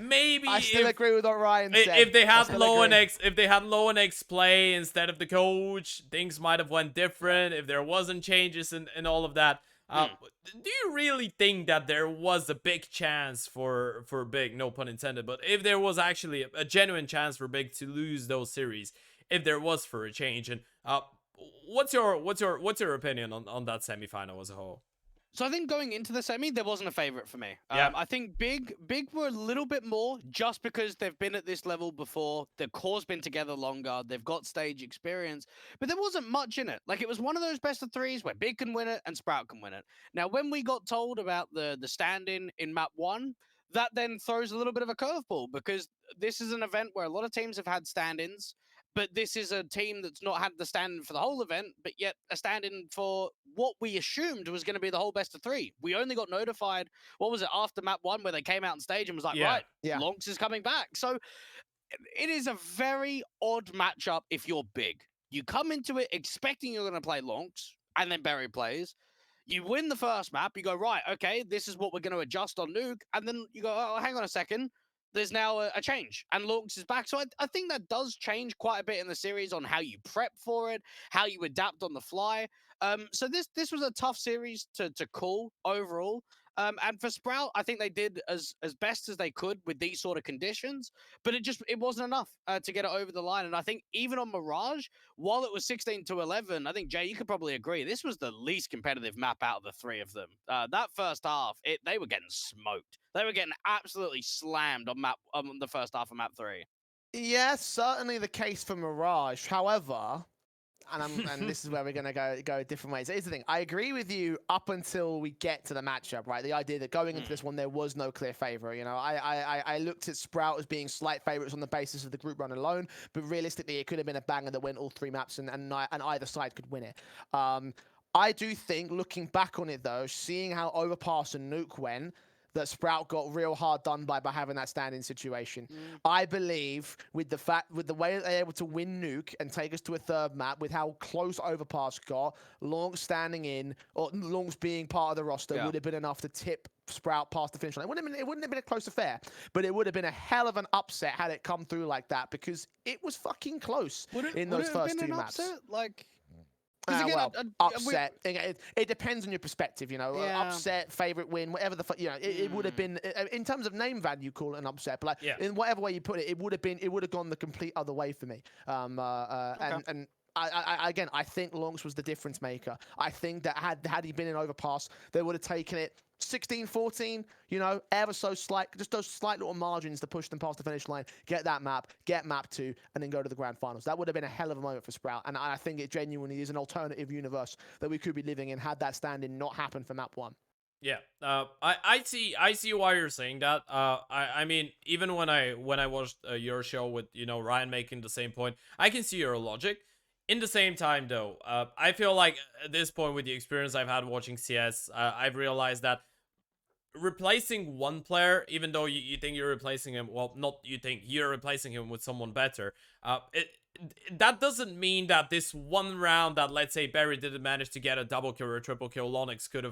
maybe I still agree with what Ryan said. If they had Low and X play instead of the coach, things might have went different if there wasn't changes and all of that. Do you really think that there was a big chance for Big, no pun intended, but if there was actually a genuine chance for Big to lose those series, if there was for a change? And what's your opinion on that semifinal as a whole? So I think going into the semi, there wasn't a favorite for me. I think Big were a little bit more, just because they've been at this level before. Their core's been together longer. They've got stage experience, but there wasn't much in it. Like, it was one of those best of threes where Big can win it and Sprout can win it. Now, when we got told about the stand-in map 1, that then throws a little bit of a curveball, because this is an event where a lot of teams have had stand-ins, but this is a team that's not had the stand-in for the whole event, but yet a stand-in for what we assumed was going to be the whole best of 3. We only got notified, what was it, after map 1, where they came out on stage and was like, right, Lonks is coming back. So it is a very odd matchup if you're big. You come into it expecting you're going to play Lonks, and then Berry plays. You win the first map, you go, right, okay, this is what we're going to adjust on Nuke, and then you go, oh, hang on a second, there's now a change, and Lonks is back. So I think that does change quite a bit in the series on how you prep for it, how you adapt on the fly. So this was a tough series to call overall. And for Sprout, I think they did as best as they could with these sort of conditions, but it wasn't enough to get it over the line. And I think even on Mirage, while it was 16-11, I think, Jay, you could probably agree, this was the least competitive map out of the 3 of them. That first half, they were getting smoked. They were getting absolutely slammed on the first half of map 3. Yeah, certainly the case for Mirage. However, and this is where we're going to go different ways. Here's the thing. I agree with you up until we get to the matchup, right? The idea that going into this one, there was no clear favorite. You know, I looked at Sprout as being slight favorites on the basis of the group run alone, but realistically, it could have been a banger that went all 3 maps and either side could win it. I do think, looking back on it though, seeing how Overpass and Nuke went, that Sprout got real hard done by having that stand-in situation. I believe with the way that they're able to win Nuke and take us to a 3rd map, with how close Overpass got, Lonks standing in, or Lonks being part of the roster, would have been enough to tip Sprout past the finish line. It wouldn't have been a close affair, but it would have been a hell of an upset had it come through like that, because it was fucking close in those first 2 maps. Like, well, upset. It depends on your perspective, you know. Upset, favorite win, whatever the fuck, you know. It would have been, in terms of name value, call it an upset. But like, in whatever way you put it, it would have gone the complete other way for me. And again, I think Lonks was the difference maker. I think that had he been in Overpass, they would have taken it 16-14, you know, ever so slight, just those slight little margins to push them past the finish line, get that map, get map 2, and then go to the grand finals. That would have been a hell of a moment for Sprout, and I think it genuinely is an alternative universe that we could be living in had that stand-in not happened for map 1. Yeah, I see why you're saying that. I mean, even when I watched your show with, you know, Ryan making the same point, I can see your logic. In the same time, though, I feel like at this point, with the experience I've had watching CS, I've realized that replacing one player, even though you think you're replacing him, well, not you think, you're replacing him with someone better, that doesn't mean that this one round that, let's say, Barry didn't manage to get a double kill or a triple kill, Lonix could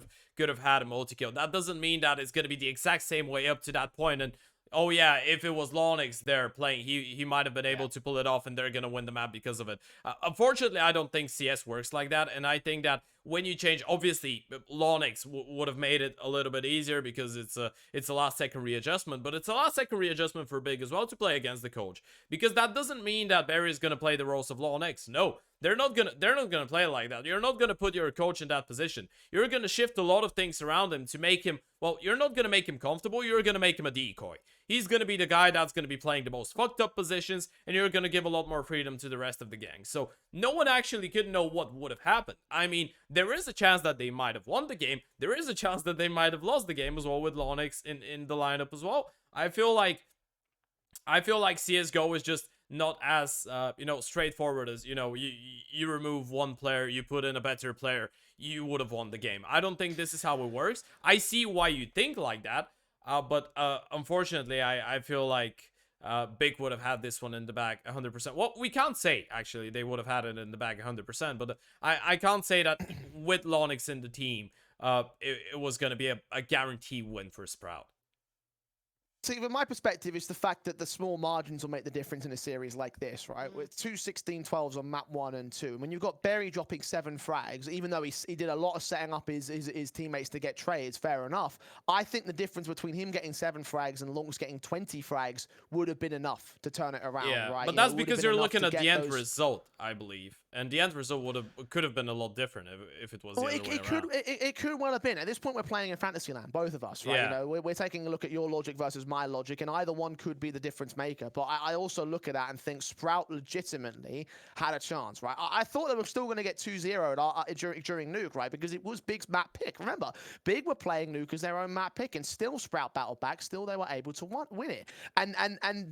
have had a multi-kill. That doesn't mean that it's going to be the exact same way up to that point, and oh yeah, if it was Lonix there playing, he might have been able to pull it off and they're gonna win the map because of it. Unfortunately, I don't think CS works like that, and I think that when you change, obviously Lonix would have made it a little bit easier because it's a last second readjustment, but it's a last second readjustment for Big as well to play against the coach, because that doesn't mean that Barry is gonna play the roles of Lonix. No, they're not gonna play like that. You're not gonna put your coach in that position. You're gonna shift a lot of things around him to make him, well, you're not gonna make him comfortable, you're gonna make him a decoy. He's gonna be the guy that's gonna be playing the most fucked up positions, and you're gonna give a lot more freedom to the rest of the gang. So no one actually could know what would have happened. I mean, there is a chance that they might have won the game. There is a chance that they might have lost the game as well with Lonix in the lineup as well. I feel like Csgo is just not as you know, straightforward as, you know, you remove one player, you put in a better player, you would have won the game. I don't think this is how it works. I see why you think like that, but unfortunately I feel like Big would have had this one in the bag 100%. Well, we can't say actually they would have had it in the bag 100%, but I can't say that with Lonix in the team it was going to be a guaranteed win for Sprout. See, from my perspective, it's the fact that the small margins will make the difference in a series like this, right? With 2 16-12s on map 1 and 2. When you've got Berry dropping 7 frags, even though he did a lot of setting up his teammates to get trades, fair enough. I think the difference between him getting 7 frags and Lonks getting 20 frags would have been enough to turn it around, right? But that's because you're looking at the end result, I believe. And the end result could have been a lot different if it was the other way around. It could well have been. At this point, we're playing in Fantasyland, both of us, right? Yeah. You know, we're taking a look at your logic versus my logic, and either one could be the difference maker. But I also look at that and think Sprout legitimately had a chance, right? I thought they were still going to get 2-0 during Nuke, right? Because it was Big's map pick. Remember, Big were playing Nuke as their own map pick, and still Sprout battled back. Still, they were able to win it. And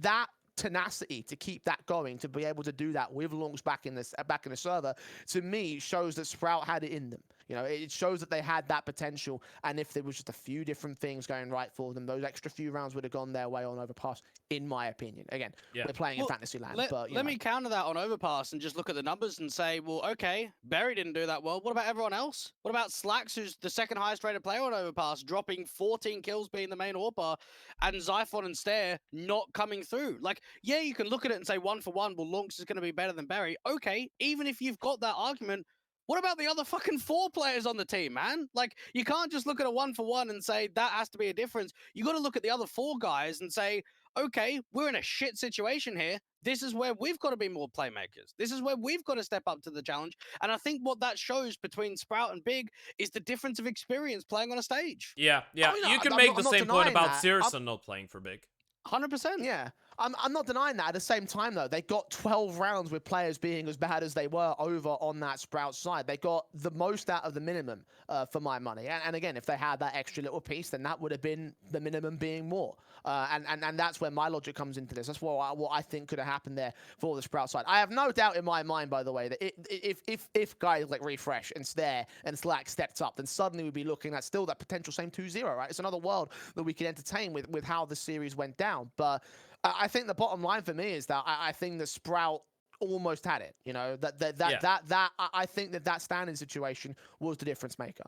that tenacity to keep that going, to be able to do that with Lunks back in the server, to me shows that Sprout had it in them. You know, it shows that they had that potential, and if there was just a few different things going right for them, those extra few rounds would have gone their way on Overpass, in my opinion. Again, we're playing in Fantasyland, but let me counter that on Overpass and just look at the numbers and say, well, okay, Berry didn't do that well. What about everyone else? What about Slacks, who's the second highest rated player on Overpass, dropping 14 kills, being the main AWPer, and Zyphon and Stare not coming through? Like, yeah, you can look at it and say 1-for-1, well, Lunks is going to be better than Berry. Okay, even if you've got that argument, what about the other fucking 4 players on the team, man? Like, you can't just look at a 1-for-1 and say that has to be a difference. You got to look at the other 4 guys and say, okay, we're in a shit situation here. This is where we've got to be more playmakers. This is where we've got to step up to the challenge. And I think what that shows between Sprout and Big is the difference of experience playing on a stage. Yeah. Oh, no, You can I'm make not- the I'm not same point denying about that. syrsoN not playing for Big. 100%. Yeah, I'm not denying that. At the same time, though, they got 12 rounds with players being as bad as they were over on that Sprout side. They got the most out of the minimum for my money. And again, if they had that extra little piece, then that would have been the minimum being more. And that's where my logic comes into this. That's what I think could have happened there for the Sprout side. I have no doubt in my mind, by the way, that if guys like Refresh and Stare and Slack stepped up, then suddenly we'd be looking at still that potential same 2-0, right? It's another world that we could entertain with how the series went down. But I think the bottom line for me is that I think that Sprout almost had it. You know, I think that standing situation was the difference maker.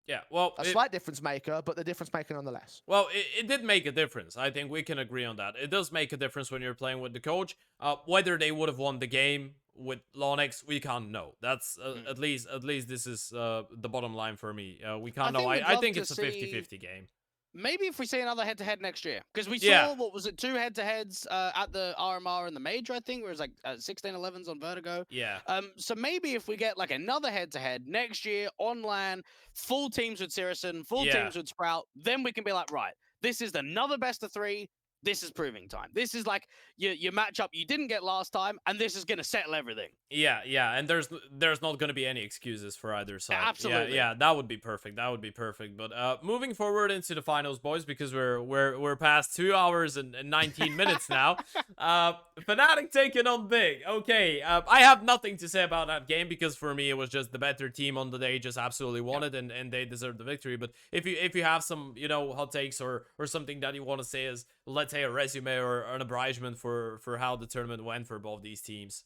Yeah, well, A slight difference maker, but the difference maker nonetheless. Well, it did make a difference. I think we can agree on that. It does make a difference when you're playing with the coach. Whether they would have won the game with Lonix, we can't know. That's at least this is the bottom line for me. We can't know. I think it's a 50-50 game. Maybe if we see another head-to-head next year. Because we saw, what was it, 2 head-to-heads at the RMR and the Major, I think, where it was like 16-11s on Vertigo. Yeah. So maybe if we get like another head-to-head next year on LAN, full teams with syrsoN, full teams with Sprout, then we can be like, right, this is another best of 3. This is proving time. This is like your matchup you didn't get last time, and this is going to settle everything. Yeah, and there's not going to be any excuses for either side. Absolutely. Yeah, that would be perfect. That would be perfect. But moving forward into the finals, boys, because we're past 2 hours and 19 minutes now. Fnatic taking on Big. Okay, I have nothing to say about that game because for me it was just the better team on the day, just absolutely won it, and they deserved the victory. But if you have some hot takes or something that you want to say as, let's say, a resume or an abridgment for how the tournament went for both these teams.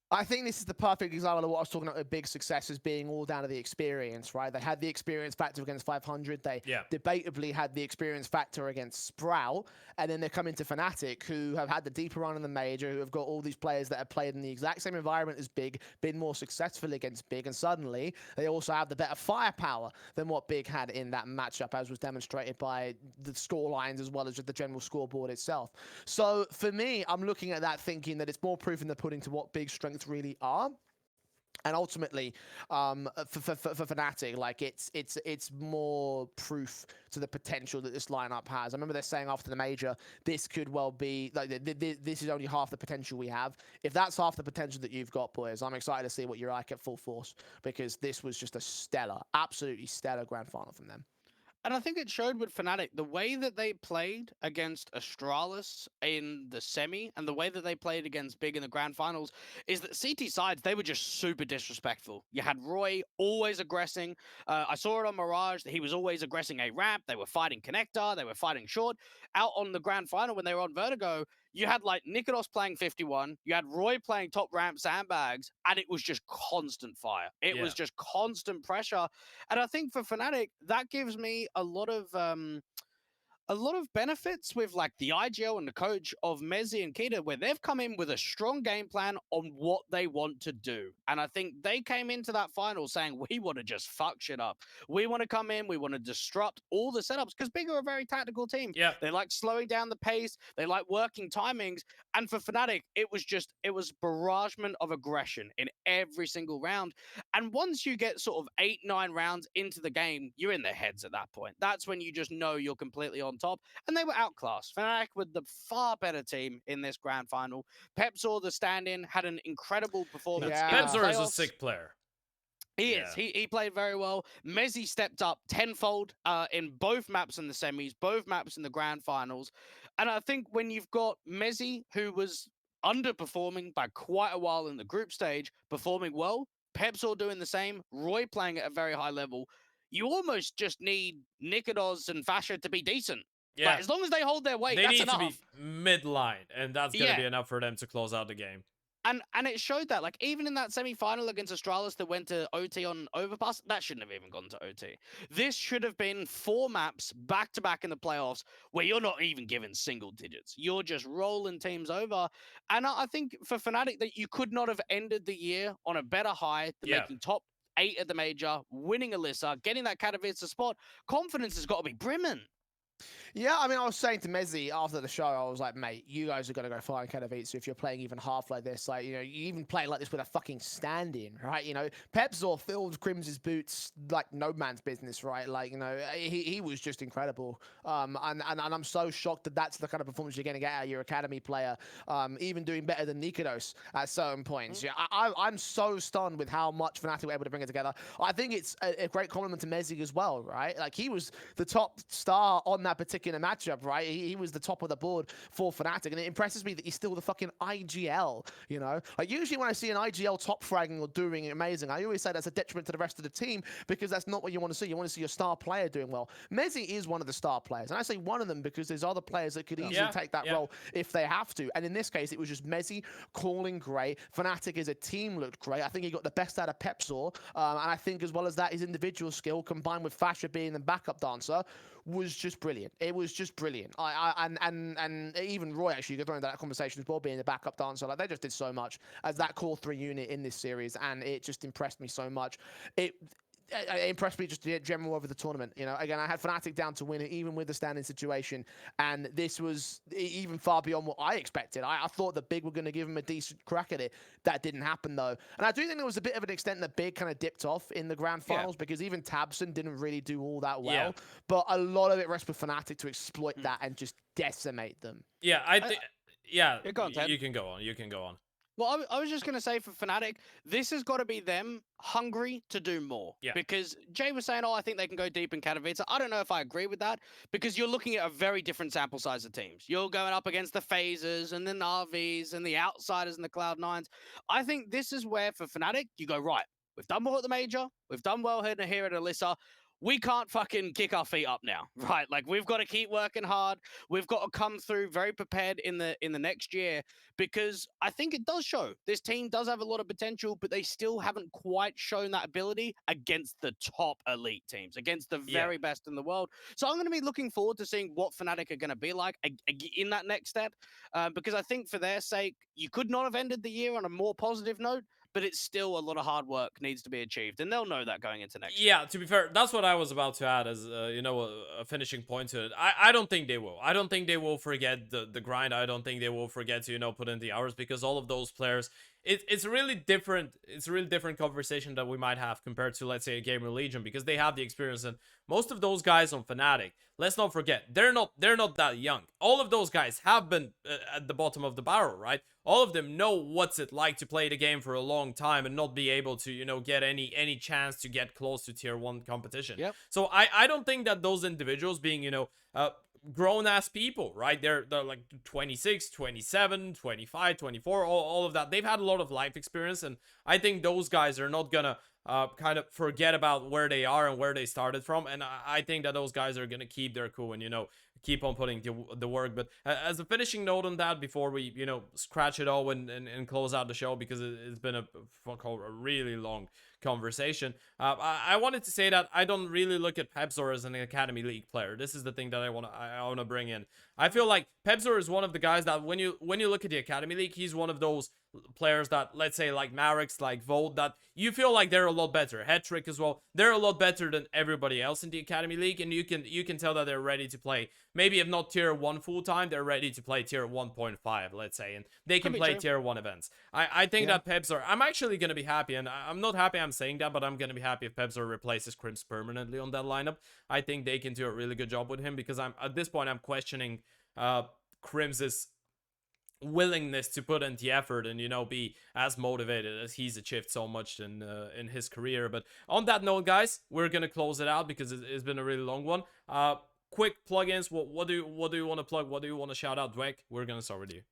I think this is the perfect example of what I was talking about with big successes being all down to the experience, right? They had the experience factor against 500. They debatably had the experience factor against Sprout. And then they come into Fnatic, who have had the deeper run in the Major, who have got all these players that have played in the exact same environment as Big, been more successful against Big. And suddenly, they also have the better firepower than what Big had in that matchup, as was demonstrated by the score lines as well as just the general scoreboard itself. So for me, I'm looking at that thinking that it's more proof in the pudding to what Big's strengths really are. And ultimately, for Fnatic, like it's more proof to the potential that this lineup has. I remember they're saying after the Major, this could well be like this is only half the potential we have. If that's half the potential that you've got, boys, I'm excited to see what you're like at full force, because this was just a stellar, absolutely stellar grand final from them. And I think it showed with Fnatic, the way that they played against Astralis in the semi and the way that they played against Big in the grand finals is that CT sides, they were just super disrespectful. You had Roy always aggressing. I saw it on Mirage that he was always aggressing a ramp. They were fighting connector. They were fighting short. Out on the grand final when they were on Vertigo, you had like Nikodos playing 51. You had Roy playing top ramp sandbags, and it was just constant fire. It was just constant pressure. And I think for Fnatic, that gives me a lot of benefits with like the IGL and the coach of Mezzi and Kita, where they've come in with a strong game plan on what they want to do. And I think they came into that final saying, we want to just fuck shit up. We want to come in, we want to disrupt all the setups, because Big are a very tactical team. Yeah. They like slowing down the pace. They like working timings. And for Fnatic, it was barragement of aggression in every single round. And once you get sort of 8-9 rounds into the game, you're in their heads at that point. That's when you just know you're completely on top, and they were outclassed. Fnatic were the far better team in this grand final. Pepzor, the stand-in, had an incredible performance. Pepzor is a sick player. He is. He played very well. Mezzi stepped up tenfold in both maps in the semis, both maps in the grand finals. And I think when you've got Messi, who was underperforming by quite a while in the group stage, performing well, Pepsor doing the same, Roy playing at a very high level, you almost just need Nikodos and Fasha to be decent. Yeah, Like, as long as they hold their weight, they that's need to enough. be mid-line, and that's gonna Yeah. be enough for them to close out the game. And it showed that, like, even in that semi-final against Astralis that went to OT on Overpass, that shouldn't have even gone to OT. This should have been 4 maps back-to-back in the playoffs where you're not even given single digits. You're just rolling teams over. And I think for Fnatic that you could not have ended the year on a better high than making top 8 at the major, winning Elisa, getting that Katowice spot. Confidence has got to be brimming. Yeah, I mean, I was saying to Mezzi after the show, I was like, mate, you guys are going to go far in Katowice if you're playing even half like this. Like, you know, you even play like this with a fucking stand-in, right? You know, Pepsor filled Crim's boots like no man's business, right? Like, you know, he was just incredible. And I'm so shocked that that's the kind of performance you're going to get out of your academy player, even doing better than Nikodos at certain points. Yeah, I'm so stunned with how much Fnatic were able to bring it together. I think it's a great compliment to Mezzi as well, right? Like, he was the top star on that particular matchup, right? He was the top of the board for Fnatic, and it impresses me that he's still the fucking IGL, you know? Like, usually when I see an IGL top fragging or doing amazing, I always say that's a detriment to the rest of the team because that's not what you want to see. You want to see your star player doing well. Mezzi is one of the star players, and I say one of them because there's other players that could easily take that role if they have to, and in this case, it was just Mezzi calling great. Fnatic as a team looked great. I think he got the best out of Pepsor, and I think as well as that, his individual skill combined with Fasha being the backup dancer was just brilliant. It was just brilliant. And even Roy actually, you could throw into that conversation as well, being the backup dancer. Like, they just did so much as that core 3 unit in this series, and it just impressed me so much. It impressed me just in general over the tournament. You know, again, I had Fnatic down to win it, even with the standing situation, and this was even far beyond what I expected. I thought that Big were going to give him a decent crack at it. That didn't happen, though. And I do think there was a bit of an extent that Big kind of dipped off in the grand finals because even Tabson didn't really do all that well. But a lot of it rests with Fnatic to exploit that and just decimate them. Yeah, I think. Yeah, go on, Ted. you can go on. You can go on. Well, I was just going to say for Fnatic, this has got to be them hungry to do more. Yeah. Because Jay was saying, oh, I think they can go deep in Katowice. I don't know if I agree with that because you're looking at a very different sample size of teams. You're going up against the Phasers and the Na'Vis and the Outsiders and the Cloud9s. I think this is where for Fnatic, you go, right, we've done well at the Major. We've done well here at Elisa. We can't fucking kick our feet up now, right? Like, we've got to keep working hard. We've got to come through very prepared in the next year because I think it does show this team does have a lot of potential, but they still haven't quite shown that ability against the top elite teams, against the very best in the world. So I'm going to be looking forward to seeing what Fnatic are going to be like in that next step because I think for their sake, you could not have ended the year on a more positive note, but it's still a lot of hard work needs to be achieved, and they'll know that going into next year. Yeah, to be fair, that's what I was about to add as, you know, a finishing point to it. I don't think they will. I don't think they will forget the grind. I don't think they will forget to, you know, put in the hours because all of those players, it's a really different conversation that we might have compared to, let's say, a Gamer Legion because they have the experience, and most of those guys on Fnatic, let's not forget, they're not that young. All of those guys have been at the bottom of the barrel, right? All of them know what's it like to play the game for a long time and not be able to, you know, get any chance to get close to tier 1 competition. Yep. So I don't think that those individuals being, you know, grown-ass people, right? They're like 26, 27, 25, 24, all of that. They've had a lot of life experience, and I think those guys are not gonna kind of forget about where they are and where they started from, and I think that those guys are gonna keep their cool and, you know, keep on putting the work. But as a finishing note on that, before we, you know, scratch it all and close out the show, because it's been a really long conversation, I wanted to say that I don't really look at Pepsor as an Academy League player. This is the thing that I want to bring in. I feel like Pepsor is one of the guys that when you look at the Academy League, he's one of those players that, let's say, like Marix, like Volt, that you feel like they're a lot better. Hetrick as well, they're a lot better than everybody else in the Academy League, and you can tell that they're ready to play, maybe if not tier 1 full time, they're ready to play tier 1.5, let's say, and they can play tier 1 events. I think that Pepsor, I'm actually gonna be happy, and I'm not happy I'm saying that, but I'm gonna be happy if Pepsor replaces Crims permanently on that lineup. I think they can do a really good job with him, because at this point I'm questioning Crims's willingness to put in the effort and, you know, be as motivated as he's achieved so much in his career. But on that note, guys, we're gonna close it out because it's been a really long one. quick plugins. What do you want to plug? What do you want to shout out, Dweg? We're gonna start with you.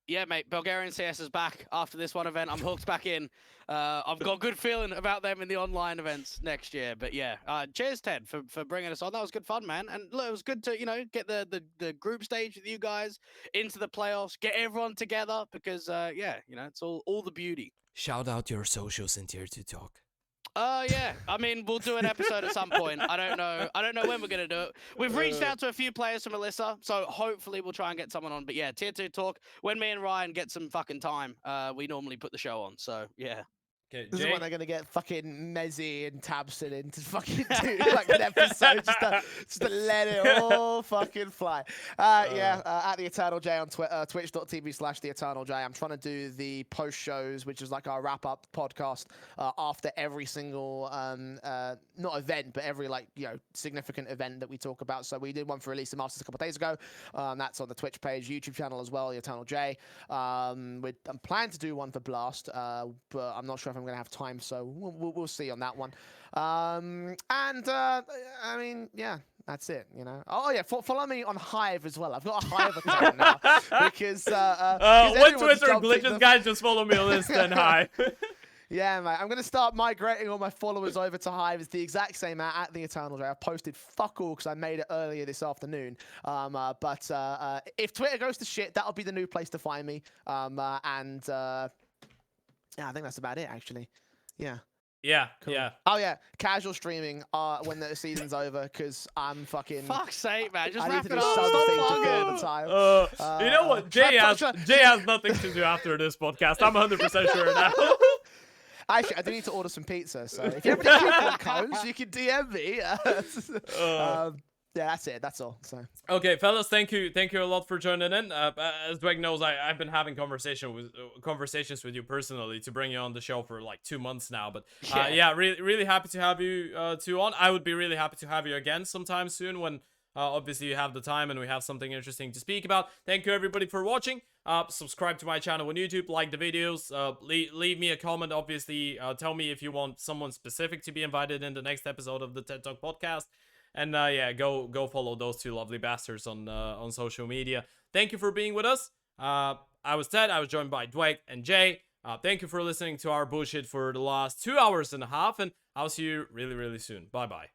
Yeah, mate, Bulgarian CS is back after this one event. I'm hooked back in. I've got a good feeling about them in the online events next year. But yeah, cheers, Ted, for bringing us on. That was good fun, man. And look, it was good to, get the group stage with you guys into the playoffs, get everyone together because, it's all the beauty. Shout out your socials in tier 2 talk. Yeah. I mean, we'll do an episode at some point. I don't know when we're gonna do it. We've reached out to a few players from Elisa, so hopefully we'll try and get someone on. But yeah, tier 2 talk. When me and Ryan get some fucking time, we normally put the show on. So yeah. Okay, This is Jay? when they're gonna get fucking Mezzy and Tabson in to fucking do like an episode just to let it all fucking fly. At TheEternalJay on Twitter, twitch.tv/TheEternalJay. I'm trying to do the post shows, which is like our wrap up podcast after every single not event, but every significant event that we talk about. So we did one for Elisa Masters a couple of days ago. That's on the Twitch page, YouTube channel as well, TheEternalJay. I'm planning to do one for Blast, but I'm not sure if I'm going to have time, so we'll see on that one. I mean, yeah, that's it, Oh, yeah, follow me on Hive as well. I've got a Hive account now because when Twitter glitches, guys, just follow me on Insta Hive. Yeah, mate. I'm going to start migrating all my followers over to Hive. It's the exact same at TheEternalJay. I posted fuck all because I made it earlier this afternoon. But if Twitter goes to shit, that'll be the new place to find me. Yeah, I think that's about it, actually. Yeah. Yeah, cool. Yeah. Oh, yeah. Casual streaming when the season's over because I'm fucking... Fuck's sake, man. Just I wrap need it to do up. something Stop to do all plugging. the time. You know what? Jay has nothing to do after this podcast. I'm 100% sure now. Actually, I do need to order some pizza, so if you have any coupon codes, you can DM me. Yeah, that's it. That's all. So. Okay, fellas, thank you a lot for joining in. As Dweg knows, I've been having conversations with you personally to bring you on the show for like 2 months now. But really happy to have you two on. I would be really happy to have you again sometime soon when obviously you have the time and we have something interesting to speak about. Thank you everybody for watching. Subscribe to my channel on YouTube, like the videos, leave me a comment. Obviously, tell me if you want someone specific to be invited in the next episode of the TED Talk podcast. And go follow those two lovely bastards on social media. Thank you for being with us. I was Ted. I was joined by Dweg and Jay. Thank you for listening to our bullshit for the last 2 hours and a half, and I'll see you really, really soon. Bye bye.